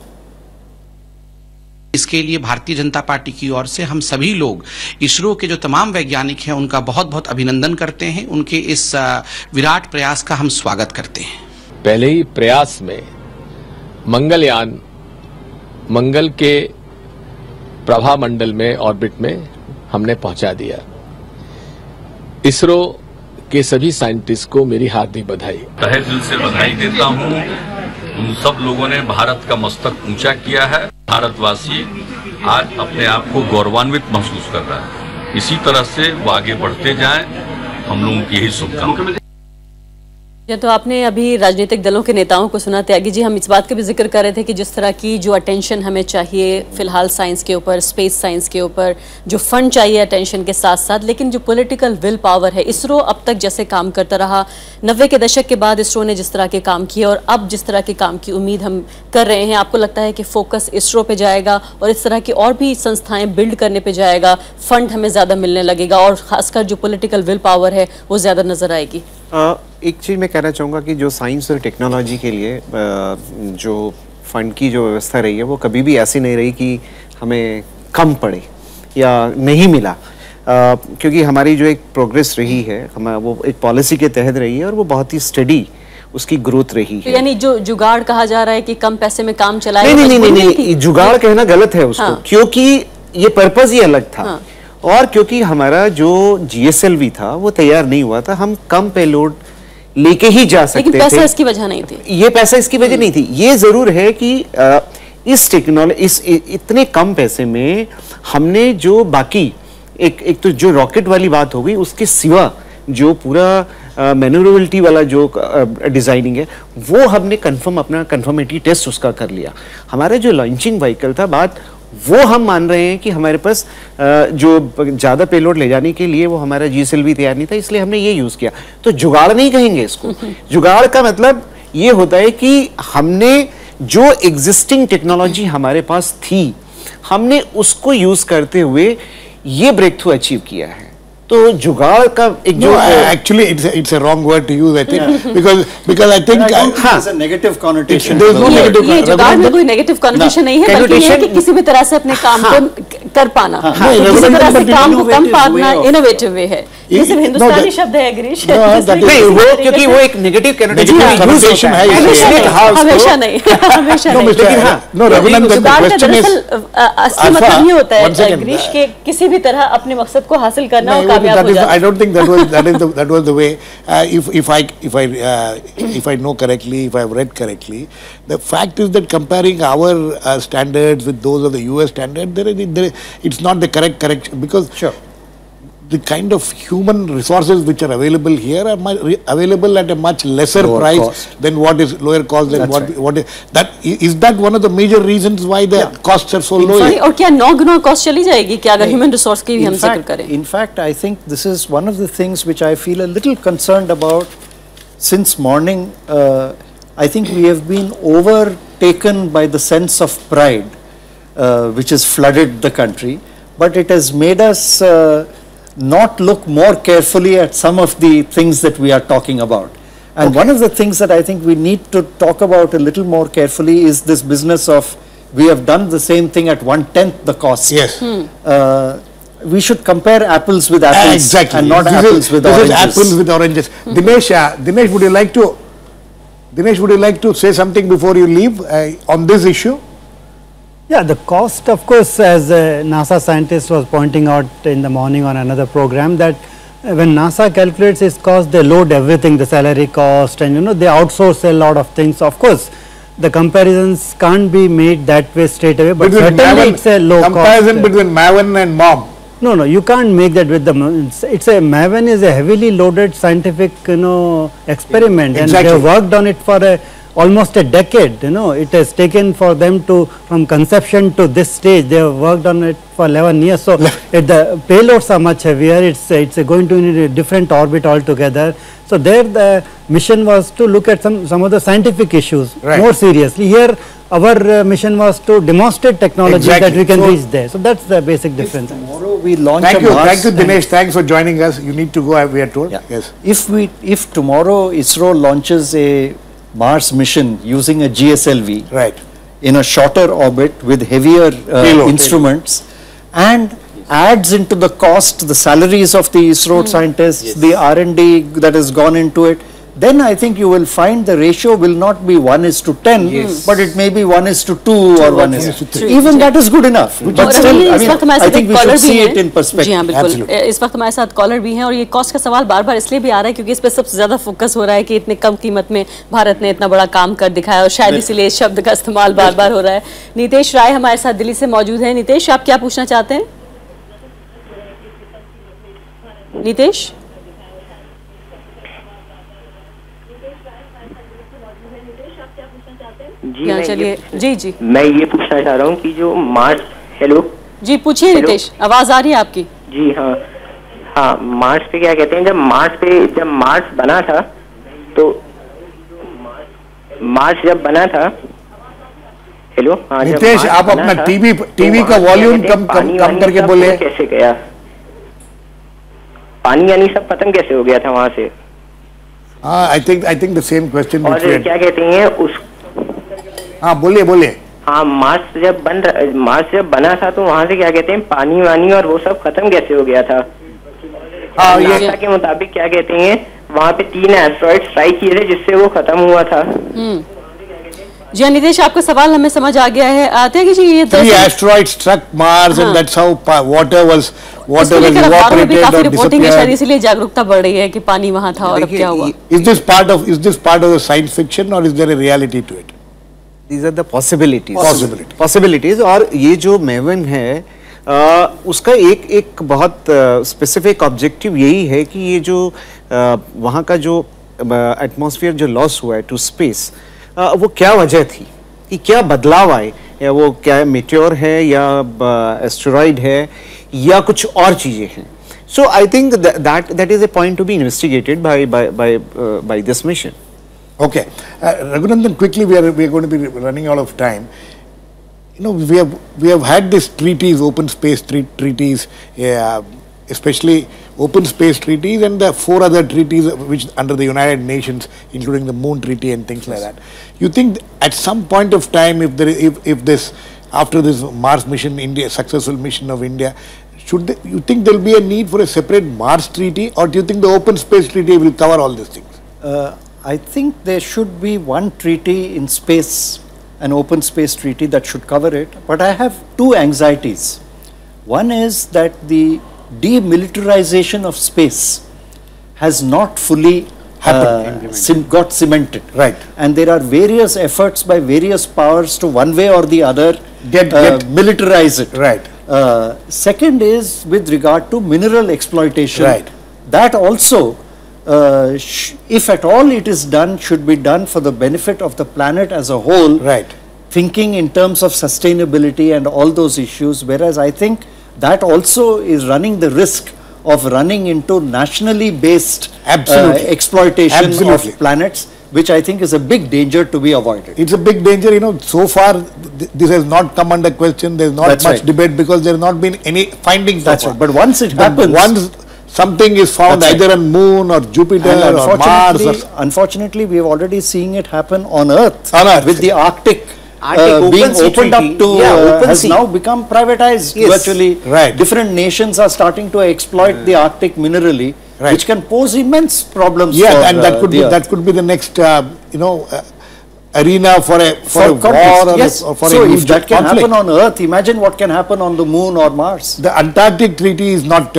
इसके लिए भारतीय जनता पार्टी की ओर से हम सभी लोग इसरो के जो तमाम वैज्ञानिक हैं उनका बहुत बहुत अभिनंदन करते हैं. उनके इस विराट प्रयास का हम स्वागत करते हैं. पहले ही प्रयास में मंगलयान मंगल के प्रभा मंडल में, ऑर्बिट में हमने पहुंचा दिया. इसरो के सभी साइंटिस्ट को मेरी हार्दिक बधाई. तहे दिल से बधाई देता हूं. उन सब लोगों ने भारत का मस्तक ऊंचा किया है. भारतवासी आज अपने आप को गौरवान्वित महसूस कर रहा है. इसी तरह से वो आगे बढ़ते जाएं, हम लोगों की यही शुभकामनाएं. तो आपने अभी राजनीतिक दलों के नेताओं को सुना. त्यागी जी, हम इस बात का भी जिक्र कर रहे थे कि जिस तरह की जो अटेंशन हमें चाहिए फिलहाल साइंस के ऊपर, स्पेस साइंस के ऊपर, जो फंड चाहिए अटेंशन के साथ साथ, लेकिन जो पॉलिटिकल विल पावर है, इसरो अब तक जैसे काम करता रहा, 90 के दशक के बाद इसरो ने जिस तरह के काम किए और अब जिस तरह के काम की उम्मीद हम कर रहे हैं, आपको लगता है कि फोकस इसरो पे जाएगा और इस तरह की और भी संस्थाएं बिल्ड करने पे जाएगा, फंड हमें ज़्यादा मिलने लगेगा और खासकर जो पॉलिटिकल विल पावर है वो ज़्यादा नजर आएगी? एक चीज़ मैं कहना चाहूँगा कि जो साइंस और टेक्नोलॉजी के लिए जो फंड की जो व्यवस्था रही है वो कभी भी ऐसी नहीं रही कि हमें कम पड़े या नहीं मिला, क्योंकि हमारी जो एक प्रोग्रेस रही है वो एक पॉलिसी के तहत रही है और वो बहुत ही स्टडी उसकी ग्रोथ रही है. यानी जो जुगाड़ कहा जा रहा है कि कम पैसे में काम चलाए, नहीं, जुगाड़ कहना गलत है उसको. क्योंकि ये पर्पस ही अलग था. और क्योंकि हमारा जो GSLV था वो तैयार नहीं हुआ था, हम कम पेलोड लेके ही जा सकते थे. लेकिन पैसा इसकी वजह नहीं थी. ये पैसा इसकी वजह नहीं थी. ये जरूर है कि इस टेक्नोलॉजी, इस इतने कम पैसे में हमने जो बाकी एक तो जो रॉकेट वाली बात हो गई, उसके सिवा जो पूरा मैन्यूरेबिलिटी वाला जो डिजाइनिंग है वो हमने अपना कंफर्मेटरी टेस्ट उसका कर लिया. हमारा जो लॉन्चिंग व्हीकल था, बात वो हम मान रहे हैं कि हमारे पास जो ज़्यादा पेलोड ले जाने के लिए वो हमारा GSLV तैयार नहीं था, इसलिए हमने ये यूज़ किया। तो जुगाड़ नहीं कहेंगे इसको। जुगाड़ का मतलब ये होता है कि हमने जो एग्जिस्टिंग टेक्नोलॉजी हमारे पास थी, हमने उसको यूज़ करते हुए ये ब्रेक थ्रू अचीव किया है। तो जुगाड़ का एक जो actually it's a wrong word to use, I think, because I think it's a negative connotation. There is no negative ये जुगाड़ में कोई नेगेटिव कॉन्नोटेशन नहीं है, बल्कि ये है कि किसी भी तरह से अपने काम को कर पाना, किसी तरह से काम को कम पाना इनोवेटिव वे है। ये सिर्फ हिंदुस्तानी शब्द है गिरीश, नहीं वो क्योंकि वो एक नेगेटिव कॉन्नोटेशन है, हमेशा नहीं, हमेशा नहीं। लेकिन हाँ, no, Raghunath, the question is असली मतलब ये होता है गिरीश के किसी भी तरह अपने मकसद को हासिल करना और कामयाब हो जाना। I don't think that was the way. If I know correctly, if I have read correctly, the fact is that comparing our standards with those of the US standard, it's not the correct correction, because the kind of human resources which are available here are available at a much lesser price than what is lower cost than what is that one of the major reasons why the costs are so low? और क्या 9 गुना cost चली जाएगी क्या अगर human resource की भी हम जिक्र करें? In fact, I think this is one of the things which I feel a little concerned about since morning. I think we have been overtaken by the sense of pride which has flooded the country, but it has made us not look more carefully at some of the things that we are talking about. And one of the things that I think we need to talk about a little more carefully is this business of we have done the same thing at 1/10 the cost. Yes. We should compare apples with apples exactly. and not apples with this oranges. Is apples with oranges. Dinesh, would you like to say something before you leave on this issue? Yeah, the cost, of course, as a NASA scientist was pointing out in the morning on another program, that when NASA calculates its cost, they load everything, the salary cost, and they outsource a lot of things. Of course, the comparisons can't be made that way straight away, but certainly it's a low comparison cost. Between Maven and MOM. No, you can't make that with the. Maven is a heavily loaded scientific, experiment, and they have worked on it for almost a decade. It has taken for them to from conception to this stage. They have worked on it for 11 years. So the payloads are much heavier. It's going to need a different orbit altogether. So there the mission was to look at some of the scientific issues more seriously. Here our mission was to demonstrate technology that we can reach there. So that's the basic difference. Tomorrow we launch Thank you Dinesh, thanks for joining us. You need to go, we are told. Yes. If tomorrow ISRO launches a Mars mission using a GSLV in a shorter orbit with heavier instruments and adds into the cost the salaries of the ISRO scientists, the R&D that has gone into it, then I think you will find the ratio will not be 1:10, but it may be 1:2 or 1:3. Even that is good enough. But still, I think we should see it in perspective. जी हाँ बिल्कुल। इस वक्त हमारे साथ collar भी हैं और ये कॉस्ट का सवाल बार बार इसलिए भी आ रहा है क्योंकि इस पर सबसे ज्यादा फोकस हो रहा है कि इतने कम कीमत में भारत ने इतना बड़ा काम कर दिखाया और शायद इसीलिए इस शब्द का इस्तेमाल बार बार हो रहा है। नीतेश राय हमारे साथ दिल्ली से मौजूद है। नीतेश, आप क्या पूछना चाहते हैं? नीतेश, जी मैं ये पूछना चाह रहा हूँ कि जो मार्स, हेलो जी पूछिए नीतेश, आवाज आ रही है आपकी? जी हाँ, मार्स पे क्या कहते हैं, जब मार्स बना था तो मार्स जब बना था, हेलो हाँ, नीतेश आप अपना टीवी का वॉल्यूम कम करके बोले। कैसे गया पानी, यानी सब खत्म कैसे हो गया था वहाँ से? I think the same question. और क्या कहते हैं उस, हाँ बोलिए। हाँ, मार्स जब बना था तो वहाँ से क्या कहते हैं पानी वानी और वो सब खत्म कैसे हो गया था? नासा के मुताबिक क्या कहते हैं वहाँ पे 3 एस्ट्रॉइड स्ट्राइक किए थे जिससे वो खत्म हुआ था। जी नीतेश, आपका सवाल हमें समझ आ गया है। त्यागी जी, ये 3 asteroids struck Mars and that's how water was evaporated or disappeared. इसलिए जागरूकता बढ़ रही है कि पानी वहाँ था और अब क्या हुआ। Is this part of the science fiction or is there a reality to it? These are the possibilities. और ये जो मेवन है उसका एक बहुत स्पेसिफिक ऑब्जेक्टिव यही है कि ये जो वहाँ का जो एटमॉस्फेयर जो लॉस हुआ है टू स्पेस, वो क्या वजह थी कि क्या बदलाव आए या वो क्या है, मेट्योर है या एस्टेरॉइड है या कुछ और चीजें हैं. So I think that is a point to be investigated by this mission. Okay, Raghunandan, quickly we are going to be running out of time. You know, we have had these treaties, open space treaties, especially open space treaties, and the 4 other treaties which under the United Nations, including the Moon Treaty and things like that. You think at some point of time, if this after this Mars mission, India successful mission of India, you think there will be a need for a separate Mars treaty, or do you think the open space treaty will cover all these things? I think there should be one treaty in space, an open space treaty that should cover it, but I have 2 anxieties. One is that the demilitarization of space has not fully got cemented. Right. And there are various efforts by various powers to one way or the other militarize it. Right. Second is with regard to mineral exploitation. Right. That also, if at all it is done, should be done for the benefit of the planet as a whole. Right. Thinking in terms of sustainability and all those issues, whereas I think that also is running the risk of running into nationally based exploitation of planets, which I think is a big danger to be avoided. It's a big danger, you know. So far this has not come under question. There's not much debate because there has not been any findings. That's right. But once it happens, once something is found either on Moon or Jupiter or Mars. Unfortunately, we have already seen it happen on Earth. With the Arctic being opened up to has now become privatized virtually. Right. Different nations are starting to exploit the Arctic minerally, which can pose immense problems. Yeah, and that could be the next arena for a war or for so a if that can conflict. happen on Earth, imagine what can happen on the Moon or Mars. The Antarctic Treaty is not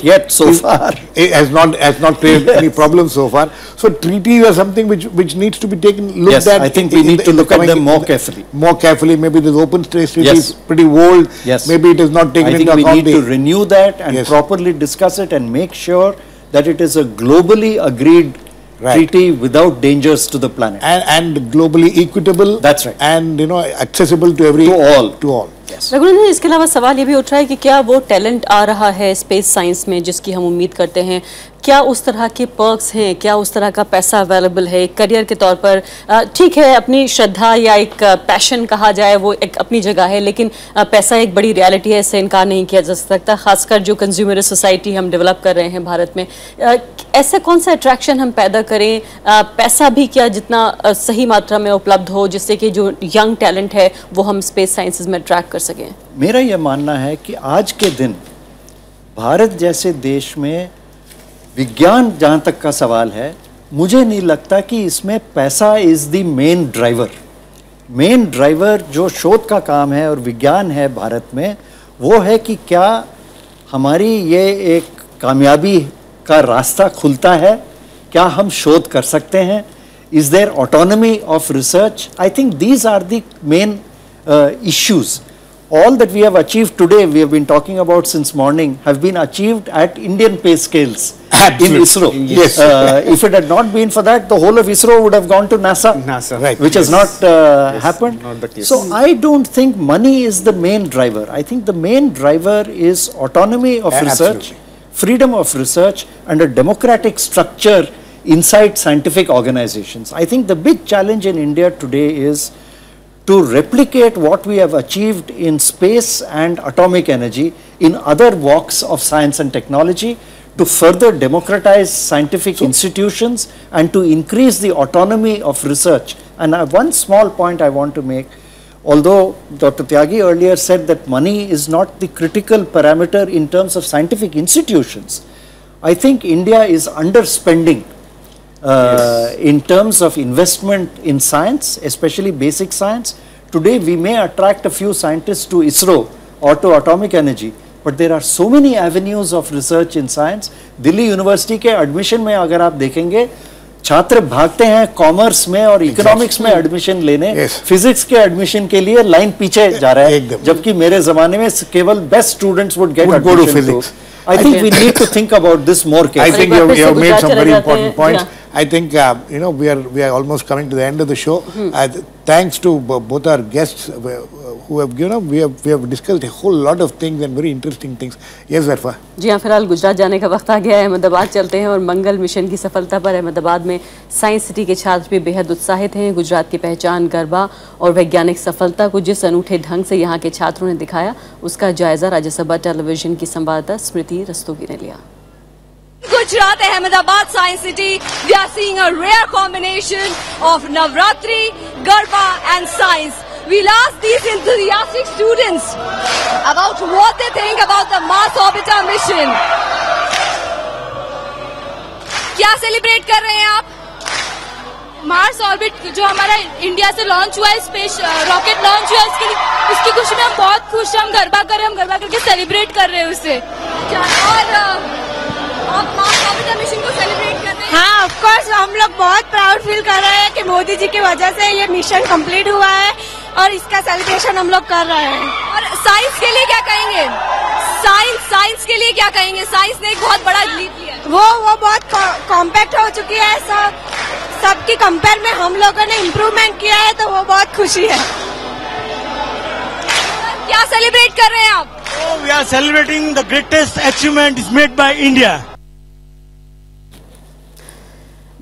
yet so far. It has not created any problems so far. So treaties are something which needs to be looked at. I think we need to look at them more carefully. More carefully. Maybe this open space treaty is pretty old. Yes. Maybe it is not taken into account. I think we need to renew that and properly discuss it and make sure that it is a globally agreed treaty without dangers to the planet and globally equitable. That's right. And accessible to all. Raghunandan, इसके अलावा सवाल ये भी उठ रहा है कि क्या वो टैलेंट आ रहा है स्पेस साइंस में जिसकी हम उम्मीद करते हैं, क्या उस तरह के पर्क्स हैं, क्या उस तरह का पैसा अवेलेबल है करियर के तौर पर? ठीक है, अपनी श्रद्धा या एक पैशन कहा जाए वो एक अपनी जगह है, लेकिन पैसा एक बड़ी रियलिटी है, इससे इनकार नहीं किया जा सकता, खासकर जो कंज्यूमर सोसाइटी हम डेवलप कर रहे हैं भारत में. ऐसे कौन सा अट्रैक्शन हम पैदा करें, पैसा भी क्या जितना सही मात्रा में उपलब्ध हो जिससे कि जो यंग टैलेंट है वो हम स्पेस साइंसेज में अट्रैक्ट कर सकें? मेरा यह मानना है कि आज के दिन भारत जैसे देश में विज्ञान जहाँ तक का सवाल है, मुझे नहीं लगता कि इसमें पैसा is the main driver. Main driver जो शोध का काम है और विज्ञान है भारत में, वो है कि क्या हमारी ये एक कामयाबी का रास्ता खुलता है, क्या हम शोध कर सकते हैं, is there autonomy of research. I think these are the main issues. All that we have achieved today, we have been talking about since morning, have been achieved at Indian pay scales in ISRO. Yes. If it had not been for that, the whole of ISRO would have gone to NASA, which has not happened. Not the case. So I don't think money is the main driver. I think the main driver is autonomy of research, freedom of research, and a democratic structure inside scientific organizations. I think the big challenge in India today is to replicate what we have achieved in space and atomic energy in other walks of science and technology, to further democratize scientific institutions and to increase the autonomy of research. And one small point I want to make, although Dr. Tyagi earlier said that money is not the critical parameter in terms of scientific institutions, I think India is underspending in terms of investment in science, especially basic science. Today we may attract a few scientists to ISRO or to atomic energy, but there are so many avenues of research in science. Delhi University के admission में अगर आप देखेंगे, छात्र भागते हैं commerce में और इकोनॉमिक्स में एडमिशन लेने, फिजिक्स के एडमिशन के लिए लाइन पीछे जा रहा है, जबकि मेरे जमाने में केवल best students would get admission to. I think we need to think about this more carefully. I think you have made some very important points. I think we are almost coming to the end of the show. Thanks to both our guests who have we have discussed a whole lot of things and very interesting things. Yes, Zarfa. जी हाँ, फिलहाल गुजरात जाने का वक्त आ गया है। अहमदाबाद चलते हैं और मंगल मिशन की सफलता पर अहमदाबाद में साइंस सिटी के छात्र भी बेहद उत्साहित हैं। गुजरात की पहचान, गरबा और वैज्ञानिक सफलता को जिस अनूठे ढंग से यहाँ के छात्रों ने दिखाया, उसका जायजा राज्यसभा टेलीविजन की संवाददाता स्मृति रस्तोगी ने लिया। Gujarat, Ahmedabad Science City, we are seeing a rare combination of Navratri, Garba and science. We'll ask these enthusiastic students about what they think about the Mars Orbiter mission. क्या सेलिब्रेट कर रहे हैं आप? Mars orbit जो हमारा India से launch हुआ है, स्पेस रॉकेट लॉन्च हुआ है, उसकी खुशी में हम बहुत खुश हैं। हम गरबा कर रहे हैं, हम गरबा करके सेलिब्रेट कर रहे हैं उसे। और आप मार्स ऑर्बिटर मिशन को सेलिब्रेट कर रहे हैं? हाँ, ऑफ कोर्स हम लोग बहुत प्राउड फील कर रहे हैं कि मोदी जी की वजह से ये मिशन कंप्लीट हुआ है और इसका सेलिब्रेशन हम लोग कर रहे हैं। और साइंस के लिए क्या कहेंगे? साइंस के लिए क्या कहेंगे? साइंस ने एक बहुत बड़ा लीप लिया है। वो बहुत कॉम्पैक्ट हो चुकी है, सबकी कंपेयर में हम लोगों ने इम्प्रूवमेंट किया है, तो वो बहुत खुशी है। क्या सेलिब्रेट कर रहे हैं आप? We are celebrating the greatest achievement is made by India.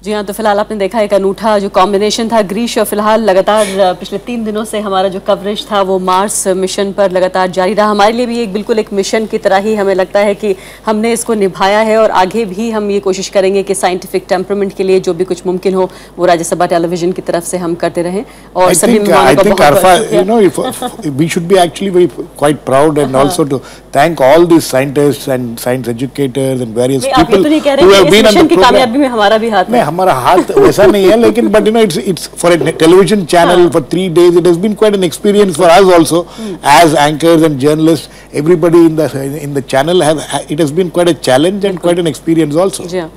जी हाँ, तो फिलहाल आपने देखा एक अनूठा जो कॉम्बिनेशन था ग्रीश, और फिलहाल लगातार पिछले 3 दिनों से हमारा जो कवरेज था वो मार्स मिशन पर लगातार जारी रहा। हमारे लिए भी एक बिल्कुल एक मिशन की तरह ही हमें लगता है कि हमने इसको निभाया है, और आगे भी हम ये कोशिश करेंगे कि साइंटिफिक टेम्परामेंट के लिए जो भी कुछ मुमकिन हो वो राज्यसभा टेलीविजन की तरफ से हम करते रहें। और सभी मेहमानों का बहुत we should be actually very quite proud and also to thank all these scientists and science educators and various people who have been on the program। कामयाबी में हमारा भी हाथ है। हमारा हाथ वैसा नहीं है, लेकिन but it's for a television channel for 3 days it has been quite an experience for us also as anchors and journalists. Everybody in the channel it has been quite a challenge and quite an experience also. जी हाँ,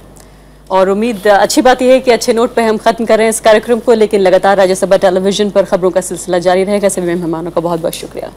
और उम्मीद अच्छी बात यह है कि अच्छे note पे हम खत्म कर रहे हैं इस कार्यक्रम को, लेकिन लगातार राज्यसभा टेलीविजन पर खबरों का सिलसिला जारी रहेगा। सभी मेहमानों का बहुत बहुत शुक्रिया।